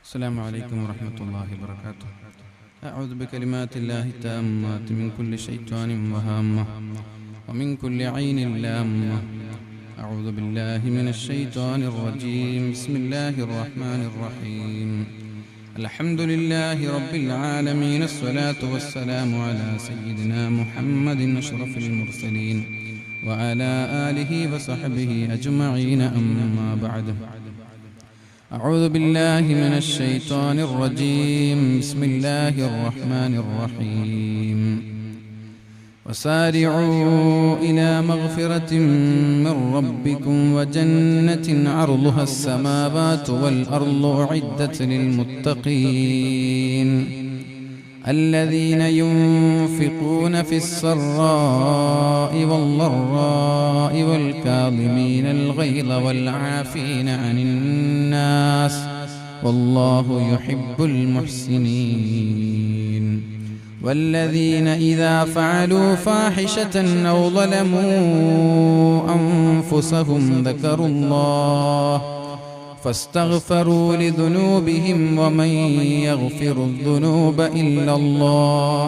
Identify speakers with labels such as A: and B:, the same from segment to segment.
A: السلام عليكم ورحمة الله وبركاته. أعوذ بكلمات الله التامات من كل شيطان وهامة ومن كل عين لامة. أعوذ بالله من الشيطان الرجيم. بسم الله الرحمن الرحيم. الحمد لله رب العالمين. الصلاة والسلام على سيدنا محمد أشرف المرسلين وعلى آله وصحبه أجمعين. أما بعد، أعوذ بالله من الشيطان الرجيم. بسم الله الرحمن الرحيم. وسارعوا إلى مغفرة من ربكم وجنة عرضها السماوات والأرض أعدت للمتقين الذين ينفقون في السراء والضراء والكاظمين الغيظ والعافين عن الناس والله يحب المحسنين والذين إذا فعلوا فاحشة أو ظلموا أنفسهم ذكروا الله فاستغفروا لذنوبهم ومن يغفر الذنوب إلا الله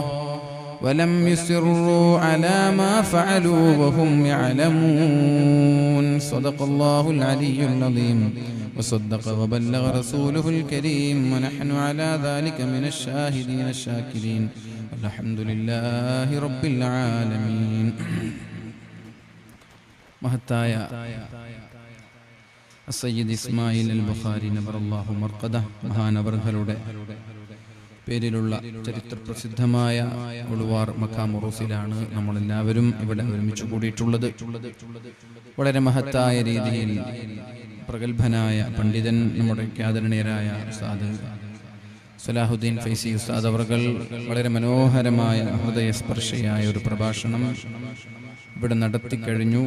A: ولم يصروا على ما فعلوا وهم يعلمون. صدق الله العلي العظيم وصدق وبلغ رسوله الكريم ونحن على ذلك من الشاهدين الشاكرين والحمد لله رب العالمين. മഹത്തായ സയ്യിദ് ഇസ്മായിൽ അൽ ബുഖാരി നബറല്ലാഹു മർഖദ മഹാനവർകളുടെ പേരിലുള്ള ചരിത്രപ്രസിദ്ധമായ ഉളുവാർ മഖാം ഉറൂസിലാണ് നമ്മളെല്ലാവരും ഇവിടെ ഒരുമിച്ച് കൂടിയിട്ടുള്ളത്. വളരെ മഹത്തായ രീതിയിൽ പ്രഗത്ഭനായ പണ്ഡിതൻ, നമ്മുടെ ആദരണീയരായ ഉസ്താദ് സലാഹുദ്ദീൻ ഫൈസി ഉസ്താദ് അവർകൾ വളരെ മനോഹരമായ ഹൃദയസ്പർശിയായ ഒരു പ്രഭാഷണം ഇവിടെ നടത്തിക്കഴിഞ്ഞു.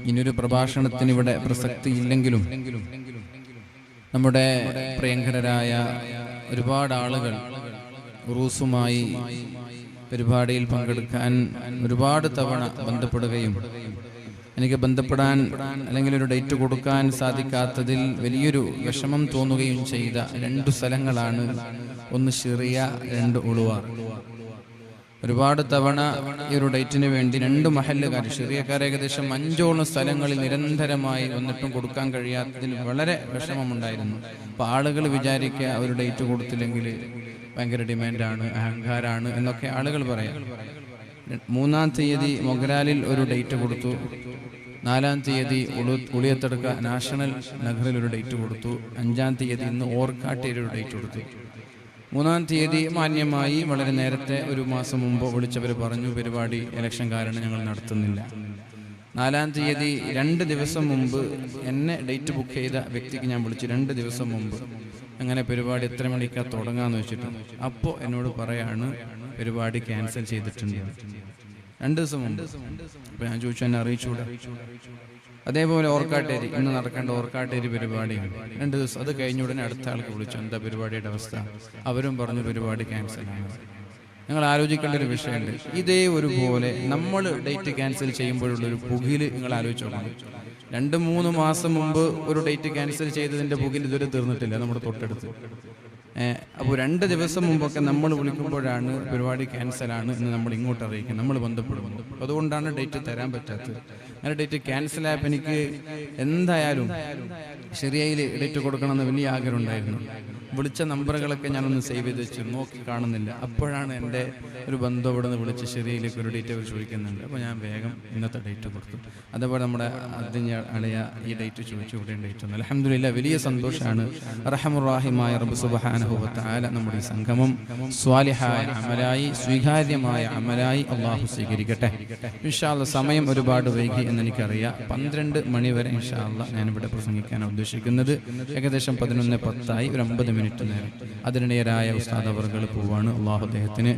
A: ഇനിയൊരു പ്രഭാഷണത്തിന് ഇവിടെ പ്രസക്തിയില്ലെങ്കിലും നമ്മുടെ പ്രിയങ്കരായ ഒരുപാട് ആളുകൾ ഉറൂസുമായി പരിപാടിയിൽ പങ്കെടുക്കാൻ ഒരുപാട് തവണ ബന്ധപ്പെടുകയും എനിക്ക് ബന്ധപ്പെടാൻ അല്ലെങ്കിൽ ഒരു ഡേറ്റ് കൊടുക്കാൻ സാധിക്കാത്തതിൽ വലിയൊരു വിഷമം തോന്നുകയും ചെയ്ത രണ്ടു സ്ഥലങ്ങളാണ്. ഒന്ന് ഷിറിയ, രണ്ട് ഉളുവാർ. ഒരുപാട് തവണ ഈ ഒരു ഡേറ്റിന് വേണ്ടി രണ്ട് മഹല്ലുകാർ, ഷിറിയക്കാർ ഏകദേശം 5ഓളം സ്ഥലങ്ങളിൽ നിരന്തരമായി വന്നിട്ടും കൊടുക്കാൻ കഴിയാത്തതിൽ വളരെ വിഷമമുണ്ടായിരുന്നു. അപ്പോൾ ആളുകൾ വിചാരിക്കുക ഒരു ഡേറ്റ് കൊടുത്തില്ലെങ്കിൽ ഭയങ്കര ഡിമാൻഡാണ്, അഹങ്കാരാണ് എന്നൊക്കെ ആളുകൾ പറയാം. 3-ാം തീയതി മൊഗ്രാലിൽ ഒരു ഡേറ്റ് കൊടുത്തു. 4-ാം തീയതി ഉളിയത്തെടുക്ക നാഷണൽ നഗറിൽ ഒരു ഡേറ്റ് കൊടുത്തു. 5-ാം തീയതി ഇന്ന് ഓർക്കാട്ടിയിൽ ഒരു ഡേറ്റ് കൊടുത്തു. 3-ാം തീയതി മാന്യമായി വളരെ നേരത്തെ ഒരു മാസം മുമ്പ് വിളിച്ചവർ പറഞ്ഞു പരിപാടി ഇലക്ഷൻ കാരണം ഞങ്ങൾ നടത്തുന്നില്ല. 4-ാം തീയതി 2 ദിവസം മുമ്പ് എന്നെ ഡേറ്റ് ബുക്ക് ചെയ്ത വ്യക്തിക്ക് ഞാൻ വിളിച്ചു 2 ദിവസം മുമ്പ്, അങ്ങനെ പരിപാടി എത്ര മണിക്കാ തുടങ്ങാന്ന് വെച്ചിട്ട്. അപ്പോൾ എന്നോട് പറയാണ് പരിപാടി ക്യാൻസൽ ചെയ്തിട്ടുണ്ട് 2 ദിവസം മുമ്പ്. അപ്പോൾ ഞാൻ ചോദിച്ചു എന്നെ അറിയിച്ചൂടെ. അതേപോലെ ഓർക്കാട്ടേരി, ഇന്ന് നടക്കേണ്ട ഓർക്കാട്ടേരി പരിപാടിയാണ് 2 ദിവസം. അത് കഴിഞ്ഞ ഉടനെ അടുത്ത ആൾക്ക് വിളിച്ചു, എന്താ പരിപാടിയുടെ അവസ്ഥ? അവരും പറഞ്ഞു പരിപാടി ക്യാൻസലാണ്. നിങ്ങൾ ആലോചിക്കേണ്ട ഒരു വിഷയമുണ്ട്. ഇതേ ഒരുപോലെ നമ്മൾ ഡേറ്റ് ക്യാൻസൽ ചെയ്യുമ്പോഴുള്ളൊരു പുകില് നിങ്ങൾ ആലോചിച്ച് നോക്കണം. 2-3 മാസം മുമ്പ് ഒരു ഡേറ്റ് ക്യാൻസൽ ചെയ്തതിൻ്റെ പുകിൽ ഇതുവരെ തീർന്നിട്ടില്ല നമ്മുടെ തൊട്ടടുത്ത്. അപ്പോൾ 2 ദിവസം മുമ്പൊക്കെ നമ്മൾ വിളിക്കുമ്പോഴാണ് പരിപാടി ക്യാൻസലാണ് എന്ന് നമ്മൾ ഇങ്ങോട്ട് അറിയിക്കും, നമ്മൾ ബന്ധപ്പെടുന്നു. അതുകൊണ്ടാണ് ഡേറ്റ് തരാൻ പറ്റാത്തത്. അങ്ങനെ ഡേറ്റ് ക്യാൻസലായപ്പോൾ എനിക്ക് എന്തായാലും ഷെറിയയിൽ ഡേറ്റ് കൊടുക്കണമെന്ന് വലിയ ആഗ്രഹം ഉണ്ടായിരുന്നു. വിളിച്ച നമ്പറുകളൊക്കെ ഞാനൊന്ന് സേവ് ചെയ്ത് വെച്ചു, നോക്കി കാണുന്നില്ല. അപ്പോഴാണ് എൻ്റെ ഒരു ബന്ധം ഇവിടെ നിന്ന് വിളിച്ച് ഷെറിയയിലേക്ക് ഒരു ഡേറ്റ് അവർ ചോദിക്കുന്നുണ്ട്. അപ്പോൾ ഞാൻ വേഗം ഇന്നത്തെ ഡേറ്റ് കൊടുത്തു. അതേപോലെ നമ്മുടെ അതിന് അളയ ഈ ഡേറ്റ് ചോദിച്ചു, ഇവിടെ ഡേറ്റ് ഒന്നും. അൽഹംദുലില്ലാ, വലിയ സന്തോഷമാണ്. റഹമുറാഹിമായ റബ്ബ് സുബ്ഹാനഹു വ തആല നമ്മുടെ ഈ സംഗമം സ്വാലിഹായ അമലായി, സ്വീകാര്യമായ അമലായി അള്ളാഹു സ്വീകരിക്കട്ടെ. ഇൻഷാ അല്ലാഹ് സമയം ഒരുപാട് വൈകി എന്നെനിക്കറിയാം. 12 മണി വരെ ഇൻഷാ അല്ലാഹ് ഞാനിവിടെ പ്രസംഗിക്കാൻ ഉദ്ദേശിക്കുന്നത്. ഏകദേശം 11:10 ഒരു 50 മിനിറ്റ് നേരം. അതിനിടയരായ ഉസ്താദ് അവർകൾ പോവാണ്. അള്ളാഹു അദ്ദേഹത്തിന്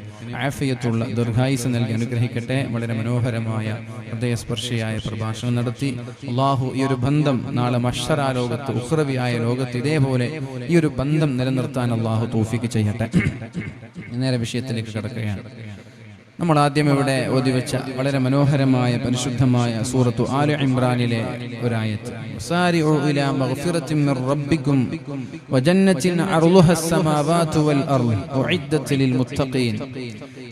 A: ആഫിയത്തുള്ള ദീർഘായുസ്സ് നൽകി അനുഗ്രഹിക്കട്ടെ. വളരെ മനോഹരമായ ഹൃദയസ്പർശിയായ പ്രഭാഷണം നടത്തി അള്ളാഹു ഈ ഒരു ബന്ധം നാളെ മഹ്ശറാ ലോകത്ത്, ഉഖ്റവിയായ ലോകത്ത് ഇതേപോലെ ഈ ഒരു ബന്ധം നിലനിർത്താൻ അള്ളാഹു തൗഫീഖ് ചെയ്യട്ടെ. നേരെ വിഷയത്തിലേക്ക് കടക്കുകയാണ്. നമ്മൾ ആദ്യം ഇവിടെ ഓതിവെച്ച വളരെ മനോഹരമായ പരിശുദ്ധമായ സൂറത്തു ആല ഇംറാനിലെ ഒരായത്ത് സാരിഉ ഇലാ മഗ്ഫിറത്തിൻ മിർ റബ്ബിക്കും വജന്നത്തിൻ അർളുഹസ് സമാവാതു വൽ അർള് ഉഇദ്ദത് ലിൽ മുത്തഖീൻ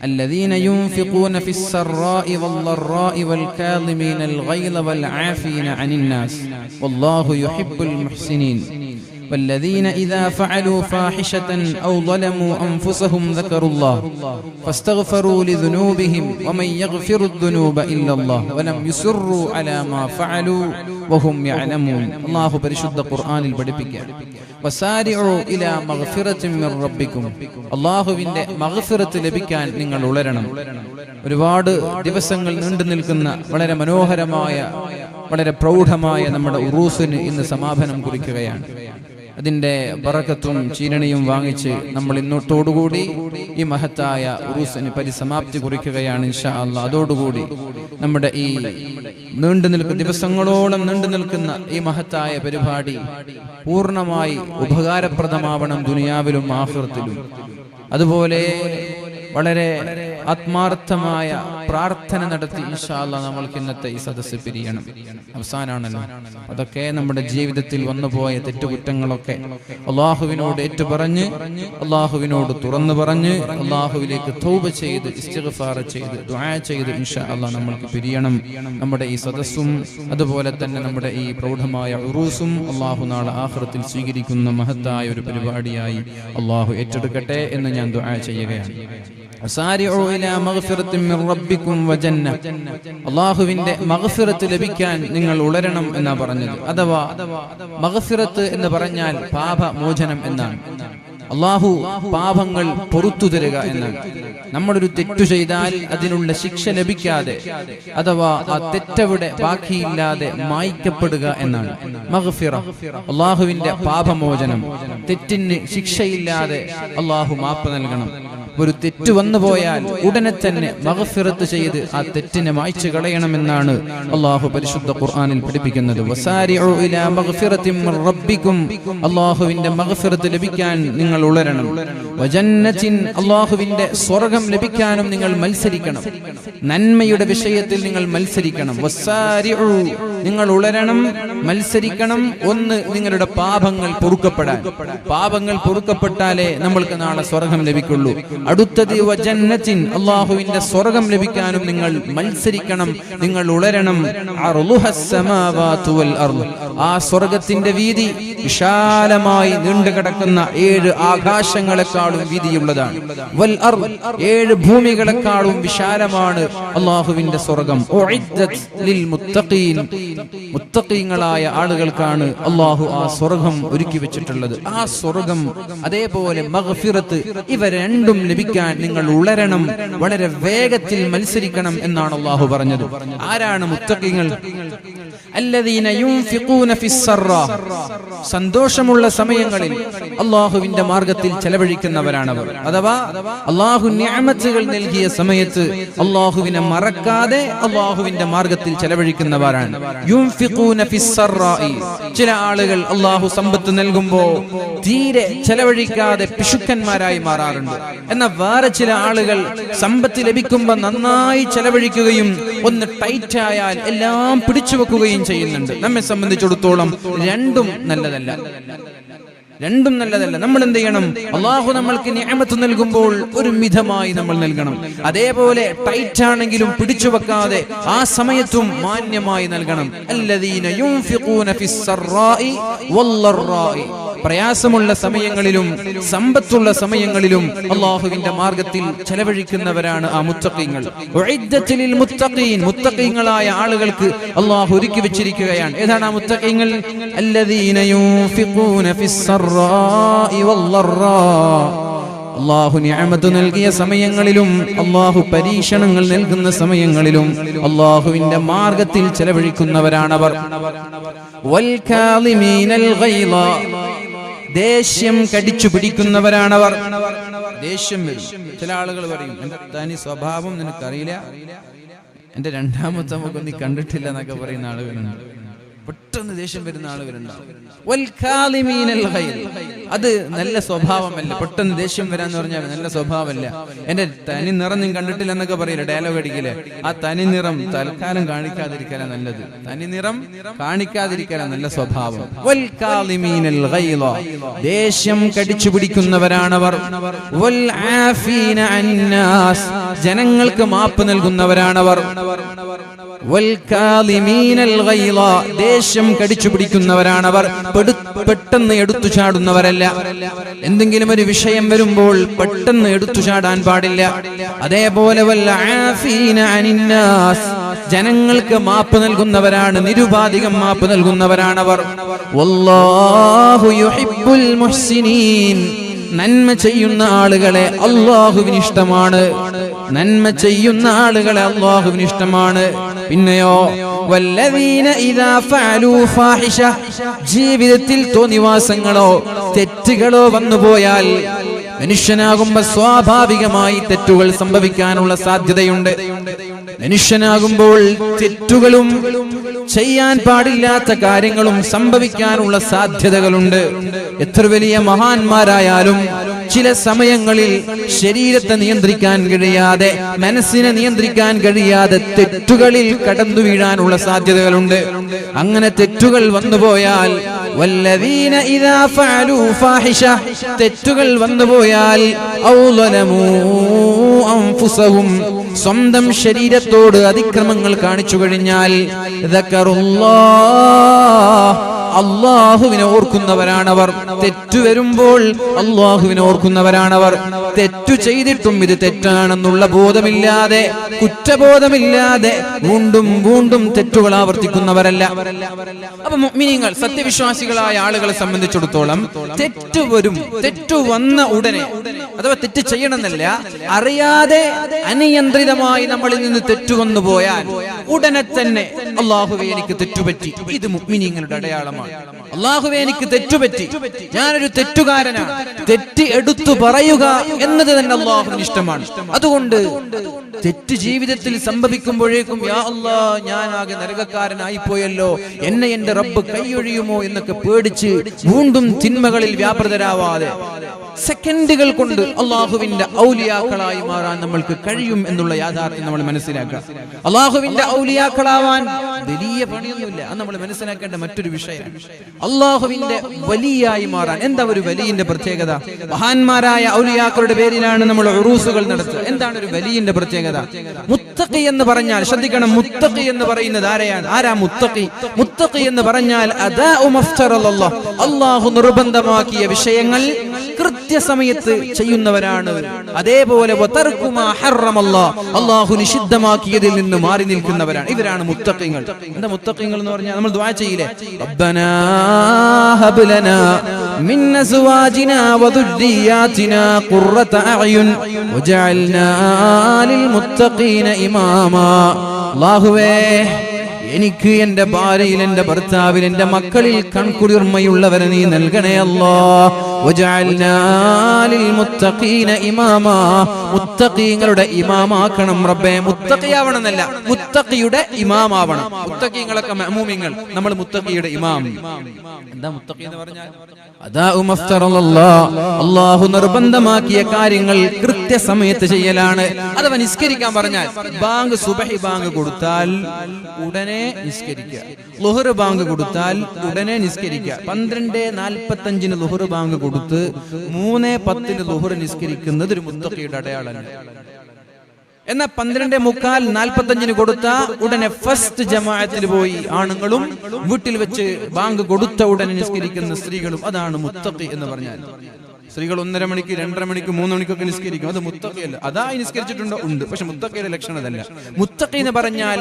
A: الذين ينفقون في السراء والضراء والكاظمين الغيظ والعافين عن الناس والله يحب المحسنين والذين إذا فعلوا فاحشة أو ظلموا أنفسهم ذكروا الله فاستغفروا لذنوبهم ومن يغفر الذنوب إلا الله ولم يصروا على ما فعلوا وهم يعلمون الله പരിശുദ്ധ ഖുർആനിൽ പഠിപ്പിക്കുകയാണ് വസാരിഉ ഇലാ മഗ്ഫിറത്തിൻ മിർ റബ്ബിക്കും അല്ലാഹുവിന്റെ മഗ്ഫിറത്ത് ലഭിക്കാൻ നിങ്ങൾ ഉളരണം. ഒരുപാട് ദിവസങ്ങൾ നീണ്ടു നിൽക്കുന്ന വളരെ മനോഹരമായ വളരെ പ്രൗഢമായ നമ്മുടെ ഉറൂസിന് ഇന്ന് സമാപനം കുറിക്കുകയാണ്. അതിന്റെ ബറക്കത്തും ചീരണിയും വാങ്ങിച്ച് നമ്മൾ ഇന്നോട്ടോടുകൂടി ഈ മഹത്തായ ഉറൂസിന് പരിസമാപ്തി കുറിക്കുകയാണ് ഇൻഷാ അല്ലാഹ്. അതോടുകൂടി നമ്മുടെ ഈ ദിവസങ്ങളോളം നീണ്ടു നിൽക്കുന്ന ഈ മഹത്തായ പരിപാടി പൂർണ്ണമായി ഉപകാരപ്രദമാവണം ദുനിയാവിലും ആഖിറത്തിലും. അതുപോലെ വളരെ ആത്മാർത്ഥമായ പ്രാർത്ഥന നടത്തി ഇൻഷാ അല്ലാഹ് നമ്മൾക്ക് ഇന്നത്തെ ഈ സദസ്സ് പിരിയണം. അവസാനാണല്ലോ. അതൊക്കെ നമ്മുടെ ജീവിതത്തിൽ വന്നുപോയ തെറ്റുകുറ്റങ്ങളൊക്കെ അല്ലാഹുവിനോട് ഏറ്റുപറഞ്ഞ് അല്ലാഹുവിനോട് തുറന്നു പറഞ്ഞ് അല്ലാഹുവിലേക്ക് തൗബ ചെയ്ത് ഇസ്തിഗ്ഫാർ ചെയ്ത് ദുആ ചെയ്ത് ഇൻഷാ അല്ലാഹ് നമ്മൾക്ക് പിരിയണം. നമ്മുടെ ഈ സദസ്സും അതുപോലെ തന്നെ നമ്മുടെ ഈ പ്രൗഢമായ ഉറൂസും അല്ലാഹു നാളെ ആഖിറത്തിൽ സ്വീകരിക്കുന്ന മഹത്തായ ഒരു പരിപാടിയായി അല്ലാഹു ഏറ്റെടുക്കട്ടെ എന്ന് ഞാൻ ദുആ ചെയ്യുകയാണ്. അല്ലാഹുവിന്റെ മഗ്ഫിറത്ത് ലഭിക്കാൻ നിങ്ങൾ ഉളരണം എന്നാ പറഞ്ഞത്. അഥവാ മഗ്ഫിറത്ത് എന്ന് പറഞ്ഞാൽ പാപമോചനം എന്നാണ്. അല്ലാഹു പാപങ്ങൾ പുറത്തു തരിക എന്നാണ്. നമ്മളൊരു തെറ്റു ചെയ്താൽ അതിനുള്ള ശിക്ഷ ലഭിക്കാതെ അഥവാ ആ തെറ്റവിടെ ബാക്കിയില്ലാതെ മായ്ക്കപ്പെടുക എന്നാണ് മഗ്ഫിറ. അല്ലാഹുവിന്റെ പാപമോചനം, തെറ്റിന് ശിക്ഷയില്ലാതെ അല്ലാഹു മാപ്പ് നൽകണം. ഒരു തെറ്റ് വന്നു പോയാൽ ഉടനെ തന്നെ മഗ്ഫിറത്ത് ചെയ്ത് ആ തെറ്റിനെ മായ്ച്ചു കളയണമെന്നാണ് അല്ലാഹു പരിശുദ്ധ ഖുർആനിൽ പഠിപ്പിക്കുന്നത്. വസാരിഉ ഇലാ മഗ്ഫിറത്തിൻ മിർ റബ്ബിക്കും അല്ലാഹുവിന്റെ മഗ്ഫിറത്ത് ലഭിക്കാൻ നിങ്ങൾ ഉളരണം. വജന്നത്തിൻ അല്ലാഹുവിന്റെ സ്വർഗ്ഗം ലഭിക്കാനും നിങ്ങൾ മത്സരിക്കണം. നന്മയുടെ വിഷയത്തിൽ നിങ്ങൾ മത്സരിക്കണം. വസാരിഉ നിങ്ങൾ ഉളരണം, മത്സരിക്കണം. ഒന്ന്, നിങ്ങളുടെ പാപങ്ങൾ പൊറുക്കപ്പെടാൻ. പാപങ്ങൾ പൊറുക്കപ്പെട്ടാലേ നമ്മൾക്ക് നാളെ സ്വർഗ്ഗം ലഭിക്കുള്ളൂ. അടുത്തത് വജന്നത്തിൻ അല്ലാഹുവിന്റെ സ്വർഗ്ഗം ലഭിക്കാനും നിങ്ങൾ മത്സരിക്കണം, നിങ്ങൾ ഉളരണം. അർളുഹസ് സമാവാതു വൽ അർള് ആ സ്വർഗ്ഗത്തിന്റെ വീതി വിശാലമായി നീണ്ടു കിടക്കുന്ന 7 ആകാശങ്ങളെക്കാളും വീതിയുള്ളതാണ്. വൽ അർള് 7 ഭൂമികളെക്കാളും വിശാലമാണ് അല്ലാഹുവിന്റെ സ്വർഗ്ഗം. ഉഇദ്ദത് ലിൽ മുത്തഖീൻ മുത്തഖീങ്ങളായ ആളുകൾക്കാണ് അല്ലാഹു ആ സ്വർഗ്ഗം ഒരുക്കി വെച്ചിട്ടുള്ളത്. ആ സ്വർഗ്ഗം അതേപോലെ മഗ്ഫിറത്ത് ഇവ രണ്ടും ലഭിക്കാൻ നിങ്ങൾ ഉളരണം, വളരെ വേഗത്തിൽ മത്സരിക്കണം എന്നാണ് അല്ലാഹു പറഞ്ഞത്. ആരാണ് മുത്തഖീങ്ങൾ? അല്ലദീന യുൻഫിഖൂന ഫിസ്സറാ സന്തോഷമുള്ള സമയങ്ങളിൽ അല്ലാഹുവിന്റെ മാർഗ്ഗത്തിൽ ചെലവഴിക്കുന്നവരാണവർ. അഥവാ അല്ലാഹു നിഅമത്തുകൾ നൽകിയ സമയത്ത് അല്ലാഹുവിനെ മറക്കാതെ അല്ലാഹുവിന്റെ മാർഗ്ഗത്തിൽ ചെലവഴിക്കുന്നവരാണ്. യുൻഫിഖൂന ഫിസ്സറാ ചില ആളുകൾ അല്ലാഹു സമ്പത്ത് നൽകുമ്പോൾ തീരെ ചെലവഴിക്കാതെ പിശുക്കന്മാരായി മാറാറുണ്ട്. എന്നാൽ വേറെ ചില ആളുകൾ സമ്പത്ത് ലഭിക്കുമ്പോൾ നന്നായി ചെലവഴിക്കുകയും ഒന്ന് ടൈറ്റ് ആയാൽ എല്ലാം പിടിച്ചു വെക്കുകയും ചെയ്യുന്നുണ്ട്. നമ്മെ സംബന്ധിച്ചിടത്തോളം രണ്ടും നല്ലതല്ല. നമ്മൾ എന്ത് ചെയ്യണം? അല്ലാഹു നമ്മൾക്ക് നിഅമത്ത് നൽകുമ്പോൾ ഒരു മിതമായി നമ്മൾ നൽകണം. അതേപോലെ ടൈറ്റ് ആണെങ്കിലും പിടിച്ചു വെക്കാതെ ആ സമയത്തും മാന്യമായി നൽകണം. അല്ലദീന യുൻഫിഖൂന ഫിസ്സറാഇ വല്ലറാഇ പ്രയാസമുള്ള സമയങ്ങളിലും സമ്പത്തുള്ള സമയങ്ങളിലും അല്ലാഹുവിന്റെ മാർഗ്ഗത്തിൽ ചെലവഴിക്കുന്നവരാണ് ആ മുത്തഖീങ്ങൾ. ഉഇദ്ദത് ലിൽ മുത്തഖീൻ മുത്തഖീങ്ങളായ ആളുകൾക്ക് അല്ലാഹു ഒരുക്കി വെച്ചിരിക്കുകയാണ്. ഏതാണ് ആ മുത്തഖീങ്ങൾ? അല്ലദീന യുൻഫിഖൂന ഫിസ്സറാഇ വല്ലറാ അല്ലാഹു നിഅമത്ത് നൽകിയ സമയങ്ങളിലും അല്ലാഹു പരീക്ഷണങ്ങൾ നൽകുന്ന സമയങ്ങളിലും അല്ലാഹുവിന്റെ മാർഗ്ഗത്തിൽ ചെലവഴിക്കുന്നവരാണവർ. വൽ കാളിമീനൽ ഗൈള ദേഷ്യം കടിച്ചു പിടിക്കുന്നവരാണവർ. ദേഷ്യം വരും. ചില ആളുകൾ പറയും, എന്റെ തനി സ്വഭാവം നിനക്കറിയില്ല, എന്റെ രണ്ടാമത്തെ മുഖം നീ കണ്ടിട്ടില്ല എന്നൊക്കെ പറയുന്ന ആളുകളുണ്ട്. പെട്ടെന്ന് ദേഷ്യം വരുന്ന ആളുകളുണ്ടാവും. അത് നല്ല സ്വഭാവമല്ല. പെട്ടെന്ന് ദേഷ്യം വരാന്ന് പറഞ്ഞാൽ നല്ല സ്വഭാവമല്ല. എന്റെ തനി നിറം നീ കണ്ടിട്ടില്ല എന്നൊക്കെ പറയില്ല, ഡയലോഗ് അടിക്കില്ലേ. ആ തനി നിറം തൽക്കാലം കാണിക്കാതിരിക്കാനാ നല്ലത്. തനി നിറം കാണിക്കാതിരിക്കാനാ നല്ല സ്വഭാവം. ദേഷ്യം കടിച്ചു പിടിക്കുന്നവരാണവർ. ജനങ്ങൾക്ക് മാപ്പ് നൽകുന്നവരാണവർ. ദേഷ്യം കടിച്ചു പിടിക്കുന്നവരാണവർ. പെട്ടെന്ന് എടുത്തു ചാടുന്നവരല്ല. എന്തെങ്കിലും ഒരു വിഷയം വരുമ്പോൾ പെട്ടെന്ന് എടുത്തു ചാടാൻ പാടില്ല. അതേപോലെ ജനങ്ങൾക്ക് മാപ്പ് നൽകുന്നവരാണ്, നിരുപാധികം മാപ്പ് നൽകുന്നവരാണവർ. വല്ലാഹു യുഹിബ്ബുൽ മുഹ്സിനീൻ. നന്മ ചെയ്യുന്ന ആളുകളെ അല്ലാഹുവിന് ഇഷ്ടമാണ്. നന്മ ചെയ്യുന്ന ആളുകളെ അല്ലാഹുവിന് ഇഷ്ടമാണ്. പിന്നെയോ വല്ലദീന ഇദാ ഫഅലൂ ഫാഹിഷ, ജീവിതത്തിൽ തോന്നിവാസങ്ങളോ തെറ്റുകളോ വന്നുപോയാൽ, മനുഷ്യനാകുമ്പോൾ സ്വാഭാവികമായി തെറ്റുകൾ സംഭവിക്കാനുള്ള സാധ്യതയുണ്ട്. മനുഷ്യനാകുമ്പോൾ തെറ്റുകളും ചെയ്യാൻ പാടില്ലാത്ത കാര്യങ്ങളും സംഭവിക്കാനുള്ള സാധ്യതകളുണ്ട്. എത്ര വലിയ മഹാന്മാരായാലും ചില സമയങ്ങളിൽ ശരീരത്തെ നിയന്ത്രിക്കാൻ കഴിയാതെ, മനസ്സിനെ നിയന്ത്രിക്കാൻ കഴിയാതെ തെറ്റുകളിൽ കടന്നു വീഴാനുള്ള സാധ്യതകളുണ്ട്. അങ്ങനെ തെറ്റുകൾ വന്നുപോയാൽ വല്ലദീന ഇദാ ഫഅലൂ ഫാഹിഷ, തെറ്റുകൾ വന്നുപോയാൽ ഔ ളലമൂ അൻഫുസഹും, സ്വന്തം ശരീരത്തോട് അതിക്രമങ്ങൾ കാണിച്ചു കഴിഞ്ഞാൽ അല്ലാഹുവിനെ ഓർക്കുന്നവരാണവർ. തെറ്റു വരുമ്പോൾ അല്ലാഹുവിനെ ഓർക്കുന്നവരാണവർ. തെറ്റു ചെയ്തിട്ടും ഇത് തെറ്റാണെന്നുള്ള ബോധമില്ലാതെ, കുറ്റബോധമില്ലാതെ വീണ്ടും വീണ്ടും തെറ്റുകൾ ആവർത്തിക്കുന്നവരല്ല. അപ്പൊ മുഅ്മിനീങ്ങൾ, സത്യവിശ്വാസികളായ ആളുകളെ സംബന്ധിച്ചിടത്തോളം തെറ്റു വരും. തെറ്റു വന്ന ഉടനെ, അഥവാ തെറ്റ് ചെയ്യണമെന്നല്ല, അറിയാതെ അനിയന്ത്രിതമായി നമ്മളിൽ നിന്ന് തെറ്റു വന്നു പോയാൽ ഉടനെ തന്നെ അല്ലാഹുവേ എനിക്ക് തെറ്റുപറ്റി, ഇത് മുഅ്മിനീങ്ങളുടെ അടയാളമാണ്. അല്ലാഹുവേ എനിക്ക് തെറ്റുപറ്റി, ഞാനൊരു തെറ്റുകാരനാണ്, തെറ്റ് എടുത്തു പറയുക എന്നത് തന്നെ അല്ലാഹുവിന് ഇഷ്ടമാണ്. അതുകൊണ്ട് തെറ്റ് ജീവിതത്തിൽ സംഭവിക്കുമ്പോഴേക്കും യാ അല്ലാഹ്, ഞാൻ ആകെ നരകക്കാരനായി പോയല്ലോ, എന്നെ എന്റെ റബ്ബ് കൈയൊഴിയുമോ എന്നൊക്കെ പേടിച്ച് വീണ്ടും തിന്മകളിൽ വ്യാപൃതരാവാതെ സെക്കൻഡുകൾ കൊണ്ട് അല്ലാഹുവിന്റെ ഔലിയാക്കളായി മാറാൻ നമ്മൾക്ക് കഴിയും എന്നുള്ള യാഥാർത്ഥ്യം നമ്മൾ മനസ്സിലാക്കുക. അല്ലാഹുവിന്റെ ഔലിയാക്കളാവാൻ വലിയ പണിയൊന്നുമില്ല, അത് നമ്മൾ മനസ്സിലാക്കേണ്ട മറ്റൊരു വിഷയം. അല്ലാഹുവിന്റെ വലിയായി മാറാൻ എന്താ ഒരു വലിയന്റെ പ്രത്യേകത? മഹാന്മാരായ ഔലിയാക്കളുടെ പേരിലാണ് നമ്മൾ ഉറൂസുകൾ നടത്തുക. എന്താണ് ഒരു വലിയന്റെ പ്രത്യേകത? മുത്തഖി എന്ന് പറഞ്ഞാൽ, ശ്രദ്ധിക്കണം, മുത്തഖി എന്ന് പറയുന്നത് ആരെയാണ്? ആരാ മുത്തഖി? മുത്തഖി എന്ന് പറഞ്ഞാൽ അദാഉ മഫ്തറല്ലാഹ്, അല്ലാഹു നിർബന്ധമാക്കിയ വിഷയങ്ങൾ കൃത്യസമയത്ത് ചെയ്യുന്നവരാണ്. അതേപോലെ അല്ലാഹു നിഷിദ്ധമാക്കിയതിൽ നിന്ന് മാറി നിൽക്കുന്നവരാണ്. ഇവരാണ് മുത്തഖീങ്ങൾ. എന്താ മുത്തഖീങ്ങൾ എന്ന് പറഞ്ഞാൽ? നമ്മൾ ദുആ ചെയ്യില്ലേ, റബ്ബനാ ഹബ് ലനാ മിൻ അസ്വാജിനാ വദുർരിയാതിനാ ഖുർറത അഅ്യുൻ വജഅൽനാ ലിൽ മുത്തഖീന ഇമാമാ. അല്ലാഹുവേ, എനിക്ക് എന്റെ ഭാര്യയിൽ, എന്റെ ഭർത്താവിൽ, എന്റെ മക്കളിൽ കൺകുളിർമയുള്ളവരെ നീ നൽകണേ അല്ലാഹ്. വജഅൽനാ ലിൽ മുത്തഖീന ഇമാമാ, മുത്തഖീങ്ങളുടെ ഇമാമാക്കണം റബ്ബേ. മുത്തഖിയാവണമെന്നല്ല, മുത്തഖിയുടെ ഇമാമാവണം. മുത്തഖീങ്ങളൊക്കെ മഅ്മൂമിങ്ങൾ, നമ്മൾ മുത്തഖിയുടെ ഇമാം. എന്താ മുത്തഖി എന്ന് പറഞ്ഞാൽ? അദാഉ മഫ്തറല്ലാഹ്, അല്ലാഹു നിർബന്ധമാക്കിയ കാര്യങ്ങൾ കൃത്യസമയത്ത് ചെയ്യലാണ്. അഥവാ നിസ്കരിക്കാൻ പറഞ്ഞാൽ, ബാങ്ക് സുബഹി ബാങ്ക് കൊടുത്താൽ ഉടനെ നിസ്കരിക്കുക. ളുഹർ ബാങ്ക് കൊടുത്താൽ ഉടനെ നിസ്കരിക്കുക. 12:45 ളുഹർ ബാങ്ക് കൊടുത്ത് 3:10 ളുഹർ നിസ്കരിക്കുന്നത് ഒരു മുത്തഖിയുടെ അടയാളമാണ്. എന്നാൽ 12:45 കൊടുത്ത ഉടനെ ഫസ്റ്റ് ജമാഅത്തിൽ പോയി ആണുങ്ങളും വീട്ടിൽ വെച്ച് ബാങ്ക് കൊടുത്ത ഉടനെ നിസ്കരിക്കുന്ന സ്ത്രീകളും, അതാണ് മുത്തഖി എന്ന് പറഞ്ഞാൽ. സ്ത്രീകൾ 1.5 മണിക്ക്, 2.5 മണിക്ക്, 3 മണിക്കൊക്കെ നിസ്കരിക്കും. അത് മുത്തഖിയല്ല. അതായി നിസ്കരിച്ചിട്ടുണ്ടോ? ഉണ്ട്. പക്ഷെ മുത്തഖിയുടെ ലക്ഷണം അതല്ല. മുത്തഖി എന്ന് പറഞ്ഞാൽ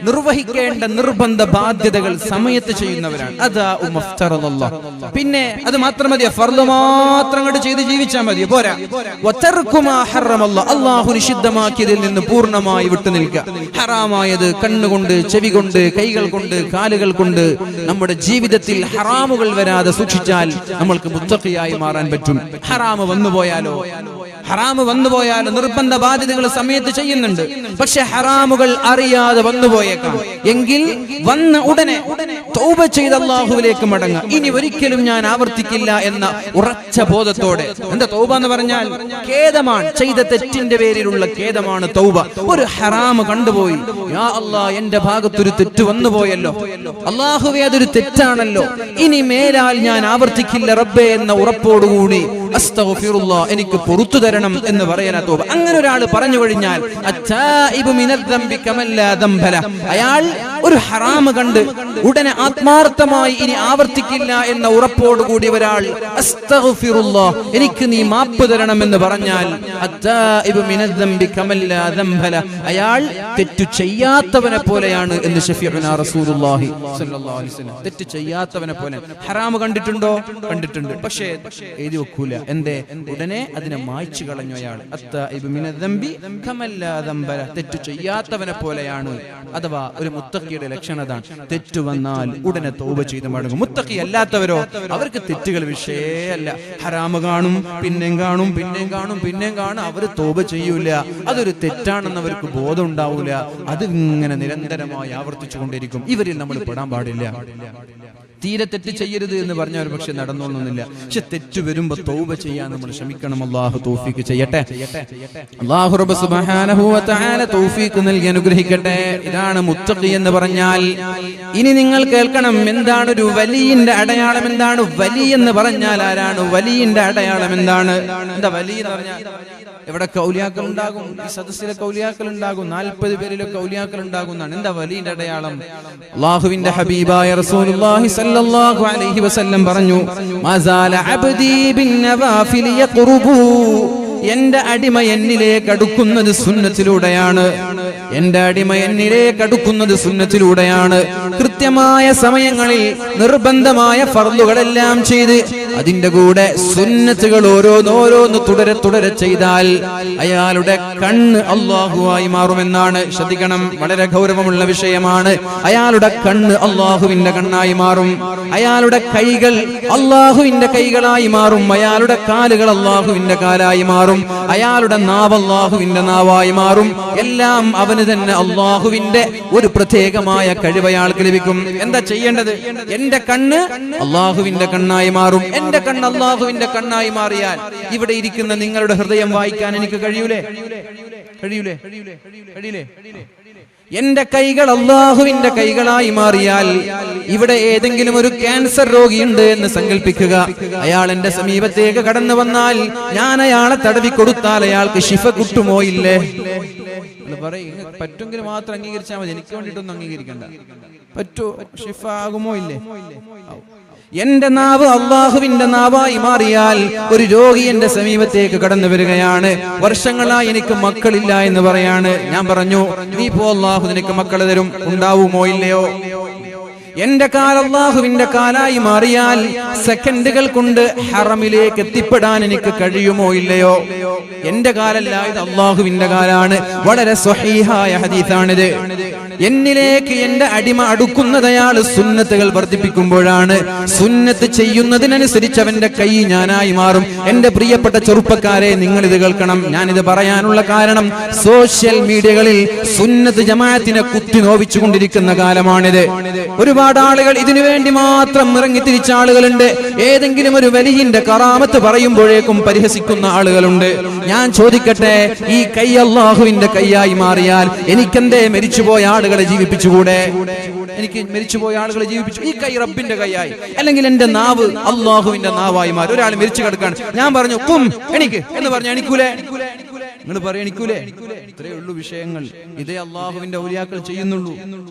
A: നിർവഹിക്കേണ്ട നിർബന്ധ ബാധ്യതകൾ സമയത്ത് ചെയ്യുന്നവരാണ്. അതാ മഫ്തറല്ലാഹ്. പിന്നെ അത് മാത്രം മതിയോ? ഫർദ് മാത്രം അങ്ങോട്ട് ചെയ്ത് ജീവിച്ചാൽ മതിയോ? പോരാ. വതർകു മാ ഹറമല്ലാഹ്, അല്ലാഹു നിഷിദ്ധമാക്കിയതിൽ നിന്ന് പൂർണ്ണമായി വിട്ടു നിൽക്കുക. ഹറാമായത് കണ്ണുകൊണ്ട്, ചെവി കൊണ്ട്, കൈകൾ കൊണ്ട്, കാലുകൾ കൊണ്ട് നമ്മുടെ ജീവിതത്തിൽ ഹറാമുകൾ വരാതെ സൂക്ഷിച്ചാൽ നമ്മൾക്ക് മുത്തഖിയായി മാറാൻ പറ്റും. ഹറാമ് വന്നു പോയാലോ? ഹറാമ് വന്നുപോയാൽ നിർബന്ധ ബാധ്യതകൾ സമയത്ത് ചെയ്യുന്നുണ്ട്, പക്ഷെ ഹറാമുകൾ അറിയാതെ വന്നുപോയേക്കാം. എങ്കിൽ വന്ന ഉടനെ തൗബ ചെയ്ത് അല്ലാഹുവിലേക്ക് മടങ്ങുക. ഇനി ഒരിക്കലും ഞാൻ ആവർത്തിക്കില്ല എന്ന ഉറച്ച ബോധത്തോടെ. എന്താ തൗബ എന്ന് പറഞ്ഞാൽ? ഖേദമാണ്, ചെയ്ത തെറ്റിന്റെ പേരിലുള്ള ഖേദമാണ് തൗബ. ഒരു ഹറാമ് കണ്ടുപോയി, യാ അല്ലാഹ് എന്റെ ഭാഗത്തൊരു തെറ്റ് വന്നുപോയല്ലോ, അല്ലാഹുവേ അതൊരു തെറ്റാണല്ലോ, ഇനി മേലാൽ ഞാൻ ആവർത്തിക്കില്ല റബ്ബേ എന്ന ഉറപ്പോടുകൂടി അസ്തഗ്ഫിറുല്ലാഹ് എനിക്ക് പുറത്തു തരണം എന്ന് പറയാനാ തൗബ. അങ്ങനെ ഒരാൾ പറഞ്ഞു കഴിഞ്ഞാൽ അത്തായിബു മിനദ്ദംബി കമല്ലാ ദംബല, അയാൾ ഒരു ഹറാമ് കണ്ട് ഉടനെ ആത്മാർത്ഥമായി ഇനി ആവർത്തിക്കില്ല എന്ന ഉറപ്പോടുകൂടി ഒരാൾ അസ്തഗ്ഫിറുല്ലാഹ് എനിക്ക് നീ മാപ്പ് തരണം എന്ന് പറഞ്ഞാൽ അത്തായിബു മിനദ്ദംബി കമല്ലാ ദംബല, അയാൾ തെറ്റു ചെയ്യാത്തവനെ പോലെയാണ് എന്ന് ശഫീഉനാ റസൂലുള്ളാഹി സ്വല്ലല്ലാഹു അലൈഹി വസല്ലം. തെറ്റ് ചെയ്യാത്തവനെ പോലെ. ഹറാമ് കണ്ടിട്ടുണ്ടോ? കണ്ടിട്ടുണ്ട്, പക്ഷേ എഴുതി വെക്കൂല. എന്തേ? ഉടനെ അതിനെ മായ്ച്ചു കളഞ്ഞു അയാൾ. അത്തായിബു മിനദ്ദംബി കമല്ലാ ദംബല, തെറ്റു ചെയ്യാത്തവനെ പോലെയാണ്. അഥവാ ഒരു മുത്തഖിയുടെ ലക്ഷണം അതാണ്. തെറ്റു വന്നാൽ ഉടനെ തൗബ ചെയ്ത് മടങ്ങും. മുത്തഖി അല്ലാത്തവരോ അവർക്ക് തെറ്റുകൾ വിഷയമല്ല. ഹറാമ് കാണും, പിന്നെയും കാണും, പിന്നെയും കാണും, പിന്നെയും കാണും, അവർ തൗബ ചെയ്യൂല. അതൊരു തെറ്റാണെന്ന് അവർക്ക് ബോധം ഉണ്ടാവൂല. അത് ഇങ്ങനെ നിരന്തരമായി ആവർത്തിച്ചു കൊണ്ടിരിക്കും. ഇവരിൽ നമ്മൾ പെടാൻ പാടില്ല. തീരെ തെറ്റ് ചെയ്യരുത് എന്ന് പറഞ്ഞവർ പക്ഷെ നടന്നോളണമെന്നില്ല. പക്ഷെ തെറ്റ് വരുമ്പോ തൗബ ചെയ്യാൻ നമ്മൾ ശ്രമിക്കണം. അല്ലാഹു തൗഫീഖ് ചെയ്യട്ടെ. അല്ലാഹു റബ്ബ് സുബ്ഹാനഹു വ തആല തൗഫീഖ് നൽകി അനുഗ്രഹിക്കട്ടെ. ഇതാണ് മുത്തഖി എന്ന് പറഞ്ഞാൽ. ഇനി നിങ്ങൾ കേൾക്കണം, എന്താണ് ഒരു വലിയിന്റെ അടയാളം? എന്താണ് വലി എന്ന് പറഞ്ഞാൽ? ആരാണ് വലിയിന്റെ അടയാളം? എന്താണ്? എന്താ വലി എന്ന് പറഞ്ഞാൽ? ഇവിടെ ഔലിയാക്കൾ ഉണ്ടാകും, ഈ സദസ്സിലെ ഔലിയാക്കൾ ഉണ്ടാകും, 40 പേരിലൊക്കെ ഔലിയാക്കൾ ഉണ്ടാകുന്നതാണ്. എന്താ വലിയുടെ അടയാളം? അല്ലാഹുവിന്റെ ഹബീബായ റസൂലുള്ളാഹി സ്വല്ലല്ലാഹു അലൈഹി വസല്ലം പറഞ്ഞു, മസാല അബ്ദി ബിൻ നവാഫിൽ യഖ്റുബു, എന്റെ അടിമ എന്നിലേക്ക് അടുക്കുന്നത് സുന്നത്തിലൂടെയാണ്. എന്റെ അടിമ എന്നിലേക്ക് അടുക്കുന്നത് സുന്നത്തിലൂടെയാണ്. കൃത്യമായ സമയങ്ങളിൽ നിർബന്ധമായ ഫർളുകളെല്ലാം ചെയ്ത് അതിന്റെ കൂടെ സുന്നത്തുകൾ ഓരോന്നോരോന്ന് തുടരെ ചെയ്താൽ അയാളുടെ കണ്ണ് അല്ലാഹുവായി മാറുമെന്നാണ്. ശ്രദ്ധിക്കണം, വളരെ ഗൗരവമുള്ള വിഷയമാണ്. അയാളുടെ കണ്ണ് അല്ലാഹുവിന്റെ കണ്ണായി മാറും. അയാളുടെ കൈകൾ അല്ലാഹുവിന്റെ കൈകളായി മാറും. അയാളുടെ കാലുകൾ അല്ലാഹുവിന്റെ കാലായി മാറും. അയാളുടെ നാവ് അല്ലാഹുവിന്റെ നാവായി മാറും. എല്ലാം അവന് തന്നെ അല്ലാഹുവിന്റെ ഒരു പ്രത്യേകമായ കഴിവ് അയാൾക്ക് ലഭിക്കും. എന്താ ചെയ്യേണ്ടത്? എന്റെ കണ്ണ് അല്ലാഹുവിന്റെ കണ്ണായി മാറും. എന്റെ കണ്ണ് അല്ലാഹുവിന്റെ കണ്ണായി മാറിയാൽ ഇവിടെ ഇരിക്കുന്ന നിങ്ങളുടെ ഹൃദയം വായിക്കാൻ എനിക്ക് കഴിയൂലേ? എന്റെ കൈകൾ അല്ലാഹുവിന്റെ കൈകളായി മാറിയാൽ ഇവിടെ ഏതെങ്കിലും ഒരു ക്യാൻസർ രോഗിയുണ്ട് എന്ന് സങ്കല്പിക്കുക. അയാൾ എന്റെ സമീപത്തേക്ക് കടന്നു വന്നാൽ ഞാൻ അയാളെ തടവി കൊടുത്താൽ അയാൾക്ക് ശിഫ കിട്ടുമോ ഇല്ലേ? പറ്റുമെങ്കിൽ മാത്രം അംഗീകരിച്ചാൽ മതി, എനിക്ക് വേണ്ടിയിട്ടൊന്നും അംഗീകരിക്കണ്ട. പറ്റൂ, ശിഫ ആകുമോ ഇല്ലേ? എന്റെ നാവ് അല്ലാഹുവിന്റെ നാവായി മാറിയാൽ ഒരു രോഗി എന്റെ സമീപത്തേക്ക് കടന്നു വരികയാണ്. വർഷങ്ങളായി എനിക്ക് മക്കളില്ല എന്ന് പറയാണ്. ഞാൻ പറഞ്ഞു, നീ പോ, അല്ലാഹു നിനക്ക് മക്കൾ തരും. ഉണ്ടാവുമോ ഇല്ലയോ? എന്റെ കാൽ അല്ലാഹുവിന്റെ കാലായി മാറിയാൽ സെക്കൻഡുകൾ കൊണ്ട് ഹറമിലേക്ക് എത്തിപ്പെടാൻ എനിക്ക് കഴിയുമോ ഇല്ലയോ? എന്റെ കാലല്ല, ഇത് അല്ലാഹുവിന്റെ കാലാണ്. വളരെ സ്വഹീഹായ ഹദീസാണിത്. എന്നിലേക്ക് എന്റെ അടിമ അടുക്കുന്നത് അയാൾ സുന്നത്തുകൾ വർദ്ധിപ്പിക്കുമ്പോഴാണ്. സുന്നത്ത് ചെയ്യുന്നതിനനുസരിച്ച് അവന്റെ കൈ ഞാനായി മാറും. എന്റെ പ്രിയപ്പെട്ട ചെറുപ്പക്കാരെ, നിങ്ങൾ ഇത് കേൾക്കണം. ഞാനിത് പറയാനുള്ള കാരണം, സോഷ്യൽ മീഡിയകളിൽ സുന്നത്ത് ജമാഅത്തിനെ കുത്തി നോവിച്ചുകൊണ്ടിരിക്കുന്ന കാലമാണിത്. ഒരുപാട് ആളുകൾ ഇതിനു വേണ്ടി മാത്രം ഇറങ്ങി തിരിച്ച ആളുകളുണ്ട്. ഏതെങ്കിലും ഒരു വലിയിന്റെ കറാമത്ത് പറയുമ്പോഴേക്കും പരിഹസിക്കുന്ന ആളുകളുണ്ട്. ഞാൻ ചോദിക്കട്ടെ, ഈ കൈ അല്ലാഹുവിന്റെ കൈയായി മാറിയാൽ എനിക്കെന്തേ മരിച്ചുപോയ ആളുകളെ ജീവിപ്പിച്ചുകൂടെ? എനിക്ക് മരിച്ചുപോയ ആളുകളെ ജീവിപ്പിച്ചു. ഈ കൈ റബ്ബിന്റെ കൈയായി, അല്ലെങ്കിൽ എന്റെ നാവ് അല്ലാഹുവിന്റെ നാവായി മാറി. ഒരാൾ മരിച്ചു കിടക്കാണ്, ഞാൻ പറഞ്ഞു കും എനിക്ക് എന്ന് പറഞ്ഞു, എണിക്കൂലേ? നിങ്ങൾ പറയും എണിക്കൂലേ? ഇത്രയേ ഉള്ളൂ വിഷയങ്ങൾ. ഇതേ അല്ലാഹുവിന്റെ ഔലിയാക്കൾ ചെയ്യുന്നുള്ളൂ.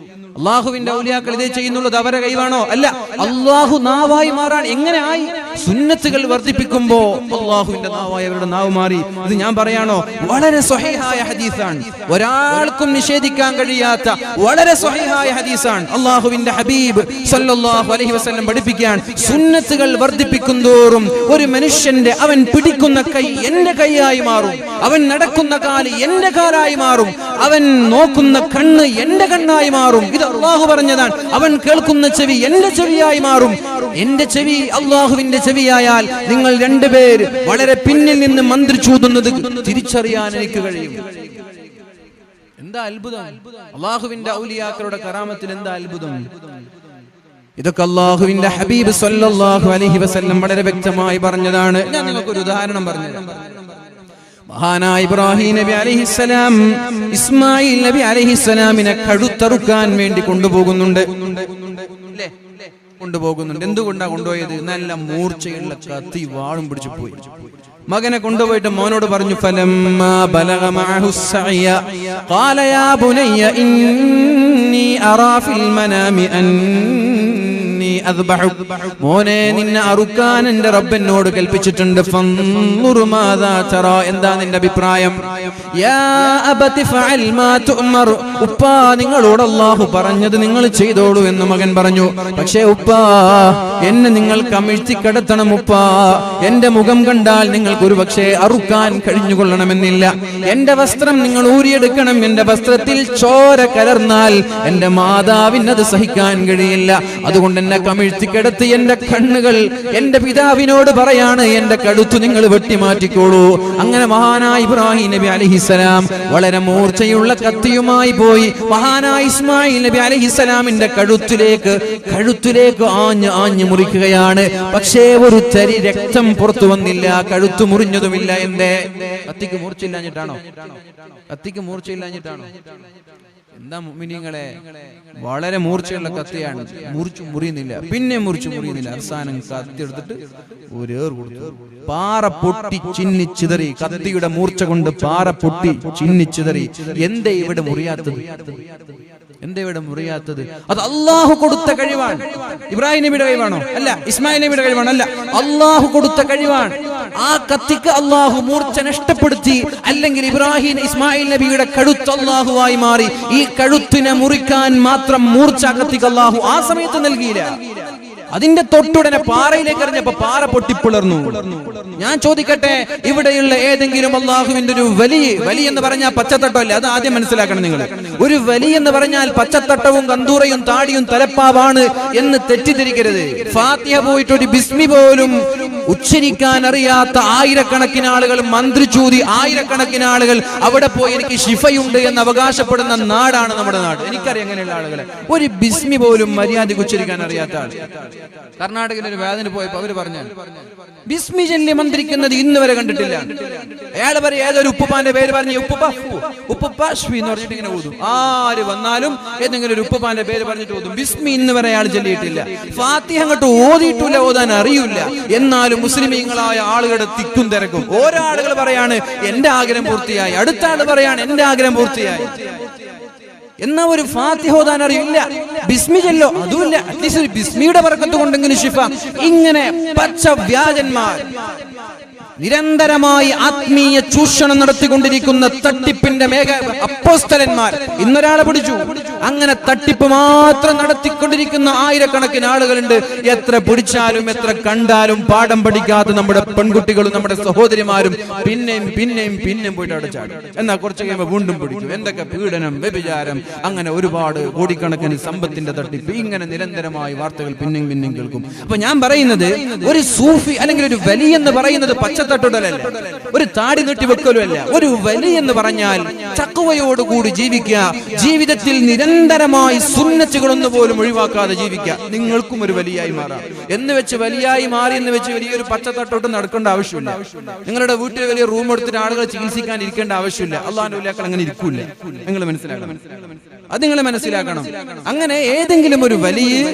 A: അല്ലാഹുവിന്റെ ഔലിയാക്കൾ ഇതേ ചെയ്യുന്നുള്ളൂ. അത് അവരുടെ കൈവാണോ? അല്ല. അല്ലാഹു നാവായി മാറാൻ എങ്ങനെ ആയി? സുന്നത്തുകൾ വർദ്ധിപ്പിക്കുമ്പോ അല്ലാഹുവിന്റെ നാവായി അവരുടെ നാവ് മാറി. ഇത് ഞാൻ പറയാണോ? വളരെ സ്വഹീഹായ ഹദീസാണ്. ഒരാൾക്കും നിഷേധിക്കാൻ കഴിയാത്ത വളരെ സ്വഹീഹായ ഹദീസാണ്. അല്ലാഹുവിന്റെ ഹബീബ് സല്ലല്ലാഹു അലൈഹി വസല്ലം പഠിപ്പിക്കാൻ, സുന്നത്തുകൾ വർദ്ധിപ്പിക്കും തോറും ഒരു മനുഷ്യന്റെ അവൻ പിടിക്കുന്ന കൈ എന്റെ കൈയായി മാറും. അവൻ നടക്കുന്ന കാല് എന്റെ കാലായി മാറും. അവൻ നോക്കുന്ന കണ്ണ് എന്റെ കണ്ണായി മാറും. ഇത് അല്ലാഹു പറഞ്ഞതാണ്. അവൻ കേൾക്കുന്ന ചെവി എന്റെ ചെവിയായി മാറും. എന്റെ ചെവി അല്ലാഹുവിന്റെ ചെവിയായാൽ നിങ്ങൾ രണ്ടുപേർ വളരെ പിന്നിൽ നിന്ന് മന്ത്രിച്ചൂതുന്നത് തിരിച്ചറിയാൻ എനിക്ക് കഴിയും. എന്താ അത്ഭുതം! അള്ളാഹുവിന്റെ ഔലിയാക്കളുടെ കറാമത്തിൽ എന്താ അത്ഭുതം! ഇതൊക്കെ അള്ളാഹുവിന്റെ ഹബീബ് സല്ലല്ലാഹു അലൈഹി വസല്ലം വളരെ വ്യക്തമായി പറഞ്ഞതാണ്. ഞാൻ നിങ്ങൾക്ക് ഒരു ഉദാഹരണം പറഞ്ഞുതരാം. മഹാനായ ഇബ്രാഹിം നബി അലൈഹിസ്സലാം ഇസ്മായിൽ നബി അലൈഹിസ്സലാമിനെ കഴുത്തറുക്കാൻ വേണ്ടി കൊണ്ടുപോകുന്നുണ്ട്. എന്തുകൊണ്ടാ കൊണ്ടുപോയത്? നല്ല മൂർച്ചയുള്ള കത്തി വാളും പിടിച്ചു പോയി. മകനെ കൊണ്ടുപോയിട്ട് മോനോട് പറഞ്ഞു, ഫലമ്മാ ബലഗ മഅഹു സഅയ ഖാല യാ ബുനയ്യ ഇന്നി അറാ ഫിൽ മനാമി അന്നി അദ്ബഹുക, മോനെ നിന്നെ അറുക്കാൻ എൻ്റെ റബ്ബ് എന്നോട് കൽപ്പിച്ചിട്ടുണ്ട്. ഫൻദുർ മാദാ തറാ, എന്താ നിന്റെ അഭിപ്രായം? യാ അബതി ഫഅൽ മാ തുഅമർ, ഉപ്പാ നിങ്ങളോട് അല്ലാഹു പറഞ്ഞത് നിങ്ങൾ ചെയ്തോളൂ എന്ന് മകൻ പറഞ്ഞു. പക്ഷേ ഉപ്പാ, എന്നെ നിങ്ങൾ കമിഴ്ത്തി കിടത്തണം ഉപ്പാ. എന്റെ മുഖം കണ്ടാൽ നിങ്ങൾക്ക് ഒരു പക്ഷേ അറുക്കാൻ കഴിഞ്ഞുകൊള്ളണമെന്നില്ല. എന്റെ വസ്ത്രം നിങ്ങൾ ഊരിയെടുക്കണം. എന്റെ വസ്ത്രത്തിൽ ചോര കലർന്നാൽ എന്റെ മാതാവിനത് സഹിക്കാൻ കഴിയില്ല. അതുകൊണ്ട് എന്നെ കമിഴ്ത്തി കിടത്തി എന്റെ കണ്ണുകൾ എന്റെ പിതാവിനോട് പറയാണ്, എന്റെ കഴുത്തു നിങ്ങൾ വെട്ടിമാറ്റിക്കോളൂ. അങ്ങനെ മഹാനായ ഇബ്രാഹിം നബി അലൈഹിസ്സലാം വളരെ മൂർച്ചയുള്ള കത്തിയുമായി പോയി മഹാനായ ഇസ്മായിൽ നബി അലൈഹിസ്സലാമിന്റെ കഴുത്തിലേക്ക് ആഞ്ഞു മുറിക്കുകയാണ്. പക്ഷേ ഒരു തരി രക്തം പുറത്തു വന്നില്ല, കഴുത്തു മുറിഞ്ഞതുമില്ല. എന്തേ? കത്തിക്ക് മൂർച്ചയില്ലാഞ്ഞിട്ടാണോ? എന്താ മുഅ്മിനീങ്ങളെ, വളരെ മൂർച്ചയുള്ള കത്തിയാണ്, മുറിയുന്നില്ല. അവസാനം കത്തി എടുത്തിട്ട് ഒരു ഏർ കൊടുത്തു. പാറ പൊട്ടി ചിന്നിച്ചിതറി. കത്തിയുടെ മൂർച്ച കൊണ്ട് പാറ പൊട്ടി ചിന്നിച്ചിതറി. എന്തേ ഇവിടെ മുറിയാത്തത്? അത് അള്ളാഹു കൊടുത്ത കഴിവാണ്. ഇബ്രാഹിം നബിയുടെ കഴിവാണോ? അല്ല. ഇസ്മായിൽ നബിയുടെ കഴിവാണോ? അല്ല. അള്ളാഹു കൊടുത്ത കഴിവാണ്. ആ കത്തിക്ക് അള്ളാഹു മൂർച്ച നഷ്ടപ്പെടുത്തി. അല്ലെങ്കിൽ ഇസ്മായിൽ നബിയുടെ കഴുത്ത് അള്ളാഹുവായി മാറി. ഈ കഴുത്തിനെ മുറിക്കാൻ മാത്രം മൂർച്ച കത്തിക്ക് അള്ളാഹു ആ സമയത്ത് നൽകിയില്ല. അതിന്റെ തൊട്ടുടനെ പാറയിലേക്ക് എറിഞ്ഞപ്പോ പാറ പൊട്ടിപ്പിളർന്നു. ഞാൻ ചോദിക്കട്ടെ, ഇവിടെയുള്ള ഏതെങ്കിലും അള്ളാഹുവിന്റെ ഒരു വലി എന്ന് പറഞ്ഞാൽ പച്ചത്തട്ടമല്ല. അത് ആദ്യം മനസ്സിലാക്കണം നിങ്ങൾ. ഒരു വലി എന്ന് പറഞ്ഞാൽ പച്ചത്തട്ടവും കന്തൂറയും താടിയും തലപ്പാവാണ് എന്ന് തെറ്റിദ്ധരിക്കരുത്. ഫാത്തിഹ പോയിട്ട് ഒരു ബിസ്മി പോലും ഉച്ചരിക്കാൻ അറിയാത്ത ആയിരക്കണക്കിന് ആളുകൾ മന്ത്രിച്ചൂതി, ആയിരക്കണക്കിന് ആളുകൾ അവിടെ പോയി എനിക്ക് ശിഫയുണ്ട് എന്ന് അവകാശപ്പെടുന്ന നാടാണ് നമ്മുടെ നാട്. എനിക്കറിയാം അങ്ങനെയുള്ള ആളുകളെ. ഒരു ബിസ്മി പോലും മര്യാദയ്ക്ക് ഉച്ചരിക്കാൻ അറിയാത്ത ആൾ. കർണാടകയിൽ ഒരു വേദന പോയപ്പോ അവര് പറഞ്ഞു, ബിസ്മി ചൊല്ലി മന്ത്രിക്കുന്നത് ഇന്ന് വരെ കണ്ടിട്ടില്ല. അയാൾ പറയും, ഏതൊരു ഉപ്പുപ്പാന്റെ പേര് പറഞ്ഞ് ഉപ്പുപ്പാശ്വി എന്ന് പറഞ്ഞിട്ട് ഇങ്ങനെ ഊതും. ആര് വന്നാലും ഏതെങ്കിലും ഒരു ഉപ്പുപ്പാന്റെ പേര് പറഞ്ഞിട്ട് ഊതും. ബിസ്മി ഇന്ന് വരെ അയാൾ ചൊല്ലിയിട്ടില്ല. ഫാത്തിഹ അങ്ങോട്ട് ഓതിയിട്ടില്ല, ഓതാൻ അറിയില്ല. എന്നാലും മുസ്ലിമീങ്ങളായ ആളുകളുടെ തിക്കും തിരക്കും. ഓരോ ആളുകൾ പറയാണ് എന്റെ ആഗ്രഹം പൂർത്തിയായി, അടുത്ത ആള് പറയാണ് എന്റെ ആഗ്രഹം പൂർത്തിയായി. എന്നാ ഒരു ഫാത്തിഹ ഓതാൻ അറിയില്ല, ബിസ്മി ചൊല്ലോ അതുമില്ല. അറ്റ്ലീസ്റ്റ് ഒരു ബിസ്മിയുടെ ബർക്കത്ത് കൊണ്ടെങ്കിലും ശിഫ. ഇങ്ങനെ പച്ച വ്യാജന്മാർ നിരന്തരമായി ആത്മീയ ചൂഷണം നടത്തിക്കൊണ്ടിരിക്കുന്ന തട്ടിപ്പിന്റെ അപ്പോസ്തലന്മാർ ഇന്നൊരാളെ പിടിച്ചു. അങ്ങനെ തട്ടിപ്പ് മാത്രം നടത്തിക്കൊണ്ടിരിക്കുന്ന ആയിരക്കണക്കിന് ആളുകളുണ്ട്. എത്ര പിടിച്ചാലും എത്ര കണ്ടാലും പാഠം പഠിക്കാത്ത നമ്മുടെ പെൺകുട്ടികളും നമ്മുടെ സഹോദരിമാരും പിന്നെയും പോയിട്ട് അവിടെ ചാടും. എന്നാൽ കുറച്ച് കഴിയുമ്പോൾ വീണ്ടും പിടിക്കും. എന്തൊക്കെ പീഡനം, വ്യഭിചാരം, അങ്ങനെ ഒരുപാട് കോടിക്കണക്കിന് സമ്പത്തിന്റെ തട്ടിപ്പ്. ഇങ്ങനെ നിരന്തരമായി വാർത്തകൾ പിന്നെയും കേൾക്കും. അപ്പൊ ഞാൻ പറയുന്നത്, ഒരു സൂഫി അല്ലെങ്കിൽ ഒരു വലി എന്ന് പറയുന്നത് പച്ചത്തട്ടുടലല്ല, ഒരു താടി നീട്ടി വെക്കലുമല്ല. ഒരു വലി എന്ന് പറഞ്ഞാൽ തഖ്വയോടുകൂടി ജീവിക്കുക, ജീവിതത്തിൽ നിരന്തരമായി സുന്നത്തുകളൊന്നു പോലും ഒഴിവാക്കാതെ ജീവിക്കുക. നിങ്ങൾക്കും ഒരു വലിയായി മാറാം. എന്ന് വെച്ച് വലിയായി മാറി എന്ന് വെച്ച് വലിയൊരു പച്ചത്തട്ടോട്ട് നടക്കേണ്ട ആവശ്യമില്ല. നിങ്ങളുടെ വീട്ടിൽ വലിയ റൂം എടുത്തിട്ട് ആളുകളെ ചികിത്സിക്കാൻ ഇരിക്കേണ്ട ആവശ്യമില്ല. അള്ളാഹുവിന്റെ ഉലിയാക്കൾ അങ്ങനെ ഇരിക്കൂല. നിങ്ങൾ മനസ്സിലാക്കണം. അങ്ങനെ ഏതെങ്കിലും ഒരു വലിയ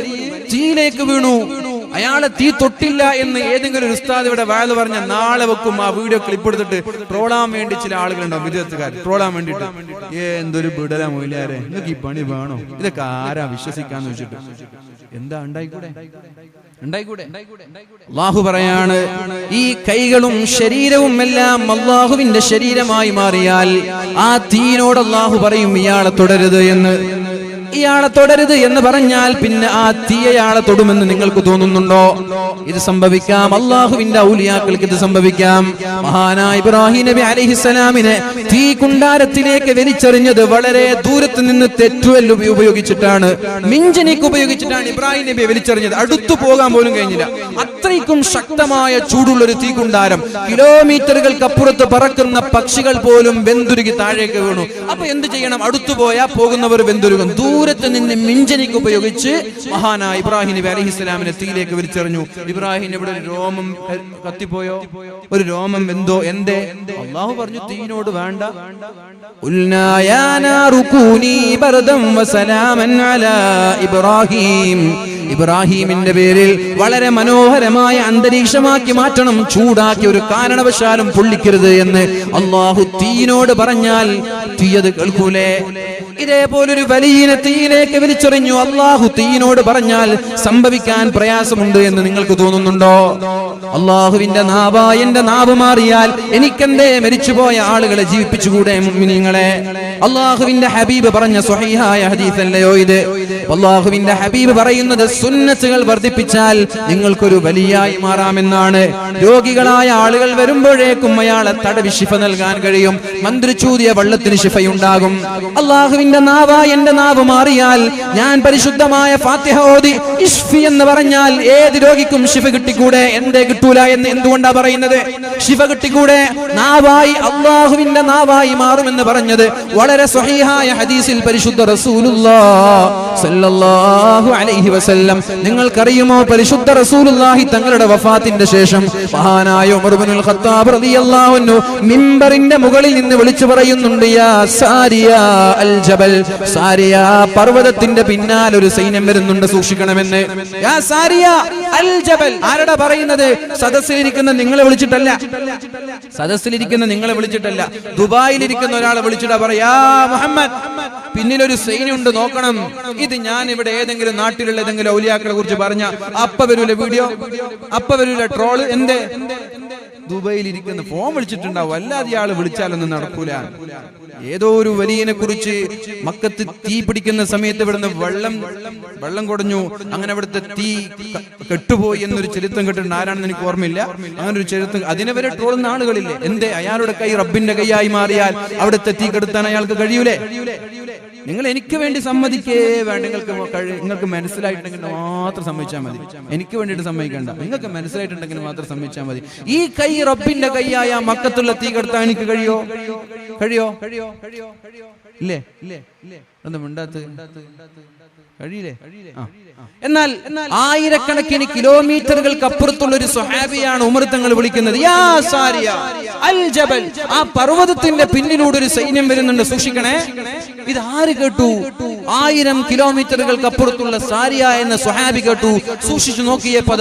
A: തീയിലേക്ക് വീണു, അയാളെ തീ തൊട്ടില്ല എന്ന് ഏതെങ്കിലും ഒരു ഉസ്താദ് ഇവിടെ വയല് പറഞ്ഞ നാളെ വെക്കും. ആ വീഡിയോ ക്ലിപ്പ് എടുത്തിട്ട് ട്രോളാൻ വേണ്ടി ചില ആളുകളുണ്ടാവും, വിദേഹത്തുകാർ ട്രോളാൻ വേണ്ടിട്ട്. എന്തൊരു ബിടല മൊയിലാരെ, നിങ്ങൾക്ക് ഈ പണി വേണോ? ഇതൊക്കെ ആരാ വിശ്വസിക്കാന്ന് വെച്ചിട്ട്. എന്താ ഉണ്ടായിക്കൂടെ? അല്ലാഹു പറയാണ്, ഈ കൈകളും ശരീരവും എല്ലാം അല്ലാഹുവിന്റെ ശരീരമായി മാറിയാൽ ആ തീനോട് അല്ലാഹു പറയും ഇയാളെ തുടരുത് എന്ന്. ഇയാളെ തൊടരുത് എന്ന് പറഞ്ഞാൽ പിന്നെ ആ തീ അയാളെ തൊടുമെന്ന് നിങ്ങൾക്ക് തോന്നുന്നുണ്ടോ? ഇത് സംഭവിക്കാം. അള്ളാഹുവിന്റെ ഔലിയാക്കൾക്ക് ഇത് സംഭവിക്കാം. മഹാനായ ഇബ്രാഹിം നബി അലൈഹിസ്സലാമിനെ തീ കുണ്ടാരത്തിലേക്ക് വലിച്ചെറിഞ്ഞത് വളരെ ദൂരത്ത് നിന്ന് തെറ്റുവല്ല് ഉപയോഗിച്ചിട്ടാണ്, മിഞ്ചനിക്ക് ഉപയോഗിച്ചിട്ടാണ് ഇബ്രാഹിം നബിയെ വലിച്ചെറിഞ്ഞത്. അടുത്തു പോകാൻ പോലും കഴിഞ്ഞില്ല. അത്രയ്ക്കും ശക്തമായ ചൂടുള്ള ഒരു തീ കുണ്ടാരം, കിലോമീറ്ററുകൾക്കപ്പുറത്ത് പറക്കുന്ന പക്ഷികൾ പോലും വെന്തുരുകി താഴേക്ക് വീണു. അപ്പൊ എന്ത് ചെയ്യണം? അടുത്തു പോയാൽ പോകുന്നവർ വെന്തുരുകും. ദൂരത്ത് നിന്ന് മിഞ്ചനിക്ക് ഉപയോഗിച്ച് മഹാനായ ഇബ്രാഹിം നബി അലൈഹിസ്സലാമിനെ തീയിലേക്ക് വലിച്ചെറിഞ്ഞു. ഇബ്രാഹിം നബിയുടെ ഒരു രോമം കത്തിപ്പോയോ? ഒരു രോമം വെന്തോ? എന്തേ? അള്ളാഹു പറഞ്ഞു തീയിനോട് വേണ്ട. ഇബ്രാഹിമിന്റെ പേരിൽ വളരെ മനോഹരമായ അന്തരീക്ഷമാക്കി മാറ്റണം, ചൂടാക്കി ഒരു കാരണവശാലും പൊള്ളിക്കരുത് എന്ന് അള്ളാഹു തീയിനോട് പറഞ്ഞാൽ തീയത് കേൾക്കൂലേ? ഇതേപോലൊരു വലിയ തീയിലേക്ക് വലിച്ചെറിഞ്ഞു. അള്ളാഹു തീയിനോട് പറഞ്ഞാൽ സംഭവിക്കാൻ പ്രയാസമുണ്ട് എന്ന് നിങ്ങൾക്ക് തോന്നുന്നുണ്ടോ? അള്ളാഹുവിന്റെ നാവായ എന്റെ നാവ് മാറിയാൽ എനിക്കെന്തേ മരിച്ചുപോയ ആളുകളെ ജീവിപ്പിച്ചുകൂടെ മുഅ്മിനീങ്ങളെ? അള്ളാഹുവിന്റെ ഹബീബ് പറഞ്ഞ സ്വഹീഹായ ഹദീസല്ലയോ ഇത്? അള്ളാഹുവിന്റെ ഹബീബ് പറയുന്നത് സുന്നത്തുകൾ വർദ്ധിപ്പിച്ചാൽ നിങ്ങൾക്കൊരു വലിയായി മാറാമെന്നാണ്. രോഗികളായ ആളുകൾ വരുമ്പോഴേക്കും അയാളെ തടവി ശിഫ നൽകാൻ കഴിയും. മന്ത്രിച്ചൂതിയ വെള്ളത്തിന് ശിഫയുണ്ടാകും. അള്ളാഹുവിന്റെ നാവായ എന്റെ നാവ് മാറിയാൽ ഞാൻ പരിശുദ്ധമായ ഫാത്തിഹ ഓതി ഇശ്ഫി എന്ന് പറഞ്ഞാൽ ഏത് രോഗിക്കും ശിഫ കിട്ടിക്കൂടെ? എന്തേ കിട്ടൂല എന്ന് എന്തുകൊണ്ടാ പറയുന്നത്? ശിഫ കിട്ടിക്കൂടെ? നാവായി അള്ളാഹുവിന്റെ നാവായി മാറുമെന്ന് പറഞ്ഞത് വളരെ സ്വഹീഹായ ഹദീസിൽ പരിശുദ്ധ റസൂലുള്ളാഹി സല്ലല്ലാഹു അലൈഹി വസല്ലം. നിങ്ങൾക്കറിയുമോ പരിശുദ്ധ റസൂലുള്ളാഹി തങ്ങളുടെ വഫാത്തിന്റെ ശേഷം മഹാനായ ഉമർ ഇബ്നുൽ ഖത്താബ് റളിയല്ലാഹു അൻഹു മിമ്പറിന്റെ മുകളിൽ നിന്ന് വിളിച്ചു പറയുന്നുണ്ട്, യാ സാരിയ അൽ ജബൽ, സാരിയ പർവതത്തിന്റെ പിന്നാലെ ഒരു സൈന്യം വരുന്നുണ്ട്, സൂക്ഷിക്കണമെന്ന്. യാ സാരിയ അൽ ജബൽ. ആരാടാ പറയുന്നത്? സദസ്സിലിരിക്കുന്ന നിങ്ങളെ വിളിച്ചിട്ടല്ല, സദസ്സിലിരിക്കുന്ന നിങ്ങളെ വിളിച്ചിട്ടല്ല, ദുബായിലിരിക്കുന്ന ഒരാളെ വിളിച്ചിട്ടാ പറയാ, മുഹമ്മദ് പിന്നിലൊരു സൈന്യമുണ്ട്, നോക്കണം. ഇത് ഞാൻ ഇവിടെ ഏതെങ്കിലും നാട്ടിലുള്ള ഏതെങ്കിലും ഔലിയാക്കളെ കുറിച്ച് പറഞ്ഞ അപ്പ വരൂല വീഡിയോ, അപ്പ വരൂല ട്രോള്. എന്തേ? ദുബൈയിൽ ഇരിക്കുന്ന ഫോൺ വിളിച്ചിട്ടുണ്ടാവും, അല്ലാതെ ഇയാള് വിളിച്ചാലൊന്നും നടക്കൂല. ഏതോ ഒരു വലിയനെ കുറിച്ച് മക്കത്ത് തീ പിടിക്കുന്ന സമയത്ത് ഇവിടുന്ന് വെള്ളം കുടഞ്ഞു, അങ്ങനെ അവിടുത്തെ തീ കെട്ടുപോയി എന്നൊരു ചരിത്രം കേട്ടിട്ടുണ്ട്. ആരാണെന്ന് എനിക്ക് ഓർമ്മയില്ല. അങ്ങനെ ഒരു ചരിത്രം, അതിനെ വരെ ട്രോളുന്ന ആളുകളില്ലേ? എന്തേ? അയാളുടെ കൈ റബ്ബിന്റെ കൈയായി മാറിയാൽ അവിടുത്തെ തീ കെടുത്താൻ അയാൾക്ക് കഴിയൂലേ? നിങ്ങൾ എനിക്ക് വേണ്ടി സമ്മതിക്കേ വേണ്ട. നിങ്ങൾക്ക് മനസ്സിലായിട്ടുണ്ടെങ്കിൽ മാത്രം സമ്മതിച്ചാൽ മതി. എനിക്ക് വേണ്ടിയിട്ട് സമ്മതിക്കണ്ട. നിങ്ങൾക്ക് മനസ്സിലായിട്ടുണ്ടെങ്കിൽ മാത്രം സമ്മതിച്ചാൽ മതി. ഈ കൈ റബ്ബിന്റെ കൈയായ മക്കത്തുള്ള തീ കെടുത്താൻ എനിക്ക് കഴിയോ? ഇല്ലേ? ഒന്നും മിണ്ടാത്ത കഴിയില്ലേ? എന്നാൽ ആയിരക്കണക്കിന് കിലോമീറ്ററുകൾക്ക് അപ്പുറത്തുള്ള ഒരു സ്വഹാബിയാണ് ഉമർ തങ്ങൾ വിളിക്കുന്നത്, യാ സാരിയ അൽ ജബൽ. ആ പർവ്വതത്തിന്റെ പിന്നിലൂടെ ഒരു സൈന്യം വരുന്നുണ്ട്, സൂക്ഷിക്കണേ. ഇത് ആര് കേട്ടു? 1000 കിലോമീറ്ററുകൾക്ക് അപ്പുറത്തുള്ള സാരിയ എന്ന സ്വഹാബി കേട്ടു. സൂക്ഷിച്ചു നോക്കിയപ്പോ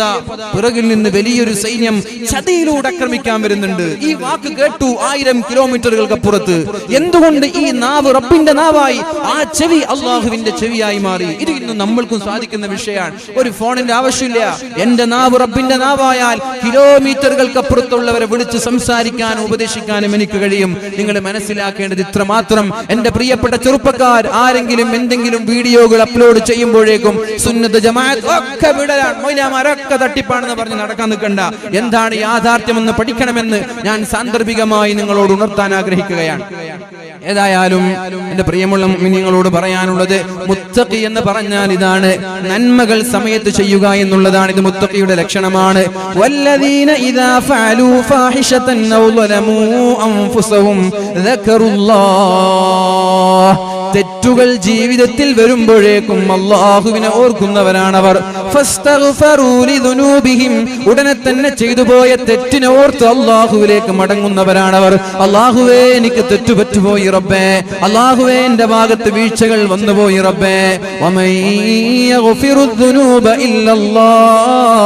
A: പിറകിൽ നിന്ന് വലിയൊരു സൈന്യം ചതിയിലൂടെ ആക്രമിക്കാൻ വരുന്നുണ്ട്. ഈ വാക്ക് കേട്ടു 1000 കിലോമീറ്ററുകൾക്ക് അപ്പുറത്ത്. എന്തുകൊണ്ട് ഈ നാവ് റബ്ബിന്റെ നാവായി, ആ ചെവി അള്ളാഹുവിന്റെ ചെവിയായി മാറി? ഇത് ഇന്ന് നമ്മൾക്കും സാധിക്കുന്ന വിഷയമാണ്. ഒരു ഫോണിന്റെ ആവശ്യമില്ല. എന്റെ നാവ് റബ്ബിന്റെ നാവായാൽ കിലോമീറ്ററുകൾക്ക് അപ്പുറത്തുള്ളവരെ വിളിച്ച് സംസാരിക്കാനും ഉപദേശിക്കാനും എനിക്ക് കഴിയും. നിങ്ങൾ മനസ്സിലാക്കേണ്ടത് ഇത്ര മാത്രം. എന്റെ പ്രിയപ്പെട്ട ചെറുപ്പക്കാർ, ആരെങ്കിലും എന്തെങ്കിലും വീഡിയോകൾ അപ്ലോഡ് ചെയ്യുമ്പോഴേക്കും സുന്നത്ത് ജമാഅത്ത് ഒക്കെ വിടലാണ്, മൗലവിമാരൊക്കെ തട്ടിപ്പാണെന്ന് പറഞ്ഞ് നടക്കാൻ നിൽക്കണ്ട. എന്താണ് യാഥാർത്ഥ്യമെന്ന് പഠിക്കണമെന്ന് ഞാൻ സാന്ദർഭികമായി നിങ്ങളോട് ഉണർത്താൻ ആഗ്രഹിക്കുകയാണ്. ഏതായാലും എന്റെ പ്രിയമുള്ള മുഅ്മിനീങ്ങളോട് പറയാനുള്ളത്, മുത്തഖി എന്ന് പറഞ്ഞാൽ ഇതാണ്, നന്മകൾ സമയത്ത് ചെയ്യുക എന്നുള്ളതാണ്. ഇത് മുത്തഖിയുടെ ലക്ഷണമാണ്. വല്ലദീന ഇദാ ഫഅലൂ ഫാഹിശതൻ ഔ ളലമൂ അൻഫുസഹും ദക്കറുല്ലാഹ്. തെറ്റുകൾ ജീവിതത്തിൽ വരുമ്പോഴേക്കും അല്ലാഹുവിനെ ഓർക്കുന്നവരാണവർ. ഫസ്തഗ്ഫറൂ ലിദുനൂബിഹിം. ഉടനെ തന്നെ ചെയ്തു പോയ തെറ്റിനെ ഓർത്ത് അല്ലാഹുവിലേക്ക് മടങ്ങുന്നവരാണവർ. അല്ലാഹുവേ, എനിക്ക് തെറ്റുപറ്റുപോയി റബ്ബേ. അല്ലാഹുവേ, എന്റെ ഭാഗത്ത് വീഴ്ചകൾ വന്നുപോയി റബ്ബേ. വമൻ യഗ്ഫിറുദ്ദുനൂബ ഇല്ലല്ലാഹ്.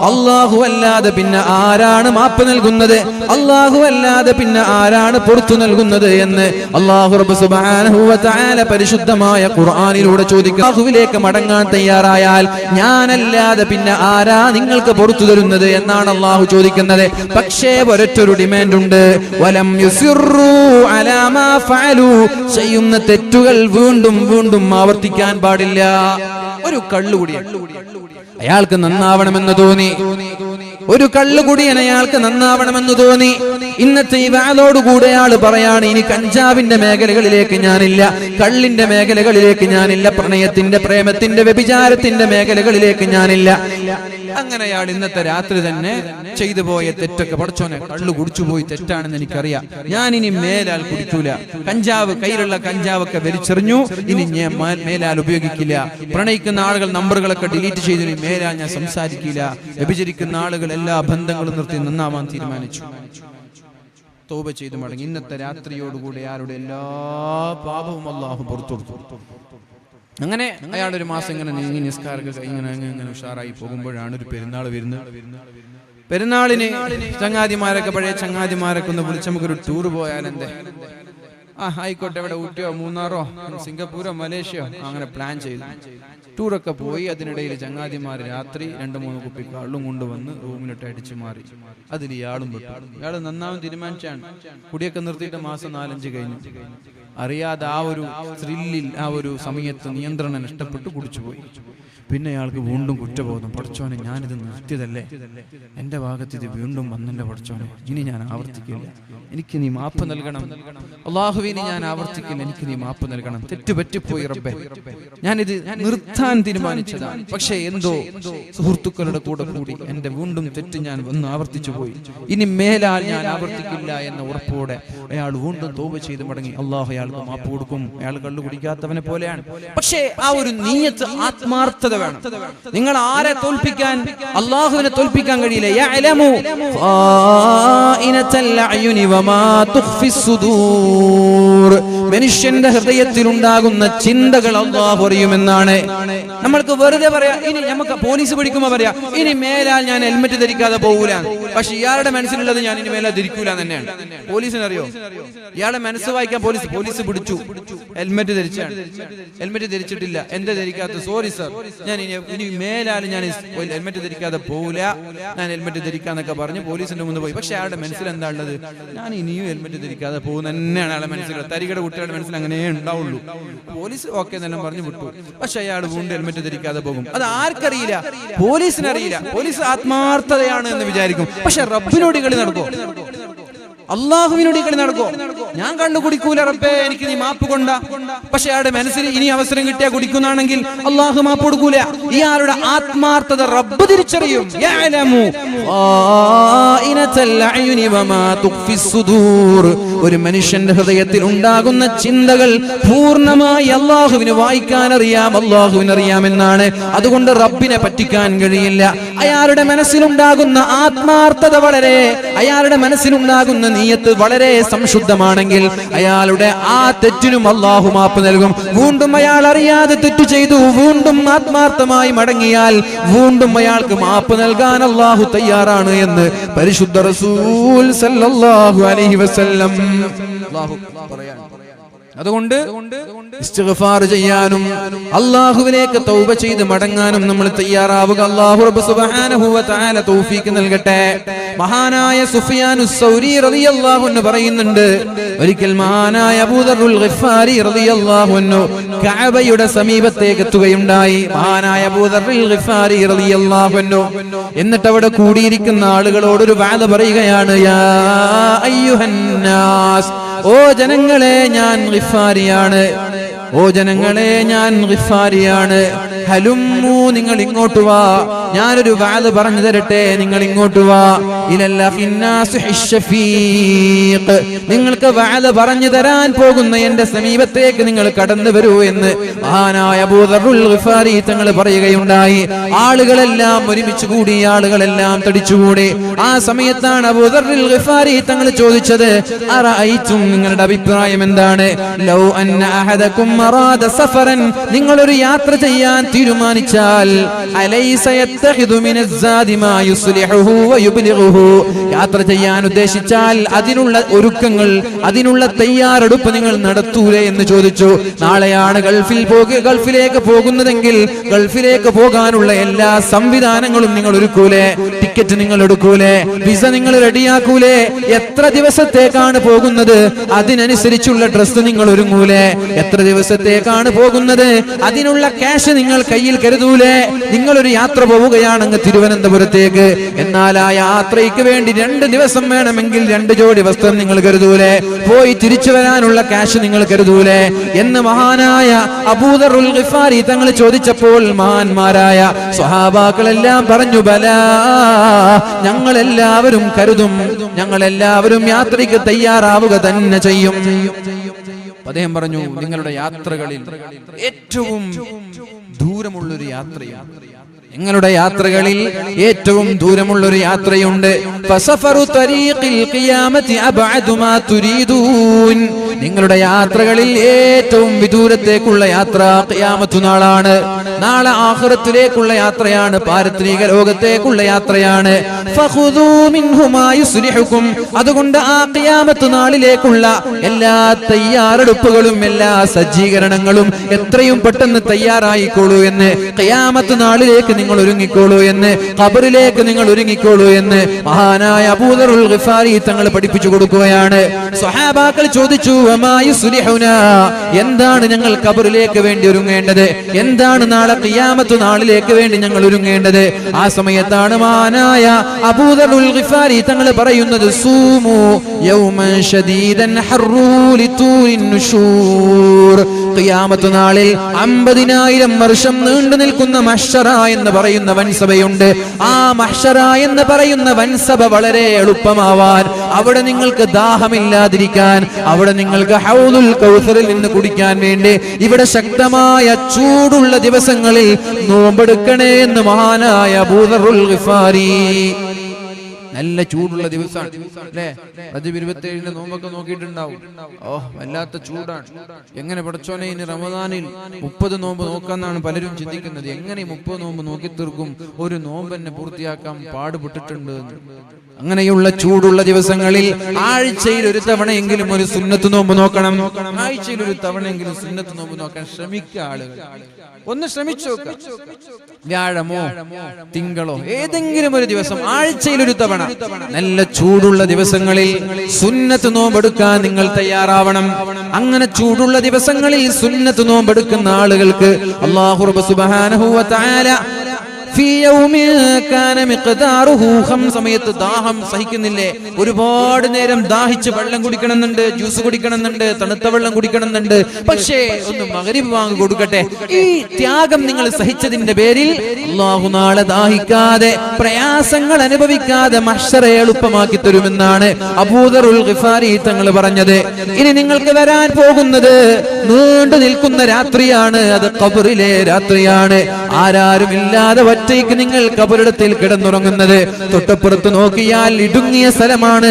A: അല്ലാഹു അല്ലാതെ പിന്നെ ആരാണ് മാപ്പ് നൽകുന്നത്? അല്ലാഹു അല്ലാതെ പിന്നെ ആരാണ് പുറത്തു നൽകുന്നത് എന്ന് അല്ലാഹു റബ്ബ് സുബ്ഹാനഹു വ തആല പരിശുദ്ധമായ ഖുർആനിലൂടെ ചോദിക്കുന്നു, അല്ലാഹുവിലേക്ക് മടങ്ങാൻ തയ്യാറായാൽ ഞാനല്ലാതെ പിന്നെ ആരാ നിങ്ങൾക്ക് പുറത്തു തരുന്നത് എന്നാണ് അല്ലാഹു ചോദിക്കുന്നത്. പക്ഷേ ഒരൊറ്റൊരു ഡിമാൻഡ് ഉണ്ട്, വലം യുസിറു അലാ മാ ഫഅലു, ചെയ്യുന്ന തെറ്റുകൾ വീണ്ടും വീണ്ടും ആവർത്തിക്കാൻ പാടില്ല. ഒരു കള്ളുകുടിയൻ അയാൾക്ക് നന്നാവണമെന്ന് തോന്നി, ഒരു കള്ളുകുടിയൻ അയാൾക്ക് നന്നാവണമെന്ന് തോന്നി. ഇന്നത്തെ ഈ വാളോടുകൂടെ അയാൾ പറയാണ്, ഇനി കഞ്ചാവിന്റെ മേഖലകളിലേക്ക് ഞാനില്ല, കള്ളിന്റെ മേഖലകളിലേക്ക് ഞാനില്ല, പ്രണയത്തിന്റെ, പ്രേമത്തിന്റെ, വ്യഭിചാരത്തിന്റെ മേഖലകളിലേക്ക് ഞാനില്ല. അങ്ങനെ അയാൾ ഇന്നത്തെ രാത്രി തന്നെ ചെയ്തു പോയ തെറ്റൊക്കെ, പടച്ചോനെ കള്ളു കുടിച്ചുപോയി, തെറ്റാണെന്ന് എനിക്കറിയാം, ഞാൻ ഇനി മേലാൽ കുടിക്കൂല, കഞ്ചാവ് കയ്യിലുള്ള കഞ്ചാവൊക്കെ വലിച്ചെറിഞ്ഞു, ഇനി ഞാൻ മേലാൽ ഉപയോഗിക്കില്ല, പ്രണയിക്കുന്ന ആളുകൾ നമ്പറുകളൊക്കെ ഡിലീറ്റ് ചെയ്തു, ഇനി മേലാൽ ഞാൻ സംസാരിക്കില്ല, വ്യഭിചരിക്കുന്ന ആളുകൾ എല്ലാ ബന്ധങ്ങളും നിർത്തി നന്നാവാൻ തീരുമാനിച്ചു. തൗബ ചെയ്തു മടങ്ങി. ഇന്നത്തെ രാത്രിയോടുകൂടി അയാളുടെ എല്ലാ പാപവും അല്ലാഹു പുറത്തു കൊടുത്തു. അങ്ങനെ അയാൾ ഒരു മാസം ഇങ്ങനെ നീങ്ങി നിസ്കാരങ്ങൾ ഇങ്ങനെ ഉഷാറായി പോകുമ്പോഴാണ് ഒരു പെരുന്നാൾ വരുന്നത്. പെരുന്നാളിന് ചങ്ങാതിമാരൊക്കെ, പഴയ ചങ്ങാതിമാരൊക്കെ ഒന്ന് വിളിച്ച് നമുക്കൊരു ടൂർ പോയാലെന്തേ? ആയിക്കോട്ടെ, എവിടെ ഊട്ടിയോ മൂന്നാറോ സിംഗപ്പൂരോ മലേഷ്യയോ അങ്ങനെ പ്ലാൻ ചെയ്തു. ടൂറൊക്കെ പോയി. അതിനിടയിൽ ചങ്ങാതിമാർ രാത്രി 2-3 കുപ്പി കള്ളും കൊണ്ടുവന്ന് റൂമിലിട്ട് അടിച്ചു മാറി. അതിൽ ഇയാളും പെട്ടു. ഇയാൾ നന്നാവും തീരുമാനിച്ചാണ്. കുടിയൊക്കെ നിർത്തിയിട്ട് മാസം 4-5 കഴിഞ്ഞു. അറിയാതെ ആ ഒരു ത്രില്ലിൽ, ആ ഒരു സമയത്ത് നിയന്ത്രണം നഷ്ടപ്പെട്ട് കുടിച്ചുപോയി. പിന്നെ അയാൾക്ക് വീണ്ടും കുറ്റബോധം, പടച്ചോനെ ഞാനിത് നിർത്തിയതല്ലേ, എൻ്റെ ഭാഗത്ത് ഇത് വീണ്ടും വന്നെൻ്റെ പടച്ചോനെ, ഇനി ഞാൻ ആവർത്തിക്കില്ല, എനിക്ക് നീ മാപ്പ് നൽകണം, അല്ലാഹുവിനെ ഞാൻ ആവർത്തിക്കില്ല, എനിക്ക് നീ മാപ്പ് നൽകണം, തെറ്റ് പറ്റിപ്പോയി റബ്ബേ, ഞാനിത് നിർത്താൻ തീരുമാനിച്ചതാണ്, പക്ഷേ എന്തോ സുഹൃത്തുക്കളുടെ കൂടെ കൂടി എൻ്റെ വീണ്ടും തെറ്റ് ഞാൻ വന്ന് ആവർത്തിച്ചു പോയി, ഇനി മേലാൽ ഞാൻ ആവർത്തിക്കില്ല എന്ന ഉറപ്പോടെ അയാൾ വീണ്ടും തൗബ ചെയ്ത് മടങ്ങി. അല്ലാഹു അയാൾക്ക് മാപ്പ് കൊടുക്കും. അയാൾ കള്ളു കുടിക്കാത്തവനെ പോലെയാണ്. പക്ഷേ ആ ഒരു നിയ്യത്ത്, ആത്മാർത്ഥത വേണം. നിങ്ങൾ ആരെ തോൽപ്പിക്കാൻ, അല്ലാഹുവിനെ തോൽപ്പിക്കാൻ കഴിയില്ല. യഅലമു ഖായിനത്തൽ അയുനി വമാ തുഖ്ഫിസ് സുദൂർ. മനുഷ്യന്റെ ഹൃദയത്തിൽ ഉണ്ടാകുന്ന ചിന്തകൾ അല്ലാഹു അറിയുമെന്നാണ്. നമ്മൾക്ക് വെറുതെ പറയാം, ഇനി നമുക്ക് പോലീസ് പിടിക്കുമ്പോൾ പറയാം, ഇനി മേലാൽ ഞാൻ ഹെൽമെറ്റ് ധരിക്കാതെ പോകൂല. പക്ഷെ ഇയാളുടെ മനസ്സിലുള്ളത് ഞാൻ ഇനി മേലാൽ ധരിക്കൂല തന്നെയാണ്. പോലീസിനറിയോ? ഇയാളുടെ മനസ്സ് വായിക്കാൻ പോലീസ് പിടിച്ചു, ഹെൽമെറ്റ് ധരിച്ചാണ്, ഹെൽമെറ്റ് ധരിച്ചിട്ടില്ല, എന്താ ധരിക്കാത്ത, സോറി സർ, ഞാൻ ഇനി മേലാൽ ഞാൻ ഹെൽമെറ്റ് ധരിക്കാതെ പോകൂല, ഞാൻ ഹെൽമെറ്റ് ധരിക്കാന്നൊക്കെ പറഞ്ഞ് പോലീസിന്റെ മുന്നിൽ പോയി. പക്ഷെ അയാളുടെ മനസ്സിൽ എന്താ ഉള്ളത്? ഞാൻ ഇനിയും ഹെൽമെറ്റ് ധരിക്കാതെ പോകുന്ന തന്നെയാണ് അയാളുടെ മനസ്സിലുള്ളത്. തരികയുടെ കുട്ടികളുടെ മനസ്സിൽ അങ്ങനെ ഉണ്ടാവുള്ളൂ. പോലീസ് ഓക്കെ എന്നെല്ലാം പറഞ്ഞു വിട്ടു, പക്ഷെ അയാൾ വീണ്ടും ഹെൽമെറ്റ് ധരിക്കാതെ പോകും. അത് ആർക്കറിയില്ല? പോലീസിനറിയില്ല. പോലീസ് ആത്മാർത്ഥതയാണ് എന്ന് വിചാരിക്കും. പക്ഷെ റബ്ബിനോട് കളി നടക്കോ? അള്ളാഹുവിനോട് കളി നടക്കോ? ഞാൻ കണ്ടു കുടിക്കൂല റബ്ബേ, എനിക്ക് നീ മാപ്പ് കൊണ്ട. പക്ഷെ അയാളുടെ മനസ്സിൽ ഇനി അവസരം കിട്ടിയാൽ കുടിക്കുന്നാണെങ്കിൽ അള്ളാഹു മാപ്പ് കൊടുക്കൂല. ഇയാളുടെ ആത്മാർത്ഥത റബ്ബ് തിരിച്ചറിയും. ഒരു മനുഷ്യന്റെ ഹൃദയത്തിൽ ഉണ്ടാകുന്ന ചിന്തകൾ പൂർണ്ണമായി അള്ളാഹുവിന് വായിക്കാൻ അറിയാം, അള്ളാഹുവിന് അറിയാമെന്നാണ്. അതുകൊണ്ട് റബ്ബിനെ പറ്റിക്കാൻ കഴിയില്ല. അയാളുടെ മനസ്സിലുണ്ടാകുന്ന ആത്മാർത്ഥത വളരെ, അയാളുടെ മനസ്സിലുണ്ടാകുന്ന നിയ്യത്ത് വളരെ സംശുദ്ധമാണെങ്കിൽ അയാളുടെ ആ തെറ്റിനും അല്ലാഹു മാപ്പ് നൽകും. വീണ്ടും അയാൾ അറിയാതെ തെറ്റു ചെയ്തു, വീണ്ടും ആത്മാർത്ഥമായി മടങ്ങിയാൽ വീണ്ടും അയാൾക്ക് മാപ്പ് നൽകാൻ അല്ലാഹു തയ്യാറാണ് എന്ന് പരിശുദ്ധ റസൂൽ സല്ലല്ലാഹു അലൈഹി വസല്ലം അല്ലാഹു പറയാൻ. അതുകൊണ്ട് ഇസ്തിഗ്ഫാർ ചെയ്യാനും അല്ലാഹുവിലേക്ക് തൗബ ചെയ്ത് മടങ്ങാനും നമ്മൾ തയ്യാറാവുക. അല്ലാഹു റബ്ബ് സുബ്ഹാനഹു വ തആല തൗഫീഖ് നൽകട്ടെ. മഹാനായ സുഫിയാനുസ് സൗരി റളിയല്ലാഹു അൻഹു പറയുന്നുണ്ട്, ഒരിക്കൽ മഹാനായ അബൂദറുൽ ഗിഫാരി റളിയല്ലാഹു അൻഹു കഅബയുടെ സമീപത്തേക്ക് എത്തുകയുണ്ടായി. മഹാനായ അബൂദറുൽ ഗിഫാരി റളിയല്ലാഹു അൻഹു എന്നിട്ട് അവിടെ കൂടിയിരിക്കുന്ന ആളുകളോട് ഒരു വഅദ പറയുകയാണ്. യാ അയ്യുഹന്നാസ്, ഓ ജനങ്ങളെ, ഞാൻ ഗിഫാരിയാണ്. ഓ ജനങ്ങളെ, ഞാൻ ഗിഫാരിയാണ്. ഹലുമ്മു, നിങ്ങൾ ഇങ്ങോട്ട് വാ, ഞാനൊരു വഅദ് പറഞ്ഞു തരട്ടെ, നിങ്ങൾ ഇങ്ങോട്ട് വാ. നിങ്ങൾക്ക് വഅദ് പറഞ്ഞു തരാൻ പോകുന്ന എന്റെ സമീപത്തേക്ക് നിങ്ങൾ കടന്നു വരൂ എന്ന് മഹാനായ അബൂദറുൽ ഗിഫാരി തങ്ങൾ പറയുകയുണ്ടായി. ആളുകളെല്ലാം ഒരുമിച്ച് കൂടി, ആളുകളെല്ലാം തടിച്ചുകൂടി. ആ സമയത്താണ് അബൂദറുൽ ഗിഫാരി തങ്ങൾ ചോദിച്ചത്, അറഅയ്തും, നിങ്ങളുടെ അഭിപ്രായം എന്താണ്? ലൗ അന്ന അഹദകും അറാദ സഫറൻ, നിങ്ങളൊരു യാത്ര ചെയ്യാൻ തീരുമാനിച്ചാൽ, അലൈസ സയത്തഖിദു മിനസ്സാദി മാ യുസ്ലിഹുഹു വയുബ്ലിഗുഹു. യാത്ര ചെയ്യാൻ ഉദ്ദേശിച്ചാൽ അതിനുള്ള ഒരുക്കങ്ങൾ, അതിനുള്ള തയ്യാറെടുപ്പ് നിങ്ങൾ നടത്തൂലേ എന്ന് ചോദിച്ചു. നാളെയാണ് ഗൾഫിലേക്ക് പോകുന്നതെങ്കിൽ ഗൾഫിലേക്ക് പോകാനുള്ള എല്ലാ സംവിധാനങ്ങളും നിങ്ങൾ ഒരുക്കൂലേ? ടിക്കറ്റ് നിങ്ങൾ എടുക്കൂലേ? വിസ നിങ്ങൾ റെഡിയാക്കൂലേ? എത്ര ദിവസത്തേക്കാണ് പോകുന്നത് അതിനനുസരിച്ചുള്ള ഡ്രസ്സ് നിങ്ങൾ ഒരുങ്ങൂലേ? എത്ര ദിവസത്തേക്കാണ് പോകുന്നത് അതിനുള്ള ക്യാഷ് നിങ്ങൾ കയ്യിൽ കരുതൂലേ? നിങ്ങളൊരു യാത്ര പോവുകയാണെങ്കിൽ തിരുവനന്തപുരത്തേക്ക്, എന്നാൽ ആ യാത്രയ്ക്ക് വേണ്ടി 2 ദിവസം വേണമെങ്കിൽ 2 ജോഡി വസ്ത്രം നിങ്ങൾ കരുതൂലേ? പോയി തിരിച്ചു വരാനുള്ള ക്യാഷ് നിങ്ങൾ കരുതൂലേ എന്ന് മഹാനായ അബൂദറുൽ ഗിഫാരി തങ്ങൾ ചോദിച്ചപ്പോൾ മഹാന്മാരായ സ്വഹാബാക്കളെല്ലാം പറഞ്ഞു, ബലാ, ഞങ്ങളെല്ലാവരും കരുതും, ഞങ്ങളെല്ലാവരും യാത്രയ്ക്ക് തയ്യാറാവുക തന്നെ ചെയ്യും. അദ്ദേഹം പറഞ്ഞു, നിങ്ങളുടെ യാത്രകളിൽ ഏറ്റവും ദൂരമുള്ളൊരു യാത്രയാണ്, നിങ്ങളുടെ യാത്രകളിൽ ഏറ്റവും ദൂരമുള്ളൊരു യാത്രയുണ്ട്. ഫസഫറു തരീഖിൽ ഖിയാമത്തി അബ്അദു മാ തുരീദൂൻ. നിങ്ങളുടെ യാത്രകളിൽ ഏറ്റവും വിദൂരത്തേക്കുള്ള യാത്ര ഖിയാമത്ത് നാളാണ്. നാളെ ആഖിറത്തിലേക്കുള്ള യാത്രയാണ്, പാരത്രിക ലോകത്തേക്കുള്ള യാത്രയാണ്. ഫഖുദൂ മിൻഹു മാ യുസ്ലിഹുകും. അതുകൊണ്ട് ആ ഖിയാമത്ത് നാളിലേക്കുള്ള എല്ലാ തയ്യാറെടുപ്പുകളും എല്ലാ സജ്ജീകരണങ്ങളും എത്രയും പെട്ടെന്ന് തയ്യാറായിക്കോളൂ എന്ന്, ഖിയാമത്ത് നാളിലേക്ക് നിങ്ങൾ ഒരുങ്ങിക്കോളൂ എന്ന്, ഖബറിലേക്ക് നിങ്ങൾ ഒരുങ്ങിക്കോളൂ എന്ന് മഹാനായ അബൂദറുൽ ഗിഫാരി തങ്ങൾ പഠിപ്പിച്ചു കൊടുക്കുകയാണ്. സ്വഹാബാക്കൾ ചോദിച്ചു, വമാ യുസ്ലിഹുനാ, എന്താണ് ഞങ്ങൾ ഖബറിലേക്ക് വേണ്ടി ഒരുങ്ങേണ്ടത്? എന്താണ് നാളെ ഖിയാമത്ത് നാളിലേക്ക് വേണ്ടി ഞങ്ങൾ ഒരുങ്ങേണ്ടത്? ആ സമയത്താണ് മഹാനായ അബൂദറുൽ ഗിഫാരി തങ്ങൾ പറയുന്നത്, സൂമു യൗമൻ ശദീദൻ ഹർറൂ ലിതൂരിൻ നുശൂർ. ഖിയാമത്ത് നാളിൽ 50,000 വർഷം നീണ്ടു നിൽക്കുന്ന മഹ്ശറ എന്ന് പറയുന്ന വൻസഭയുണ്ട്. ആ മഹ്ശറ എന്ന് പറയുന്ന വൻസഭ വളരെ എളുപ്പമാവാൻ, അവിടെ നിങ്ങൾക്ക് ദാഹമില്ലാതിരിക്കാൻ, അവിടെ നിങ്ങൾക്ക് ഹൗദുൽ കൗസറിൽ നിന്ന് കുടിക്കാൻ വേണ്ടി ഇവിടെ ശക്തമായ ചൂടുള്ള ദിവസങ്ങളിൽ നോമ്പെടുക്കണേ എന്ന് മഹാനായ അബൂദറുൽ ഗിഫാരി. നല്ല ചൂടുള്ള ദിവസമാണ് അല്ലേ? റജബ് 27 നോമ്പൊക്കെ നോക്കിയിട്ടുണ്ടാവും. വല്ലാത്ത ചൂടാണ്. എങ്ങനെ പടച്ചോനെ ഇനി റമദാനിൽ 30 നോമ്പ് നോക്കാന്നാണ് പലരും ചിന്തിക്കുന്നത്. എങ്ങനെ 30 നോമ്പ് നോക്കി തീർക്കും? ഒരു നോമ്പ് തന്നെ പൂർത്തിയാക്കാൻ പാടുപെട്ടിട്ടുണ്ട്. അങ്ങനെയുള്ള ചൂടുള്ള ദിവസങ്ങളിൽ ആഴ്ചയിൽ ഒരു തവണയെങ്കിലും ഒരു സുന്നത്ത് നോമ്പ് നോക്കണം. ആഴ്ചയിൽ ഒരു തവണയെങ്കിലും സുന്നത്ത് നോമ്പ് നോക്കാൻ ശ്രമിക്കുക. ആളുകൾ ഒന്ന് ശ്രമിച്ചു നോക്കുക. വ്യാഴമോ തിങ്കളോ ഏതെങ്കിലും ഒരു ദിവസം ആഴ്ചയിൽ ഒരു തവണ നല്ല ചൂടുള്ള ദിവസങ്ങളിൽ സുന്നത്ത് നോമ്പെടുക്കാൻ നിങ്ങൾ തയ്യാറാവണം. അങ്ങനെ ചൂടുള്ള ദിവസങ്ങളിൽ സുന്നത്ത് നോമ്പെടുക്കുന്ന ആളുകൾക്ക് അല്ലാഹു റബ്ബ് സുബ്ഹാനഹു വ തആല സമയത്ത് ദാഹം സഹിക്കുന്നില്ലേ? ഒരുപാട് നേരം ദാഹിച്ച് വെള്ളം കുടിക്കണമെന്നുണ്ട്, ജ്യൂസ് കുടിക്കണമെന്നുണ്ട്, തണുത്ത വെള്ളം കുടിക്കണമെന്നുണ്ട്. പക്ഷേ ഒന്ന് മഗ്രിബ് വാങ്ങി കൊടുക്കട്ടെ. ഈ ത്യാഗം നിങ്ങൾ സഹിച്ചതിന്റെ പേരിൽ അല്ലാഹു നാളെ ദാഹിക്കാതെ പ്രയാസങ്ങൾ അനുഭവിക്കാതെ മഹ്ശറയെ എളുപ്പമാക്കി തരുമെന്നാണ് അബൂദറുൽ ഗിഫാരി തങ്ങൾ പറഞ്ഞത്. ഇനി നിങ്ങൾക്ക് വരാൻ പോകുന്നത് നീണ്ടു നിൽക്കുന്ന രാത്രിയാണ്. അത് ഖബറിലെ രാത്രിയാണ്. ആരാരും ഇല്ലാതെ ഒറ്റയ്ക്ക് നിങ്ങൾ ഖബറിടത്തിൽ കിടന്നുറങ്ങുന്നത്. തൊട്ടപ്പുറത്ത് നോക്കിയാൽ ഇടുങ്ങിയ സ്ഥലമാണ്.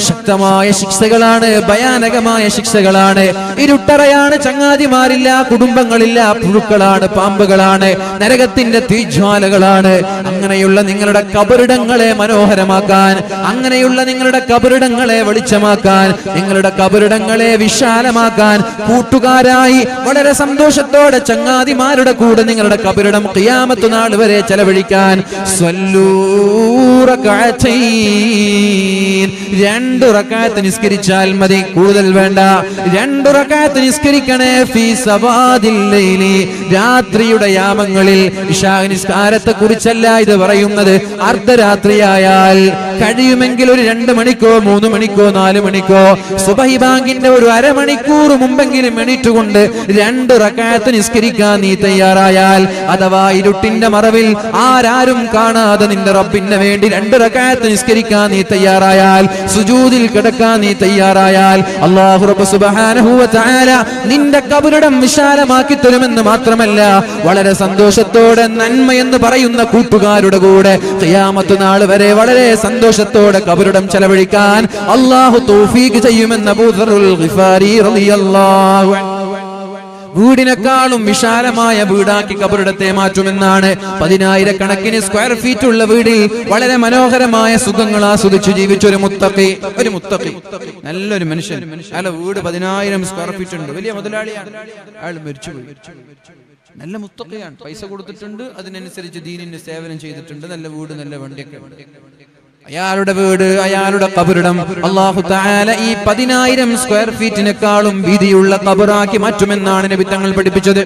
A: ശക്തമായ ശിക്ഷകളാണ്, ഭയാനകമായ ശിക്ഷകളാണ്. ഇരുട്ടറയാണ്, ചങ്ങാതിമാരില്ല, കുടുംബങ്ങളില്ല, പുഴുക്കളാണ്, പാമ്പുകളാണ്, നരകത്തിന്റെ തീജ്വാലകളാണ്. അങ്ങനെയുള്ള നിങ്ങളുടെ ഖബറിടങ്ങളെ മനോഹരമാക്കാൻ, അങ്ങനെയുള്ള നിങ്ങളുടെ ഖബറിടങ്ങളെ വെളിച്ചമാക്കാൻ, നിങ്ങളുടെ ഖബറിടങ്ങളെ വിശാലമാക്കാൻ കൂട്ടുകാരായി വളരെ സന്തോഷത്തോടെ ചങ്ങാതിമാരുടെ കൂടെ നിങ്ങളുടെ ഖബറിടം ഖിയാമത്ത് നാൾ വരെ ചെലവഴിക്കാൻ 2 റക്അത്ത് നിസ്കരിച്ചാൽ മതി, കൂടുതൽ വേണ്ട. 2 റക്അത്ത് നിസ്കരിക്കണേ ഫീ സവാദിൽ ലൈലി, രാത്രിയുടെ യാമങ്ങളിൽ. ഇശാ നിസ്കാരത്തെ കുറിച്ചല്ല ഇത് പറയുന്നത്. അർദ്ധരാത്രിയായാൽ കഴിയുമെങ്കിൽ ഒരു 2 മണിക്കോ 3 മണിക്കോ 4 മണിക്കോ സുബഹി ബാങ്കിന്റെ ഒരു അരമണിക്കൂർ മുമ്പെങ്കിലും എണീറ്റുകൊണ്ട് 2 റക്അത്ത് നിസ്കരിക്കാൻ നീ തയ്യാറായാൽ, അഥവാ ഇരുട്ടിന്റെ മറവിൽ ആരാരും കാണാതെ നിന്റെ റബ്ബിന് വേണ്ടി 2 റക്അത്ത് നിസ്കരിക്കാൻ നീ തയ്യാറായാൽ, സുജൂദിൽ കിടക്കാൻ നീ തയ്യാറായാൽ, അല്ലാഹു റബ്ബ് സുബ്ഹാനഹു വ തആല നിന്റെ ഖബറിടം വിശാലമാക്കി തരുമെന്ന് മാത്രമല്ല, വളരെ സന്തോഷത്തോടെ നന്മയെന്ന് പറയുന്ന കൂട്ടുകാരുടെ കൂടെ ഖിയാമത്ത് നാൾ വരെ വളരെ സന്തോഷത്തോടെ ഖബറിടം ചെലവഴിക്കാൻ അല്ലാഹു തൗഫീഖ് ചെയ്യുമെന്ന് അബൂദറുൽ ഗിഫാരി റളിയല്ലാഹു അൻഹു. വീടിനേക്കാളും വിശാലമായ വീടാക്കി ഖബറിടത്തെ മാറ്റുമെന്നാണ്. 10,000 സ്ക്വയർ ഫീറ്റ് ഉള്ള വീടിൽ വളരെ മനോഹരമായ സുഖങ്ങൾ ആസ്വദിച്ച് ജീവിച്ച ഒരു മുത്തഖി, നല്ലൊരു മനുഷ്യൻ. അയാളെ വീട് 10,000 സ്ക്വയർ ഫീറ്റ് ഉണ്ട്, വലിയ മുതലാളിയാണ്. അയാൾ മരിച്ചുപോയി. നല്ല മുത്തഖിയാണ്, പൈസ കൊടുത്തിട്ടുണ്ട്, അതിനനുസരിച്ച് ദീനിന് സേവനം ചെയ്തിട്ടുണ്ട്, നല്ല വീട് നല്ല വണ്ടിയൊക്കെ. അയാളുടെ വീട്, അയാളുടെ ഖബറിടം അല്ലാഹു തആല ഈ 10,000 സ്ക്വയർ ഫീറ്റിനേക്കാളും വീതിയുള്ള ഖബറാക്കി മാറ്റുമെന്നാണ് നബി തങ്ങൾ പഠിപ്പിച്ചത്.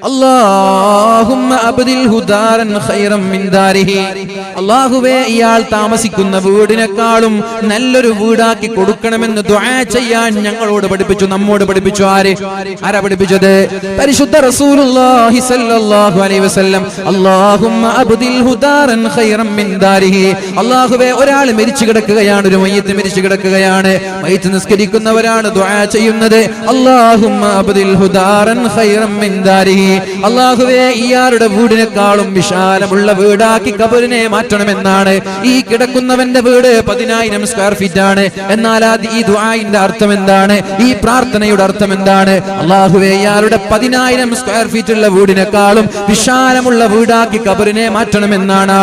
A: അല്ലാഹുമ്മ അബ്ദിൽഹു ദാരൻ ഖൈറൻ മിൻ ദാരിഹി. അല്ലാഹുവേ, ഇയാൾ താമസിക്കുന്ന വീടിനേക്കാളും നല്ലൊരു വീടാക്കി കൊടുക്കണമെന്ന് ദുആ ചെയ്യാൻ ഞങ്ങളോട് പഠിപ്പിച്ചു, നമ്മോട് പഠിപ്പിച്ചു. ആരാ പഠിപ്പിച്ചത്? പരിശുദ്ധ റസൂലുള്ളാഹി സ്വല്ലല്ലാഹു അലൈഹി വസല്ലം. അല്ലാഹുമ്മ അബ്ദിൽഹു ദാരൻ ഖൈറൻ മിൻ ദാരിഹി. അല്ലാഹുവേ, ഒരാൾ മരിച്ചു കിടക്കുകയാണ്, ഒരു മയ്യിത്ത് മരിച്ചു കിടക്കുകയാണ്, മയ്യിത്ത് നിസ്കരിക്കുന്നവരാണ് ദുആ ചെയ്യുന്നത്. അല്ലാഹുമ്മ അബ്ദിൽഹു ദാരൻ ഖൈറൻ മിൻ ദാരിഹി. അല്ലാഹുവേ, ഇയാളുടെ വീടിനേക്കാളും വിശാലമുള്ള വീടാക്കി ഖബറിനെ മാറ്റണമെന്നാണ്. ഈ കിടക്കുന്നവന്റെ വീട് 10,000 സ്ക്വയർ ഫീറ്റ് ആണ്. എന്നാൽ ഈ ദുആഇന്റെ അർത്ഥം എന്താണ്? ഈ പ്രാർത്ഥനയുടെ അർത്ഥം എന്താണ്? അല്ലാഹുവേ, ഇയാളുടെ 10,000 സ്ക്വയർ ഫീറ്റ് ഉള്ള വീടിനേക്കാളും വിശാലമുള്ള വീടാക്കി ഖബറിനെ മാറ്റണമെന്നാണ്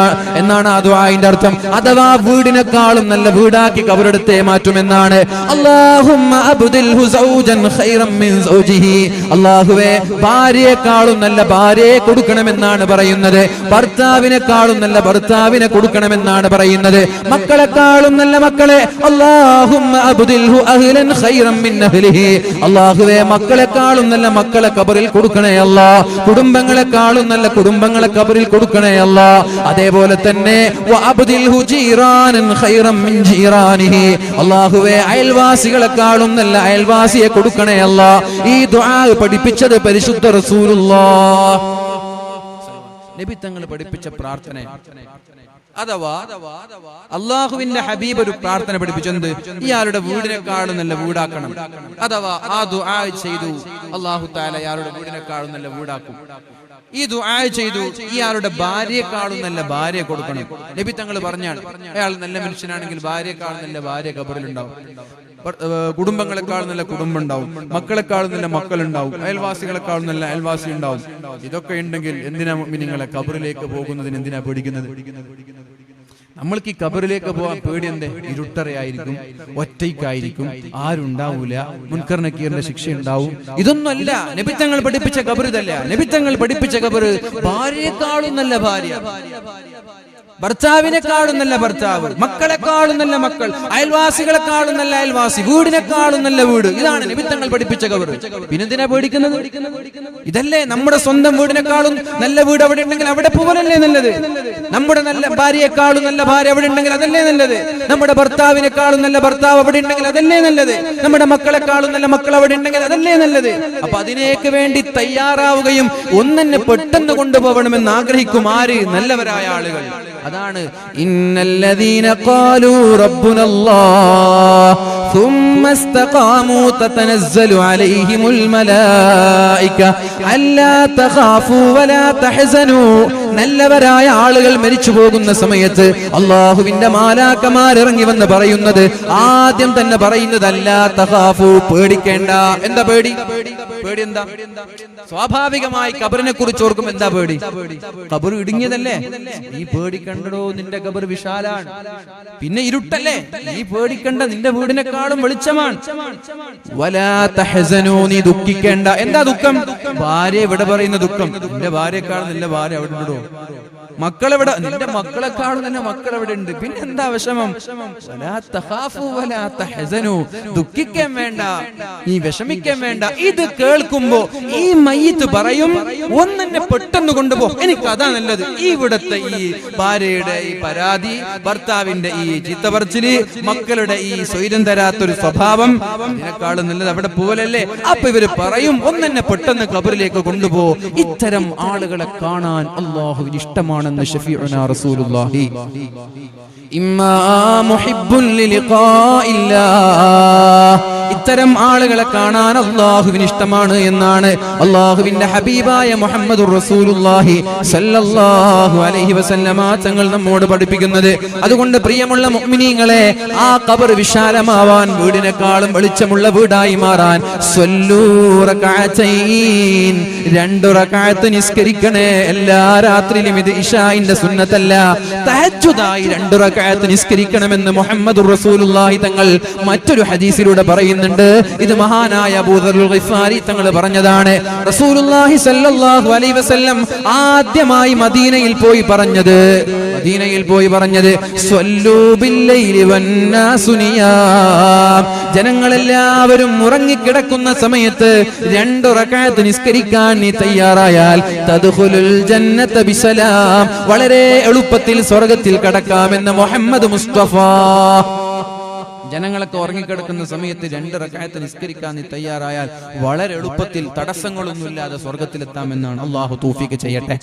A: ആ ദുആഇന്റെ അർത്ഥം. അഥവാ വീടിനേക്കാളും നല്ല വീടാക്കി ഖബറിടത്തെ മാറ്റുമെന്നാണ്. അല്ലാഹുമ്മ അബ്ദിൽഹു സൗജൻ ഖൈറൻ മിൻ സൗജിഹി. അല്ലാഹുവേ, ഭാര്യയെക്കാളും നല്ല ഭാര്യയെ കൊടുക്കണമെന്നാണ് പറയുന്നത്. ഭർത്താവിനേക്കാളും നല്ല ഭർത്താവിനെ കൊടുക്കണമെന്നാണ് പറയുന്നത്. മക്കളെക്കാളും നല്ല മക്കളെ. അല്ലാഹുമ്മ അബ്ദിൽഹു അഹ്ലൻ ഖൈറൻ മിൻ അഹ്ലിഹി. അല്ലാഹുവേ, മക്കളെക്കാളും നല്ല മക്കളെ ഖബറിൽ കൊടുക്കണേ അല്ലാ. കുടുംബങ്ങളെക്കാളും നല്ല കുടുംബങ്ങളെ ഖബറിൽ കൊടുക്കണേ അല്ലാ. അതേപോലെ തന്നെ അല്ലാഹുവേ, അയൽവാസികളെക്കാളും നല്ല അയൽവാസിയെ കൊടുക്കണേ അല്ലാ. ഈ ദുആ പഠിപ്പിച്ചത് പരിശുദ്ധ റസൂലുള്ളാഹ് നബി തങ്ങൾ പഠിപ്പിച്ച പ്രാർത്ഥന. അഥവാ അല്ലാഹുവിന്റെ ഹബീബ് ഒരു പ്രാർത്ഥന പഠിപ്പിച്ചത് ഇയാളുടെ വീടിനേക്കാളും നല്ല വീടാക്കണം. അഥവാ ആ ദുആ ചെയ്തു, അല്ലാഹു തആല ഇയാളുടെ വീടിനേക്കാളും നല്ല വീടാക്കും. ഈ ദുആ ചെയ്തു, ഇയാളുടെ ഭാര്യയെക്കാളും നല്ല ഭാര്യ കൊടുക്കണം. നബി തങ്ങൾ പറഞ്ഞാണ്, അയാൾ നല്ല മനുഷ്യനാണെങ്കിൽ ഭാര്യയെക്കാളും നല്ല ഭാര്യ ഖബറിലുണ്ടാവും, കുടുംബങ്ങളെക്കാളും നല്ല കുടുംബം ഉണ്ടാവും, മക്കളെക്കാളും നല്ല മക്കളുണ്ടാവും, അയൽവാസികളെക്കാളും നല്ല അയൽവാസി ഉണ്ടാവും. ഇതൊക്കെ ഉണ്ടെങ്കിൽ എന്തിനാ മുഅ്മിനീങ്ങളെ ഖബറിലേക്ക് പോകുന്നതിന് എന്തിനാ പേടിക്കുന്നത്? നമ്മൾക്ക് ഈ ഖബറിലേക്ക് പോകാൻ പേടി എന്തേ? ഇരുട്ടറയായിരിക്കും, ഒറ്റയ്ക്കായിരിക്കും, ആരുണ്ടാവൂല, മുൻകർ നക്കീറിന്റെ ശിക്ഷ ഉണ്ടാവും. ഇതൊന്നും അല്ല നബി തങ്ങൾ പഠിപ്പിച്ച ഖബർ. ഇതല്ല നബി തങ്ങൾ പഠിപ്പിച്ച ഖബർ. ഭാര്യയെക്കാളും നല്ല ഭാര്യ, ഭർത്താവിനെക്കാളും നല്ല ഭർത്താവ്, മക്കളെക്കാളും നല്ല മക്കൾ, അയൽവാസികളെക്കാളും നല്ല അയൽവാസി, വീടിനേക്കാളും നല്ല വീട്. ഇതാണ് നബി തങ്ങൾ പഠിപ്പിച്ച ഖബർ. പിന്നെന്തിനാ പേടിക്കുന്നത്? ഇതല്ലേ നമ്മുടെ സ്വന്തം വീടിനേക്കാളും നല്ല വീട് അവിടെ ഉണ്ടെങ്കിൽ അവിടെ പോകലല്ലേ നല്ലത്? നമ്മുടെ നല്ല ഭാര്യയെക്കാളും നല്ല ഭാര്യ അവിടെ ഉണ്ടെങ്കിൽ അതല്ലേ നല്ലത്? നമ്മുടെ ഭർത്താവിനെക്കാളും നല്ല ഭർത്താവ് അവിടെ ഉണ്ടെങ്കിൽ അതല്ലേ നല്ലത്? നമ്മുടെ മക്കളെക്കാളും നല്ല മക്കൾ അവിടെ ഉണ്ടെങ്കിൽ അതല്ലേ നല്ലത്? അപ്പൊ അതിനേക്ക് വേണ്ടി തയ്യാറാവുകയും ഒന്നെ പെട്ടെന്ന് കൊണ്ടുപോകണമെന്ന് ആഗ്രഹിക്കും ആര്? നല്ലവരായ ആളുകൾ. അതാണ് ഇന്നല്ലദീന ഖാലൂ റബ്ബുനല്ലാഹ് ثم استقاموا تتنزل عليهم الملائكة ألا تخافوا ولا تحزنوا. നല്ലവരായ ആളുകൾ മരിച്ചു പോകുന്ന സമയത്ത് അല്ലാഹുവിന്റെ മാലാക്കമാർ ഇറങ്ങി വന്ന് പറയുന്നത്, ആദ്യം തന്നെ പറയുന്നത് അല്ലാ തഖാഫു, പേടിക്കേണ്ട. എന്താ പേടി? പേടി എന്താ? സ്വാഭാവികമായി ഖബറിനെ കുറിച്ച് ഓർക്കും. എന്താ പേടി? ഖബർ ഇടുങ്ങിയതല്ലേ? നീ പേടിക്കണ്ടോ, നിന്റെ ഖബർ വിശാലാണ്. പിന്നെ ഇരുട്ടല്ലേ? നീ പേടിക്കണ്ട, നിന്റെ വീടിനെക്കാളും വെളിച്ചമാണ്. വലാ തഹ്സനൂ, നീ ദുഃഖിക്കേണ്ട. എന്താ ദുഃഖം? ഭാര്യ ഇവിടെ പറയുന്ന ദുഃഖം. നിന്റെ ഭാര്യയെക്കാളും നിന്റെ ഭാര്യ അവിടെ ഉണ്ടോ? മക്കളെവിടെ? നിന്റെ മക്കളെക്കാളും തന്നെ മക്കൾ അവിടെ ഉണ്ട്. പിന്നെ എന്താ വിഷമം? വലാ തഖാഫു വലാ തഹ്സനൂ, ദുഃഖിക്കാൻ വേണ്ട, നീ വിഷമിക്കാൻ വേണ്ട. ഇത് കേൾക്കുമ്പോ ഈ മയ്യിത്ത് പറയും, ഒന്നെ പെട്ടെന്ന് കൊണ്ടുപോ, എനിക്ക് അതാ നല്ലത്. ഇവിടത്തെ ഈ ഭാര്യയുടെ ഈ പരാതി, ഭർത്താവിന്റെ ഈ ചീത്തപറച്ചില്, മക്കളുടെ ഈ സ്വൈരം തരാത്തൊരു സ്വഭാവം, ഇതിനേക്കാളും നല്ലത് അവിടെ പോലല്ലേ? അപ്പൊ ഇവര് പറയും, ഒന്നെ പെട്ടെന്ന് ഖബറിലേക്ക് കൊണ്ടുപോ. ഇത്തരം ആളുകളെ കാണാൻ അല്ലാഹുവിന് ഇഷ്ടമാണെന്ന് ശഫീഉനാ റസൂലുള്ളാഹി. ഇമ്മാ മുഹിബ്ബുൻ ലിലിഖാഇല്ലാഹ്, ഇത്തരം ആളുകളെ കാണാൻ അല്ലാഹുവിന് ഇഷ്ടമാണ് എന്നാണ് അല്ലാഹുവിന്റെ ഹബീബായ മുഹമ്മദുർ റസൂലുള്ളാഹി സല്ലല്ലാഹു അലൈഹി വസല്ലമ തങ്ങൾ നമ്മോട് പഠിപ്പിക്കുന്നത്. അതുകൊണ്ട് പ്രിയമുള്ള മുഅ്മിനീങ്ങളെ, ആ ഖബർ വിശാലമാവാൻ, വീടിനേക്കാളും വെളിച്ചമുള്ള വീടായി മാറാൻ സ്വല്ലൂ റകഅതൈൻ, 2 റകഅത്ത് നിസ്കരിക്കണേ. എല്ലാ രാത്രിയിലും ഇത് ഇശാഇന്റെ സുന്നത്തല്ല, തഹജ്ജുദായി 2 റകഅത്ത് നിസ്കരിക്കണമെന്ന് മുഹമ്മദുർ റസൂലുള്ളാഹി തങ്ങൾ മറ്റൊരു ഹദീസിലൂടെ പറയുന്നുണ്ട്. ഇത് മഹാനായ അബൂദറുൽ ഗിഫാരി തങ്ങൾ പറഞ്ഞതാണ്. റസൂലുള്ളാഹി സ്വല്ലല്ലാഹു അലൈഹി വസല്ലം ആദ്യമായി മദീനയിൽ പോയി പറഞ്ഞത് സ്വല്ലൂ ബില്ലൈലി വന്നാസു നിയാം, ജനങ്ങളെല്ലാവരും ഉറങ്ങിക്കിടക്കുന്ന സമയത്ത് 2 റകഅത്ത് നിസ്കരിക്കാൻ നീ തയ്യാറായാൽ തദ്ഖുലുൽ ജന്നത ബിസലാം, വളരെ എളുപ്പത്തിൽ സ്വർഗ്ഗത്തിൽ കടക്കാമെന്ന് മുഹമ്മദ് മുസ്തഫ. ജനങ്ങളൊക്കെ ഉറങ്ങിക്കിടക്കുന്ന സമയത്ത് 2 റകഅത്ത് നിസ്കരിക്കാൻ നീ തയ്യാറായാൽ വളരെ എളുപ്പത്തിൽ തടസ്സങ്ങളൊന്നുമില്ലാതെ സ്വർഗ്ഗത്തിലെത്താമെന്നാണ്. അല്ലാഹു തൗഫീഖ് ചെയ്യട്ടെ.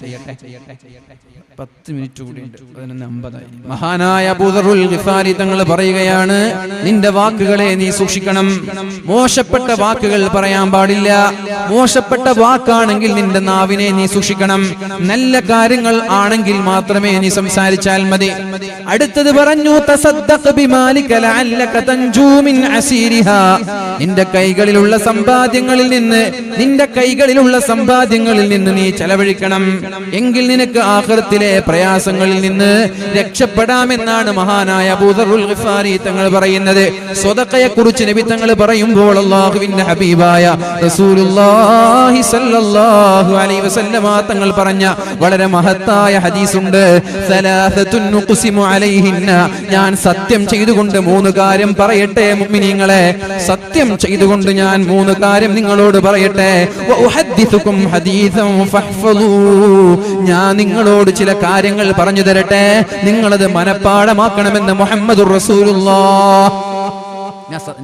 A: 10 മിനിറ്റ് കൂടിയുണ്ട്, 11:50. മഹാനായ അബൂദറുൽ ഗിഫാരി തങ്ങൾ പറയുകയാണ്, നിന്റെ വാക്കുകളെ നീ സൂക്ഷിക്കണം. മോശപ്പെട്ട വാക്കുകൾ പറയാൻ പാടില്ല. മോശപ്പെട്ട വാക്കാണെങ്കിൽ നിന്റെ നാവിനെ നീ സൂക്ഷിക്കണം. നല്ല കാര്യങ്ങൾ ആണെങ്കിൽ മാത്രമേ നീ സംസാരിച്ചാൽ മതി. അടുത്തത് പറഞ്ഞു, തസദ്ദഖ് ബിമാലിക ലഅല്ലക തൻജൂ മിൻ അസീരിഹാ, നിന്റെ കൈകളിലുള്ള സമ്പാദ്യങ്ങളിൽ നിന്ന് നീ ചെലവഴിക്കണം. എങ്കിൽ നിനക്ക് ആഖിറത്തിലെ പ്രയാസങ്ങളിൽ നിന്ന് രക്ഷപ്പെടാമെന്നാണ് മഹാനായ അബൂദറുൽ ഗിഫാരി തങ്ങൾ പറയുന്നത്. സ്വതഖയെ കുറിച്ച് നബി തങ്ങൾ പറയുമ്പോൾ അല്ലാഹുവിന്റെ ഹബീബായ റസൂലുള്ളാഹി സ്വല്ലല്ലാഹു അലൈഹി വസല്ലമ തങ്ങൾ പറഞ്ഞ വളരെ മഹത്തായ ഹദീസുണ്ട്. സലാസത്തുൻ നുഖ്സിമു അലൈഹിന്ന, ഞാൻ സത്യം ചെയ്തുകൊണ്ട് 3 കാര്യം പറയട്ടെ മുഅ്മിനീങ്ങളെ, സത്യം ചെയ്തുകൊണ്ട് ഞാൻ 3 കാര്യം നിങ്ങളോട് പറയട്ടെ. വഉഹദ്ദിസുകും ഹദീസൻ ഫഹ്ഫളൂ, ഞാൻ നിങ്ങളോട് ചില കാര്യങ്ങൾ പറഞ്ഞു തരട്ടെ, നിങ്ങളത് മനപ്പാഠമാക്കണമെന്ന് മുഹമ്മദുർ റസൂലുള്ളാഹ്.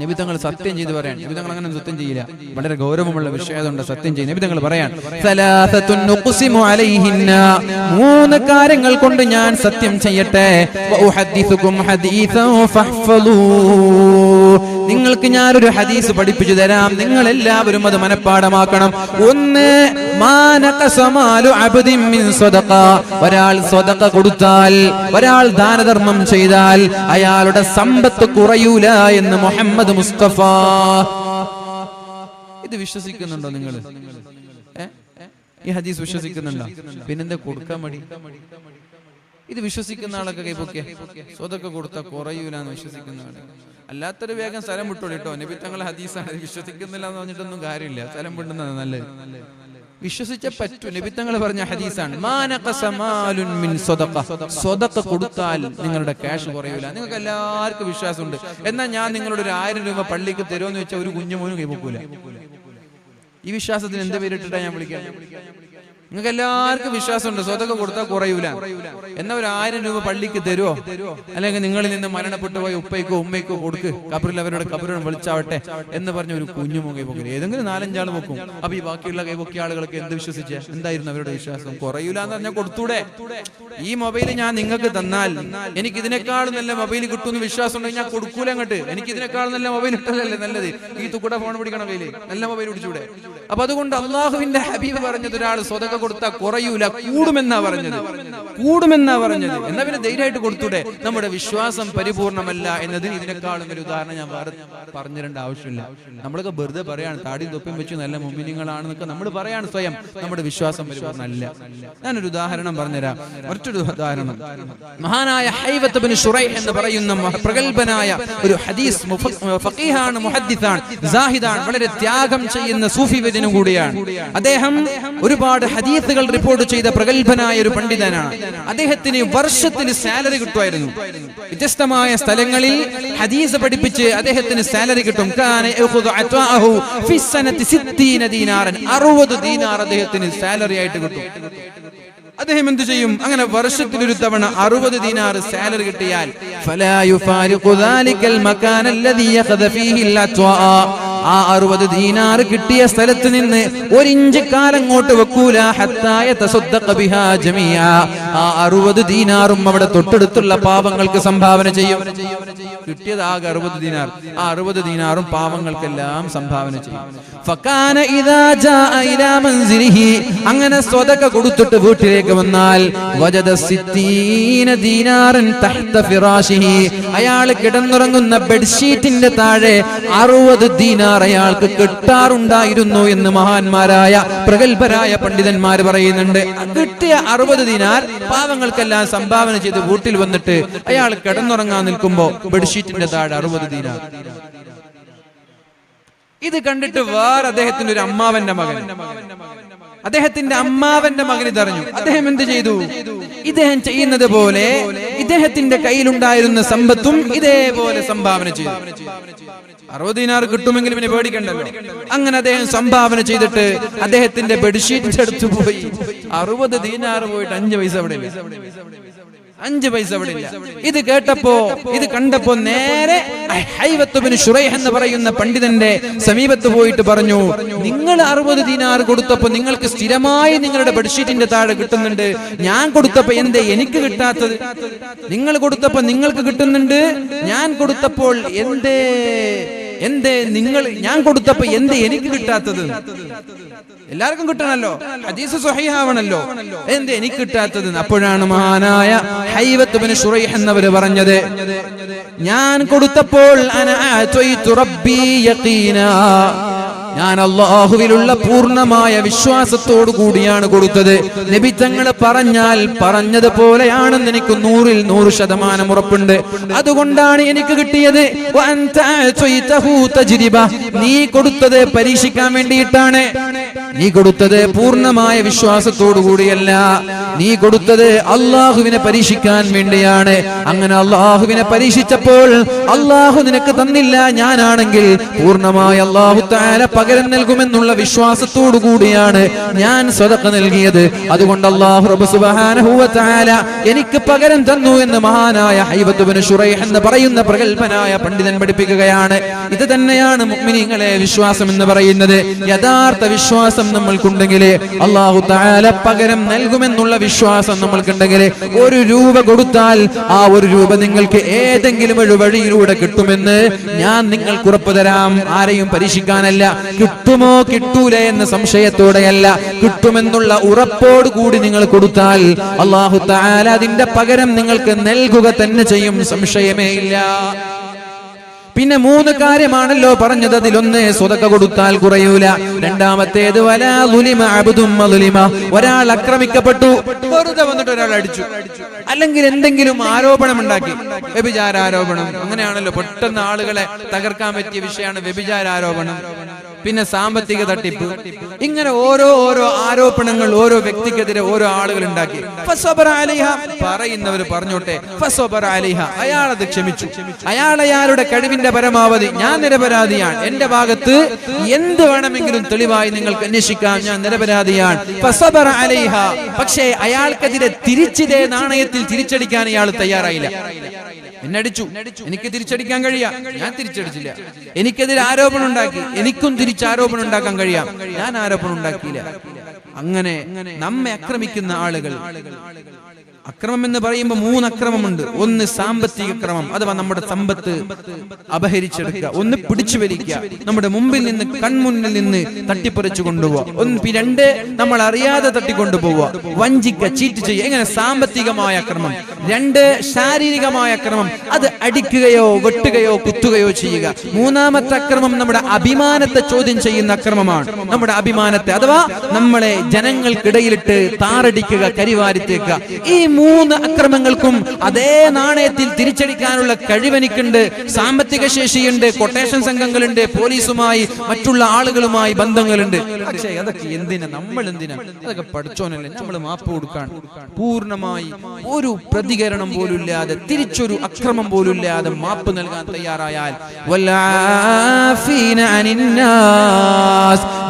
A: നബി തങ്ങൾ സത്യം ചെയ്ത് പറയാൻ, നബി തങ്ങൾ അങ്ങനെ സത്യം ചെയ്യില്ല, വളരെ ഗൗരവമുള്ള വിഷയമുണ്ട്, സത്യം ചെയ്യും. നബി തങ്ങൾ പറയാൻ, 3 കാര്യങ്ങൾ കൊണ്ട് ഞാൻ സത്യം ചെയ്യട്ടെ. നിങ്ങൾക്ക് ഞാനൊരു ഹദീസ് പഠിപ്പിച്ചു തരാം, നിങ്ങൾ എല്ലാവരും അത് മനപ്പാഠമാക്കണം. 1, ഒരാൾ സ്വതഖ കൊടുത്താൽ, ഒരാൾ ദാനധർമ്മം ചെയ്താൽ അയാളുടെ സമ്പത്ത് കുറയൂല എന്ന് മുഹമ്മദ് മുസ്തഫ. ഇത് വിശ്വസിക്കുന്നുണ്ടോ നിങ്ങൾ? ഈ ഹദീസ് വിശ്വസിക്കുന്നുണ്ടോ? പിന്നെന്താ കൊടുക്കാൻ മടി? ഇത് വിശ്വസിക്കുന്ന ആളൊക്കെ കൈപ്പൊക്കെ സ്വതഖ കൊടുത്താൽ കുറയൂലെന്ന് വിശ്വസിക്കുന്ന ആള്. അല്ലാത്തൊരു വേഗം സ്ഥലം വിട്ടോളൂ കേട്ടോ. നബി തങ്ങൾ ഹദീസാണ്, വിശ്വസിക്കുന്നില്ല എന്ന് പറഞ്ഞിട്ടൊന്നും കാര്യമില്ല. സ്ഥലം വിടുന്നത് നല്ലത്. വിശ്വസിച്ച പറ്റൂ. നബി തങ്ങൾ പറഞ്ഞ ഹദീസാണ്, സ്വതഖ കൊടുത്താൽ നിങ്ങളുടെ ക്യാഷ് കുറയൂല. നിങ്ങൾക്ക് എല്ലാവർക്കും വിശ്വാസമുണ്ട്. എന്നാൽ ഞാൻ നിങ്ങളോട് ഒരു 1000 രൂപ പള്ളിക്ക് തരുമെന്ന് വെച്ചാൽ ഒരു കുഞ്ഞുമോനും കൈപ്പൊക്കൂല. ഈ വിശ്വാസത്തിന് എന്ത് പേരിട്ടിട്ടാ ഞാൻ വിളിക്കാം? നിങ്ങൾക്ക് എല്ലാവർക്കും വിശ്വാസമുണ്ട് സ്വതഖ കൊടുത്താൽ കുറയൂല. എന്നാ ഒരു 1000 രൂപ പള്ളിക്ക് തരുമോ? അല്ലെങ്കിൽ നിങ്ങളിൽ നിന്ന് മരണപ്പെട്ടു പോയ ഉപ്പയ്ക്കോ ഉമ്മയ്ക്കോ കൊടുക്ക്, കബറിൽ അവരുടെ കബറിനെ വിളിച്ചാവട്ടെ എന്ന് പറഞ്ഞ ഒരു കുഞ്ഞുമോ കൈപ്പൊക്കില്ല. ഏതെങ്കിലും 4-5 ആൾ വെക്കും. അപ്പൊ ഈ ബാക്കിയുള്ള കൈപ്പൊക്കിയ ആളുകൾക്ക് എന്ത് വിശ്വസിച്ച എന്തായിരുന്നു അവരുടെ വിശ്വാസം? കുറയൂല എന്ന് പറഞ്ഞാൽ കൊടുത്തൂടെ? ഈ മൊബൈൽ ഞാൻ നിങ്ങൾക്ക് തന്നാൽ എനിക്ക് ഇതിനേക്കാളും നല്ല മൊബൈൽ കിട്ടുമെന്ന് വിശ്വാസം ഉണ്ടെങ്കിൽ ഞാൻ കൊടുക്കൂല അങ്ങോട്ട്. എനിക്ക് ഇതിനേക്കാളും നല്ല മൊബൈൽ ഇട്ടതല്ലേ നല്ലത്? ഈ തുക്കൂടെ ഫോൺ പിടിക്കണ മൊബൈല്, നല്ല മൊബൈൽ പിടിച്ചൂടെ? അപ്പൊ അതുകൊണ്ട് അള്ളാഹുവിന്റെ ഹബീബ് പറഞ്ഞത് ഒരാൾ സ്വതഖ കൊടുത്താൽ കുറയൂല, കൂടുമെന്നാ പറഞ്ഞത്. എന്നാ പിന്നെ ധൈര്യമായിട്ട് കൊടുത്തൂടെ? നമ്മുടെ വിശ്വാസം പരിപൂർണമല്ല എന്നതിന് ഇതിനേക്കാളും ഒരു ഉദാഹരണം ഞാൻ വേറെ പറഞ്ഞു തരേണ്ട ആവശ്യമില്ല. നമ്മളൊക്കെ വെറുതെ പറയാണ്, താടിയും തൊപ്പിയും വെച്ച് നല്ല മുഅ്മിനീങ്ങളാണെന്നൊക്കെ നമ്മൾ പറയാണ് സ്വയം. നമ്മുടെ വിശ്വാസം പരിപൂർണ്ണമല്ല. ഞാനൊരു ഉദാഹരണം പറഞ്ഞുതരാം. മറ്റൊരു ഉദാഹരണം, മഹാനായ ഹൈവത്ത് ബിൻ ശുറൈഹ് എന്ന് പറയുന്ന പ്രഗൽഭനായ ഒരു ഹദീസ് ഫഖീഹാണ്, മുഹദ്ദിസാണ്, സാഹിദാണ്, വളരെ ത്യാഗം ചെയ്യുന്ന സൂഫി വര്യനും കൂടിയാണ്. അദ്ദേഹം ഒരുപാട് ഹദീസുകൾ റിപ്പോർട്ട് ചെയ്ത പ്രഗൽഭനായ ഒരു പണ്ഡിതനാണ്. അദ്ദേഹത്തിന് വർഷത്തിന് സാലറി കിട്ടുമായിരുന്നു. വ്യത്യസ്തമായ സ്ഥലങ്ങളിൽ ഹദീസ് പഠിപ്പിച്ച് അദ്ദേഹത്തിന് സാലറി കിട്ടും. 60 ദീനാർ അദ്ദേഹത്തിന് സാലറി ആയിട്ട് കിട്ടും. അദ്ദേഹം എന്ത് ചെയ്യും? അങ്ങനെ വർഷത്തിലൊരു തവണ 60 ദീനാർ സാലറി കിട്ടിയാൽ ആ 60 ദീനാർ കിട്ടിയ സ്ഥലത്ത് നിന്ന് 1 ഇഞ്ച് കാലങ്ങോട്ട് വെക്കൂല ഹത്താ യതസദ്ദഖ ബിഹാ ജമീഅ. ആ 60 ദീനാറും അവിടെ തൊട്ടടുത്തുള്ള പാവങ്ങൾക്ക് സംഭാവന ചെയ്യും. കിട്ടിയത് ആകെ 60 ദീനാർ. ആ 60 ദീനാറും പാവങ്ങൾക്കെല്ലാം സംഭാവന ചെയ്യും. ഫകാന ഇദാ ജാഅ ഇലാ മൻസിലിഹി, അങ്ങനെ സ്വതക കൊടുത്തിട്ട് വീട്ടിലേക്ക് വന്നാൽ വജദ 60 ദീനാറൻ തഹ്ത ഫിറാശിഹി, അയാൾ കിടന്നുറങ്ങുന്ന ബെഡ്ഷീറ്റിന്റെ താഴെ 60 ദീനാർ അയാൾക്ക് കിട്ടാറുണ്ടായിരുന്നു എന്ന് മഹാന്മാരായ പ്രഗത്ഭരായ പണ്ഡിതന്മാർ പറയുന്നുണ്ട്. കിട്ടിയ 60 ദീനാർ പാവങ്ങൾക്കെല്ലാം സംഭാവന ചെയ്ത് വീട്ടിൽ വന്നിട്ട് അയാൾ കിടന്നുറങ്ങാൻ നിൽക്കുമ്പോ ബെഡ്ഷീറ്റിന്റെ താഴെ 60 ദീനാർ. ഇത് കണ്ടിട്ട് വേറെ അദ്ദേഹത്തിന്റെ ഒരു അമ്മാവന്റെ മകൻ ഇതറിഞ്ഞു. അദ്ദേഹം എന്ത് ചെയ്തു? ഇദ്ദേഹം ചെയ്യുന്നത് പോലെ ഇദ്ദേഹത്തിന്റെ കയ്യിലുണ്ടായിരുന്ന സമ്പത്തും ഇതേപോലെ സംഭാവന ചെയ്തു. 60 ദീനാർ കിട്ടുമെങ്കിൽ പിന്നെ പേടിക്കണ്ടല്ലോ. അങ്ങനെ അദ്ദേഹം സംഭാവന ചെയ്തിട്ട് അദ്ദേഹത്തിന്റെ ബെഡ്ഷീറ്റ് എടുത്തു പോയി. 60 ദീനാർ പോയിട്ട് 5 പൈസ അവിടെ ഇല്ല. 5 പൈസ അവിടെ ഇല്ല. ഇത് കേട്ടപ്പോ, ഇത് കണ്ടപ്പോ നേരെ ഹൈവത്ത് ബിൻ ശുറൈഹ് എന്ന് പറയുന്ന പണ്ഡിതന്റെ സമീപത്ത് പോയിട്ട് പറഞ്ഞു, നിങ്ങൾ 60 ദീനാർ കൊടുത്തപ്പോ നിങ്ങൾക്ക് സ്ഥിരമായി നിങ്ങളുടെ ബെഡ്ഷീറ്റിന്റെ താഴെ കിട്ടുന്നുണ്ട്, ഞാൻ കൊടുത്തപ്പോ എന്തേ എനിക്ക് കിട്ടാത്തത്? നിങ്ങൾ കൊടുത്തപ്പോ നിങ്ങൾക്ക് കിട്ടുന്നുണ്ട്, ഞാൻ കൊടുത്തപ്പോൾ ഞാൻ കൊടുത്തപ്പോ എന്തേ എനിക്ക് കിട്ടാത്തത്? എല്ലാവർക്കും കിട്ടണല്ലോ, ഹദീസ് സ്വഹീഹാവണല്ലോ, എന്തേ എനിക്ക് കിട്ടാത്തത്? അപ്പോഴാണ് മഹാനായ ഹൈവത്ത് ബിൻ ശുറൈഹ് എന്നവര് പറഞ്ഞത്, ഞാൻ കൊടുത്തപ്പോൾ ഞാൻ അല്ലാഹുവിലുള്ള പൂർണ്ണമായ വിശ്വാസത്തോടു കൂടിയാണ് കൊടുത്തത്. നബി തങ്ങൾ പറഞ്ഞാൽ പറഞ്ഞതുപോലെയാണെന്ന് എനിക്ക് 100% ഉറപ്പുണ്ട്. അതുകൊണ്ടാണ് എനിക്ക് കിട്ടിയത്. നീ കൊടുത്തത് പരീക്ഷിക്കാൻ വേണ്ടിയിട്ടാണ്. നീ കൊടുത്തത് പൂർണ്ണമായ വിശ്വാസത്തോടു കൂടിയല്ല, നീ കൊടുത്തത് അള്ളാഹുവിനെ പരീക്ഷിക്കാൻ വേണ്ടിയാണ്. അങ്ങനെ അള്ളാഹുവിനെ പരീക്ഷിച്ചപ്പോൾ അള്ളാഹു നിനക്ക് തന്നില്ല, ഞാനാണെങ്കിൽ പൂർണ്ണമായ അള്ളാഹു തആല പകരം നൽകുമെന്നുള്ള വിശ്വാസത്തോടു കൂടിയാണ് ഞാൻ സദഖ നൽകിയത്. അതുകൊണ്ട് അല്ലാഹു റബ്ബ് സുബ്ഹാനഹു വ തആല എനിക്ക് പകരം തന്നു എന്ന് മഹാനായ ഹൈവത്ത് ബിൻ ശുറൈഹ് എന്ന് പറയുന്ന പ്രഗൽഭനായ പണ്ഡിതൻ പഠിപ്പിക്കുകയാണ്. ഇത് തന്നെയാണ് മുഅ്മിനീങ്ങളെ വിശ്വാസം എന്ന് പറയുന്നത്. യഥാർത്ഥ വിശ്വാസം നമ്മൾക്കുണ്ടെങ്കിൽ അല്ലാഹു തആല പകരം നൽകുമെന്നുള്ള വിശ്വാസം നമ്മൾക്കുണ്ടെങ്കിൽ 1 രൂപ കൊടുത്താൽ ആ 1 രൂപ നിങ്ങൾക്ക് ഏതെങ്കിലും ഒരു വഴിയിലൂടെ കിട്ടുമെന്ന് ഞാൻ നിങ്ങൾക്ക് ഉറപ്പ് തരാം. ആരെയും പരീക്ഷിക്കാനല്ല, കിട്ടുമോ കിട്ടൂല എന്ന സംശയത്തോടെയല്ല, കിട്ടുമെന്നുള്ള ഉറപ്പോട് കൂടി നിങ്ങൾ കൊടുത്താൽ അല്ലാഹു തആല അതിന്റെ പകരം നിങ്ങൾക്ക് നൽകുക തന്നെ ചെയ്യും, സംശയമേ ഇല്ല. പിന്നെ 3 കാര്യമാണല്ലോ പറഞ്ഞത്. അതിലൊന്ന് സ്വതക്ക കൊടുത്താൽ കുറയൂല. രണ്ടാമത്തേത് വലാ ളുലിമ അബ്ദും മളുലിമ, ഒരാൾ ആക്രമിക്കപ്പെട്ടു, വെറുതെ വന്നിട്ട് ഒരാൾ അടിച്ചു, അല്ലെങ്കിൽ എന്തെങ്കിലും ആരോപണം ഉണ്ടാക്കി, വ്യഭിചാരാരോപണം. അങ്ങനെയാണല്ലോ പെട്ടെന്ന് ആളുകളെ തകർക്കാൻ പറ്റിയ വിഷയമാണ് വ്യഭിചാരാരോപണം. പിന്നെ സാമ്പത്തിക തട്ടിപ്പ്. ഇങ്ങനെ ഓരോ ആരോപണങ്ങൾ ഓരോ വ്യക്തിക്കെതിരെ ഓരോ ആളുകൾ ഉണ്ടാക്കി. പറയുന്നവർ പറഞ്ഞോട്ടെ, അയാളത് ക്ഷമിച്ചു. അയാളുടെ കഴിവിന്റെ പരമാവധി ഞാൻ നിരപരാധിയാണ്, എന്റെ ഭാഗത്ത് എന്ത് വേണമെങ്കിലും തെളിവായി നിങ്ങൾക്ക് അന്വേഷിക്കാം, ഞാൻ നിരപരാധിയാണ്. പക്ഷേ അയാൾക്കെതിരെ തിരിച്ചിതേ നാണയത്തിൽ തിരിച്ചടിക്കാൻ ഇയാൾ തയ്യാറായില്ല. എന്നടിച്ചു, എനിക്ക് തിരിച്ചടിക്കാൻ കഴിയാം, ഞാൻ തിരിച്ചടിച്ചില്ല. എനിക്കെതിരെ ആരോപണം ഉണ്ടാക്കി, എനിക്കും തിരിച്ചാരോപണം ഉണ്ടാക്കാൻ കഴിയാം, ഞാൻ ആരോപണം ഉണ്ടാക്കിയില്ല. അങ്ങനെ നമ്മെ ആക്രമിക്കുന്ന ആളുകൾ, അക്രമം എന്ന് പറയുമ്പോൾ 3 അക്രമമുണ്ട്. ഒന്ന് സാമ്പത്തിക ക്രമം, അഥവാ നമ്മുടെ സമ്പത്ത് അപഹരിച്ചെടുക്കുക. ഒന്ന് പിടിച്ചു വലിക്കുക, നമ്മുടെ മുമ്പിൽ നിന്ന് കൺമുന്നിൽ നിന്ന് തട്ടിപ്പറിച്ചു കൊണ്ടുപോവുക. 2 നമ്മൾ അറിയാതെ തട്ടിക്കൊണ്ടുപോവുക, വഞ്ചിക്കുക, ചീറ്റ് ചെയ്യുക. എങ്ങനെ സാമ്പത്തികമായ അക്രമം. 2 ശാരീരികമായ അക്രമം, അത് അടിക്കുകയോ വെട്ടുകയോ കുത്തുകയോ ചെയ്യുക. 3ാമത്തെ അക്രമം നമ്മുടെ അഭിമാനത്തെ ചോദ്യം ചെയ്യുന്ന അക്രമമാണ്. നമ്മുടെ അഭിമാനത്തെ, അഥവാ നമ്മളെ ജനങ്ങൾക്കിടയിലിട്ട് താറടിക്കുക, കരിവാരിത്തേക്കുക. ഈ 3 അക്രമങ്ങൾക്കും അതേ നാണയത്തിൽ തിരിച്ചടിക്കാനുള്ള കഴിവെനിക്കുണ്ട്, സാമ്പത്തിക ശേഷിയുണ്ട്, കൊട്ടേഷൻ സംഘങ്ങളുണ്ട്, പോലീസുമായി മറ്റുള്ള ആളുകളുമായി ബന്ധങ്ങളുണ്ട്. പക്ഷേ അതൊക്കെ എന്തിനാ, നമ്മൾ എന്തിനാ? അതൊക്കെ പഠിച്ചോനല്ലേ, നമ്മൾ മാപ്പ് കൊടുക്കാൻ പൂർണ്ണമായി ഒരു പ്രതികരണം പോലും ഇല്ലാതെ, തിരിച്ചൊരു അക്രമം പോലും ഇല്ലാതെ മാപ്പ് നൽകാൻ തയ്യാറായാൽ,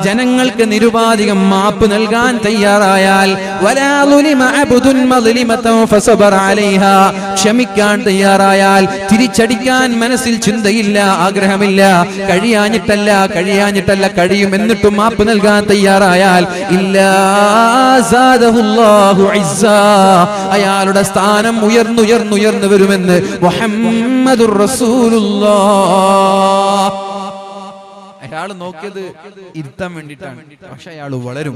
A: ജനങ്ങൾക്ക് നിരുപാധികം മാപ്പ് നൽകാൻ തയ്യാറായാൽ, കലിമതൻ ഫസബറ അലൈഹാ, ക്ഷമിക്കാൻ തയ്യാറായാൽ, തിരിച്ചടിക്കാൻ മനസ്സിൽ ചിന്തയില്ല, ആഗ്രഹമില്ല, കഴിയാഞ്ഞിട്ടല്ല കഴിയും എന്നിട്ടും മാപ്പ് നൽകാൻ തയ്യാറായാൽ, ഇല്ലാ സാദഹുല്ലാഹു ഇസ്സാ, അയാളുടെ സ്ഥാനം ഉയർന്നു വരുമെന്ന് മുഹമ്മദുർ റസൂലുള്ളാഹ്. അയാൾ നോക്കിയത് ഇരുത്താൻ വേണ്ടിയിട്ടാണ്, പക്ഷെ അയാൾ വളരും.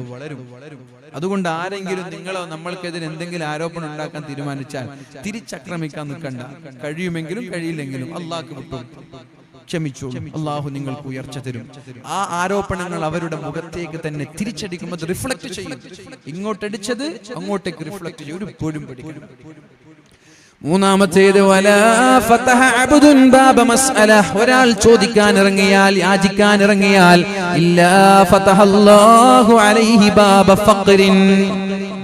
A: അതുകൊണ്ട് ആരെങ്കിലും നിങ്ങളോ നമ്മൾക്കെതിരെ എന്തെങ്കിലും ആരോപണം ഉണ്ടാക്കാൻ തീരുമാനിച്ചാൽ തിരിച്ചക്രമിക്കാൻ നിൽക്കണ്ട. കഴിയുമെങ്കിലും കഴിയില്ലെങ്കിലും അള്ളാഹ്ക്ക് വിട്ടു ക്ഷമിച്ചു, അള്ളാഹു നിങ്ങൾക്ക് ഉയർച്ച തരും. ആ ആരോപണങ്ങൾ അവരുടെ മുഖത്തേക്ക് തന്നെ തിരിച്ചടിക്കുമ്പോൾ അത് റിഫ്ലക്ട് ചെയ്യും. ഇങ്ങോട്ടടിച്ചത് അങ്ങോട്ടേക്ക് റിഫ്ലക്ട് ചെയ്യും. ഒരു പേടും പിടിക്കണം. മൂന്നാമത്തേത് വലാ ഫതഹ അബ്ദുൻ ബാബ മസ്അല, ഒരാൾ ചോദിക്കാൻ ഇറങ്ങിയാൽ, യാചിക്കാൻ ഇറങ്ങിയാൽ, ഇല്ലാ ഫതഹല്ലാഹു അലൈഹി ബാബ ഫഖ്റിൻ,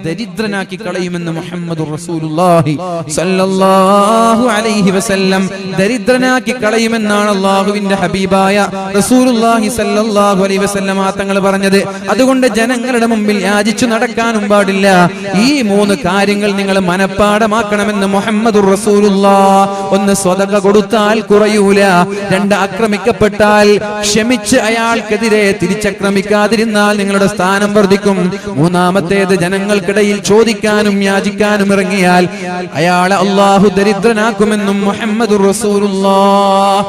A: ദരിദ്രനാക്കി കളയുമെന്ന് മുഹമ്മദുർ റസൂലുള്ളാഹി സല്ലല്ലാഹു അലൈഹി വസല്ലം. ദരിദ്രനാക്കി കളയുമെന്നാണ് അല്ലാഹുവിന്റെ ഹബീബായ റസൂലുള്ളാഹി സല്ലല്ലാഹു അലൈഹി വസല്ലം തങ്ങൾ പറഞ്ഞത്. അതുകൊണ്ട് ജനങ്ങളുടെ മുമ്പിൽ യാചിച്ചു നടക്കാനും പാടില്ല. ഈ 3 കാര്യങ്ങൾ നിങ്ങൾ മനഃപ്പാഠമാക്കണമെന്ന് മുഹമ്മദുർ റസൂലുള്ളാഹ്. 1, സ്വതക കൊടുത്താൽ കുറയൂല. 2, ആക്രമിക്കപ്പെട്ടാൽ ക്ഷമിച്ച് അയാൾക്കെതിരെ തിരിച്ചക്രമിക്കാതിരുന്നാൽ നിങ്ങളുടെ സ്ഥാനം വർദ്ധിക്കും. 3-ാമത്തേത്, ജനങ്ങൾക്കിടയിൽ ചോദിക്കാനും യാചിക്കാനും ഇറങ്ങിയാൽ അയാളെ അല്ലാഹു ദരിദ്രനാക്കുമെന്നും മുഹമ്മദുർ റസൂലുള്ളാഹ്.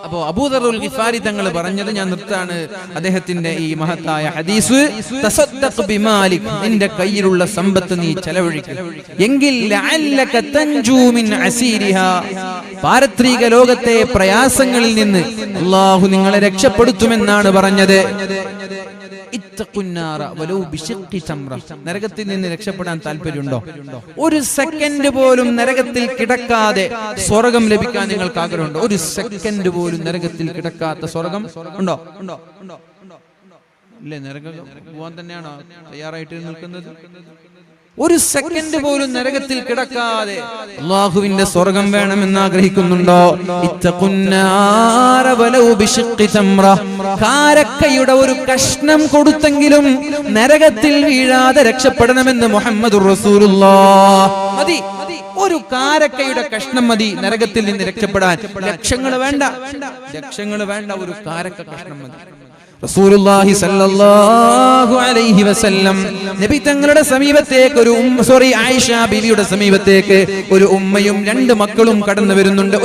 A: അപ്പോ അബൂദറുൽ ഗിഫാരി തങ്ങൾ പറഞ്ഞത് ഞാൻ നിർത്താണ്. അദ്ദേഹത്തിന്റെ ഈ മഹത്തായ ഹദീസ്, തസദ്ദഖ് ബിമാലിക്, നിന്റെ കയ്യിലുള്ള സമ്പത്ത് നീ ചെലവഴിക്കുക, എങ്കിൽ ലഅല്ലക തൻജൂ മിൻ അസീരിഹാ, പാരത്രിക ലോകത്തെ പ്രയാസങ്ങളിൽ നിന്ന് അല്ലാഹു നിങ്ങളെ രക്ഷപ്പെടുത്തുമെന്നാണ് പറഞ്ഞത്. നരകത്തിൽ നിന്ന് രക്ഷപ്പെടാൻ താല്പര്യമുണ്ടോ? 1 സെക്കൻഡ് പോലും നരകത്തിൽ കിടക്കാതെ സ്വർഗം ലഭിക്കാൻ നിങ്ങൾക്ക് ആഗ്രഹമുണ്ടോ? 1 സെക്കൻഡ് പോലും നരകത്തിൽ കിടക്കാത്ത സ്വർഗം ഉണ്ടോ? ഇല്ലേ? നരകം പോവാൻ തന്നെയാണോ തയ്യാറായിട്ട് നിൽക്കുന്നത്? 1 സെക്കൻഡ് പോലും നരകത്തിൽ കിടക്കാതെ അല്ലാഹുവിന്റെ സ്വർഗം വേണമെന്ന് ആഗ്രഹിക്കുന്നുണ്ടോ? ഇത്തഖുന്നാറ വലൗ ബിശിഖ്ഖി തംറ, കാരക്കയുടെ ഒരു കഷ്ണം കൊടുത്തെങ്കിലും നരകത്തിൽ വീഴാതെ രക്ഷപ്പെടണമെന്ന് മുഹമ്മദുർ റസൂലുള്ളാഹ്. മതി, ഒരു കാരക്കയുടെ കഷ്ണം മതി നരകത്തിൽ നിന്ന് രക്ഷപ്പെടാൻ. ലക്ഷങ്ങൾ വേണ്ട, ഒരു കാരക്ക കഷ്ണം മതി. റസൂലുള്ളാഹി സ്വല്ലല്ലാഹു അലൈഹി വസല്ലം നബി തങ്ങളുടെ സമീപത്തേക്ക് ആയിഷ ബീവിയുടെ സമീപത്തേക്ക് ഒരു ഉമ്മയും 2 മക്കളും കടന്നു വരുന്നുണ്ട്.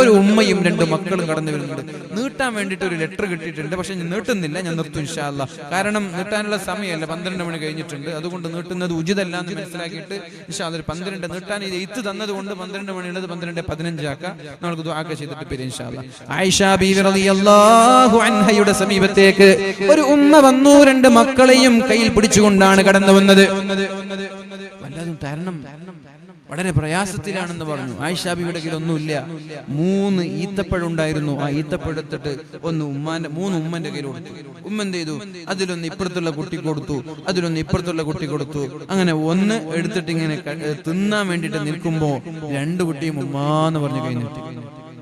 A: നീട്ടാൻ വേണ്ടിയിട്ട് ഒരു ലെറ്റർ കിട്ടിയിട്ടുണ്ട്. പക്ഷെ ഞാൻ നീട്ടുന്നില്ല, ഞാൻ നിർത്തും ഇൻഷാ അല്ലാഹ്. കാരണം നീട്ടാനുള്ള സമയമല്ല, 12 മണി കഴിഞ്ഞിട്ടുണ്ട്. അതുകൊണ്ട് നീട്ടുന്നത് ഉചിതല്ല എന്ന് മനസ്സിലാക്കിയിട്ട് ഇൻഷാ അല്ലാഹ് 12 നീട്ടാൻ ഇത് എയ്ത്ത് തന്നതുകൊണ്ട് 12 മണിയുള്ളത് 12:15 ആക്കാം. നമുക്ക് ദുആ ചെയ്തിട്ട് പിരിയാം ഇൻഷാ അല്ലാഹ്. ആയിഷ ബീവി റളിയല്ലാഹു അൻഹയുടെ സമീപത്തേക്ക് ഒരു ഉമ്മ വന്നു. 2 മക്കളെയും കയ്യിൽ പിടിച്ചുകൊണ്ടാണ് കടന്നു വന്നത്. വല്ലതും തരണം, വളരെ പ്രയാസത്തിലാണെന്ന് പറഞ്ഞു. ആയിഷ ബീവിയുടെ കയ്യിൽ ഒന്നുമില്ല. 3 ഈത്തപ്പഴം ഉണ്ടായിരുന്നു. ആ ഈത്തപ്പഴം എടുത്തിട്ട് 3 ഉമ്മന്റെ കയ്യിൽ കൊടുത്തു. ഉമ്മ എന്ത് ചെയ്തു? അതിലൊന്ന് ഇപ്പുറത്തുള്ള കുട്ടി കൊടുത്തു, അതിലൊന്ന് ഇപ്പുറത്തുള്ള കുട്ടി കൊടുത്തു. അങ്ങനെ 1 എടുത്തിട്ട് ഇങ്ങനെ തിന്നാൻ വേണ്ടിട്ട് നിൽക്കുമ്പോ 2 കുട്ടിയും ഉമ്മാന്ന് പറഞ്ഞു കഴിഞ്ഞിട്ട്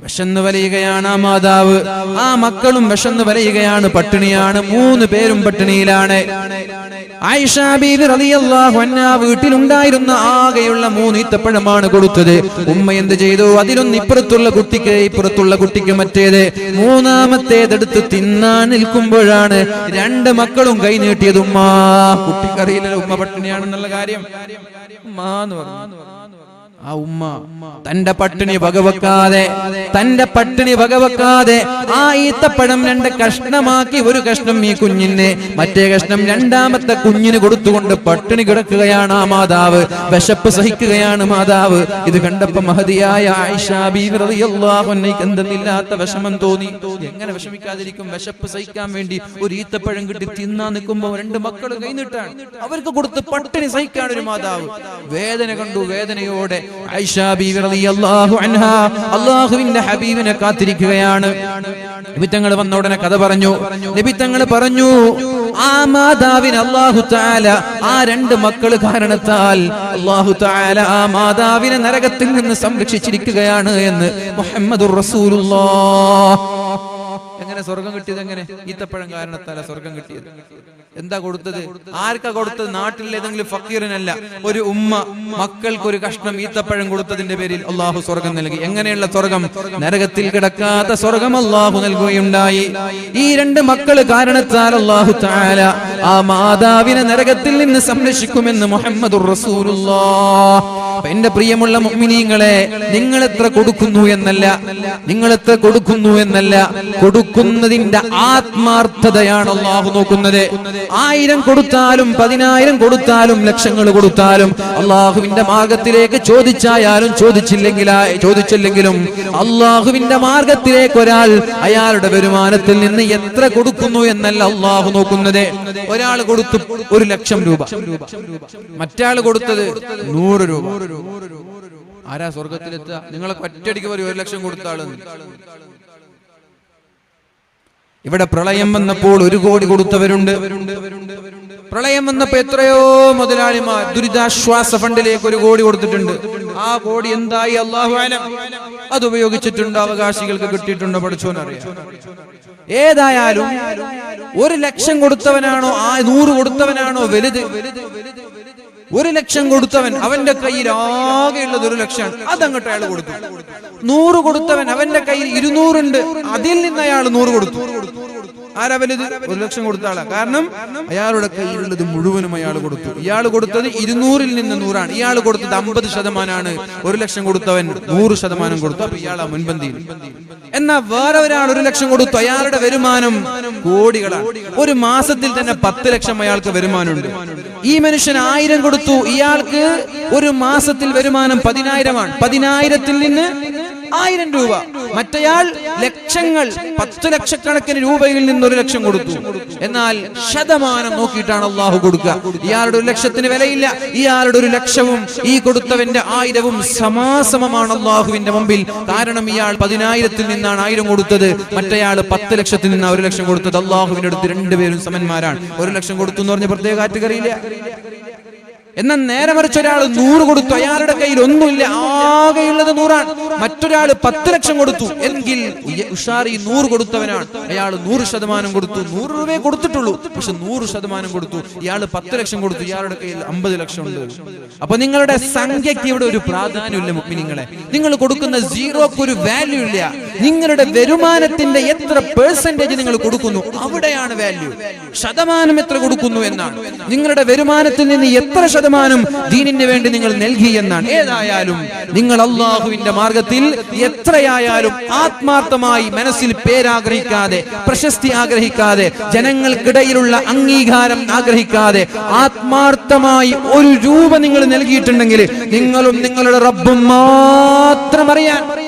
A: വിശന്നു വലയുകയാണ് ആ മാതാവ്. ആ മക്കളും വിശന്നു വലയുകയാണ്, പട്ടിണിയാണ്. 3 പേരും പട്ടിണിയിലാണ്. ആയിഷ ബീവി റളിയല്ലാഹു അൻഹാ വീട്ടിലുണ്ടായിരുന്ന ആകെയുള്ള 3 ഈത്തപ്പഴമാണ് കൊടുത്തത്. ഉമ്മ എന്ത് ചെയ്തു? അതിലൊന്ന് ഇപ്പുറത്തുള്ള കുട്ടിക്ക് മറ്റേത്. 3-ാമത്തേതെടുത്ത് തിന്നാൻ നിൽക്കുമ്പോഴാണ് 2 മക്കളും കൈ നീട്ടിയത്. ഉമ്മ, കുട്ടിക്കറിയില്ലല്ലോ ഉമ്മ പട്ടിണിയാണെന്നുള്ള കാര്യം. ഉമ്മ എന്ന് പറഞ്ഞു. ആ ഉമ്മ തന്റെ പട്ടിണി വകവെക്കാതെ ആ ഈത്തപ്പഴം 2 കഷ്ണമാക്കി, ഒരു കഷ്ണം ഈ കുഞ്ഞിന്, മറ്റേ കഷ്ണം 2-ാമത്തെ കുഞ്ഞിന് കൊടുത്തുകൊണ്ട് പട്ടിണി കിടക്കുകയാണ് ആ മാതാവ്. വിശപ്പ് സഹിക്കുകയാണ് മാതാവ്. ഇത് കണ്ടപ്പോ മഹദിയായ ആയിഷ ബീവി റളിയല്ലാഹു അൻഹയ്ക്ക് എന്തെന്നില്ലാത്ത വിഷമം തോന്നി. എങ്ങനെ വിഷമിക്കാതിരിക്കും? വിശപ്പ് സഹിക്കാൻ വേണ്ടി ഒരു ഈത്തപ്പഴം കിട്ടി തിന്നാൻ നിൽക്കുമ്പോ 2 മക്കൾ കൈനീട്ടാണ്. അവർക്ക് കൊടുത്ത് പട്ടിണി സഹിക്കാൻ ഒരു മാതാവ്. വേദന കണ്ടു. വേദനയോടെ ആയിഷ ബീവി റളിയല്ലാഹു അൻഹാ അല്ലാഹുവിന്റെ ഹബീബിനെ കാത്തിരിക്കുകയാണ്. നബി തങ്ങൾ വന്ന ഉടനെ കഥ പറഞ്ഞു. നബി തങ്ങൾ പറഞ്ഞു, ആ മാതാവിന് അല്ലാഹു തആല ആ 2 മക്കൾ കാരണത്താൽ അല്ലാഹു തആല ആ മാതാവിനെ നരകത്തിൽ നിന്ന് സംരക്ഷിച്ചിരിക്കുകയാണ് എന്ന് മുഹമ്മദുർ റസൂലുള്ളാഹ്. എങ്ങനെ സ്വർഗം കിട്ടിയത് എങ്ങനെ? ഈത്തപ്പഴം കാരണത്താല സ്വർഗം കിട്ടിയത്. എന്താ കൊടുത്തത്? ആർക്കാ കൊടുത്തത്? നാട്ടിലെ ഏതെങ്കിലും ഫക്കീറിനല്ല. ഒരു ഉമ്മ മക്കൾക്ക് ഒരു കഷ്ണം ഈത്തപ്പഴം കൊടുത്തതിന്റെ പേരിൽ അള്ളാഹു സ്വർഗം നൽകി. എങ്ങനെയുള്ള സ്വർഗം? നരകത്തിൽ കിടക്കാത്ത സ്വർഗം അള്ളാഹു നൽകുകയുണ്ടായി. ഈ രണ്ട് മക്കള് കാരണത്താൽ അള്ളാഹു തആല ആ മാതാവിനെ നരകത്തിൽ നിന്ന് സംരക്ഷിക്കുമെന്ന് മുഹമ്മദുർ റസൂലുള്ളാഹ്. എന്റെ പ്രിയമുള്ള മുഅ്മിനീങ്ങളെ, നിങ്ങൾ എത്ര കൊടുക്കുന്നു എന്നല്ല, കൊടുക്കുന്നതിന്റെ ആത്മാർത്ഥതയാണ് അള്ളാഹു നോക്കുന്നത്. 1000 കൊടുത്താലും 10,000 കൊടുത്താലും ലക്ഷങ്ങൾ കൊടുത്താലും അള്ളാഹുവിന്റെ മാർഗത്തിലേക്ക് ചോദിച്ചില്ലെങ്കിലും അള്ളാഹുവിന്റെ മാർഗത്തിലേക്ക് ഒരാൾ അയാളുടെ വരുമാനത്തിൽ നിന്ന് എത്ര കൊടുക്കുന്നു എന്നല്ല അള്ളാഹു നോക്കുന്നത്. ഒരാൾ കൊടുത്തു 1,00,000 രൂപ, മറ്റാൾ കൊടുത്തത് 100 രൂപ. ആരാ സ്വർഗത്തിലെത്തുക? നിങ്ങളൊക്കെ ഒറ്റയടിക്ക് പറയും 1,00,000 കൊടുത്ത ആളെന്ന്. ഇവിടെ പ്രളയം വന്നപ്പോൾ 1 കോടി കൊടുത്തവരുണ്ട്. പ്രളയം വന്നപ്പോ എത്രയോ മുതലാളിമാർ ദുരിതാശ്വാസ ഫണ്ടിലേക്ക് 1 കോടി കൊടുത്തിട്ടുണ്ട്. ആ കോടി എന്തായി അല്ലാഹു അലം. അത് ഉപയോഗിച്ചിട്ടുണ്ടോ? അവകാശികൾക്ക് കിട്ടിയിട്ടുണ്ടോ? പഠിച്ചോനറിയാം. ഏതായാലും 1,00,000 കൊടുത്തവനാണോ 100 കൊടുത്തവനാണോ വലുത്? 1,00,000 കൊടുത്തവൻ അവന്റെ കയ്യിൽ ആകെയുള്ളത് 1,00,000, അതങ്ങോട്ട് അയാൾ കൊടുത്തു. 100 കൊടുത്തവൻ അവന്റെ കയ്യിൽ 200 ഉണ്ട്, അതിൽ നിന്ന് അയാൾ 100 കൊടുത്തു. ആരാ വലുത്? 1,00,000 കൊടുത്ത ആളാ. കാരണം അയാളുടെ കയ്യിലുള്ളത് മുഴുവനും അയാൾ കൊടുത്തു. ഇയാൾ കൊടുത്തത് 200-ൽ നിന്ന് 100 ആണ്. ഇയാൾ കൊടുത്തത് 50% 1,00,000 കൊടുത്തവൻ 100% കൊടുത്തു. അപ്പൊ ഇയാളാ മുൻപന്തിയിൽ. എന്നാ വേറെ ഒരാൾ 1,00,000 കൊടുത്തു. അയാളുടെ വരുമാനം കോടികളാണ്. ഒരു മാസത്തിൽ തന്നെ 10,00,000 അയാൾക്ക് വരുമാനമുണ്ട്. ഈ മനുഷ്യൻ 1000 കൊടുത്തു. ഇയാൾക്ക് ഒരു മാസത്തിൽ വരുമാനം 10,000 ആണ്. 10,000-ൽ നിന്ന് 1000 രൂപ. മറ്റയാൾ ലക്ഷങ്ങൾ 10 ലക്ഷക്കണക്കിന് രൂപയിൽ നിന്ന് 1,00,000 കൊടുത്തു. എന്നാൽ ശതമാനം നോക്കിയിട്ടാണ് അള്ളാഹു കൊടുക്കുക. ഇയാളുടെ 1,00,000-ന് വിലയില്ല. ഇയാളുടെ 1,00,000-വും ഈ കൊടുത്തവന്റെ 1000-വും സമാസമമാണ് അള്ളാഹുവിന്റെ മുമ്പിൽ. കാരണം ഇയാൾ 10,000-ൽ നിന്നാണ് 1000 കൊടുത്തത്, മറ്റയാൾ 10 ലക്ഷത്തിൽ നിന്നാണ് 1,00,000 കൊടുത്തത്. അള്ളാഹുവിന്റെ അടുത്ത് രണ്ടുപേരും സമന്മാരാണ്. 1,00,000 കൊടുത്തു എന്ന് പറഞ്ഞ പ്രത്യേക കാറ്റഗറിയില്ല. എന്നാൽ നേരെ മറിച്ച് ഒരാൾ 100 കൊടുത്തു. അയാളുടെ കയ്യിൽ ഒന്നുമില്ല, ആകെയുള്ളത് 100 ആണ്. മറ്റൊരാൾ 10,00,000 കൊടുത്തു. എങ്കിൽ ഉഷാറി 100 കൊടുത്തവനാണ്. അയാൾ 100% കൊടുത്തു. 100 രൂപയെ കൊടുത്തിട്ടുള്ളൂ, പക്ഷെ 100% കൊടുത്തു. ഇയാൾ 10,00,000 കൊടുത്തു. ഇയാളുടെ കയ്യിൽ 50,00,000 ഉണ്ട്. അപ്പൊ നിങ്ങളുടെ സംഖ്യക്ക് ഇവിടെ ഒരു പ്രാധാന്യമില്ല മുഅ്മിനീങ്ങളെ. നിങ്ങൾ കൊടുക്കുന്ന സീറോക്ക് ഒരു വാല്യൂ ഇല്ല. നിങ്ങളുടെ വരുമാനത്തിന്റെ എത്ര പെർസെന്റേജ് നിങ്ങൾ കൊടുക്കുന്നു, അവിടെയാണ് വാല്യൂ. ശതമാനം എത്ര കൊടുക്കുന്നു എന്നാണ്. നിങ്ങളുടെ വരുമാനത്തിൽ നിന്ന് എത്ര ശതമാനം ദീനിന് വേണ്ടി നിങ്ങൾ നൽകി എന്നാണ്. ഏതായാലും നിങ്ങൾ അള്ളാഹുവിന്റെ മാർഗത്തിൽ എത്രയായാലും ആത്മാർത്ഥമായി, മനസ്സിൽ പേരാഗ്രഹിക്കാതെ, പ്രശസ്തി ആഗ്രഹിക്കാതെ, ജനങ്ങൾക്കിടയിലുള്ള അംഗീകാരം ആഗ്രഹിക്കാതെ ആത്മാർത്ഥമായി 1 രൂപ നിങ്ങൾ നൽകിയിട്ടുണ്ടെങ്കിൽ നിങ്ങളും നിങ്ങളുടെ റബ്ബും മാത്രം അറിയാൻ,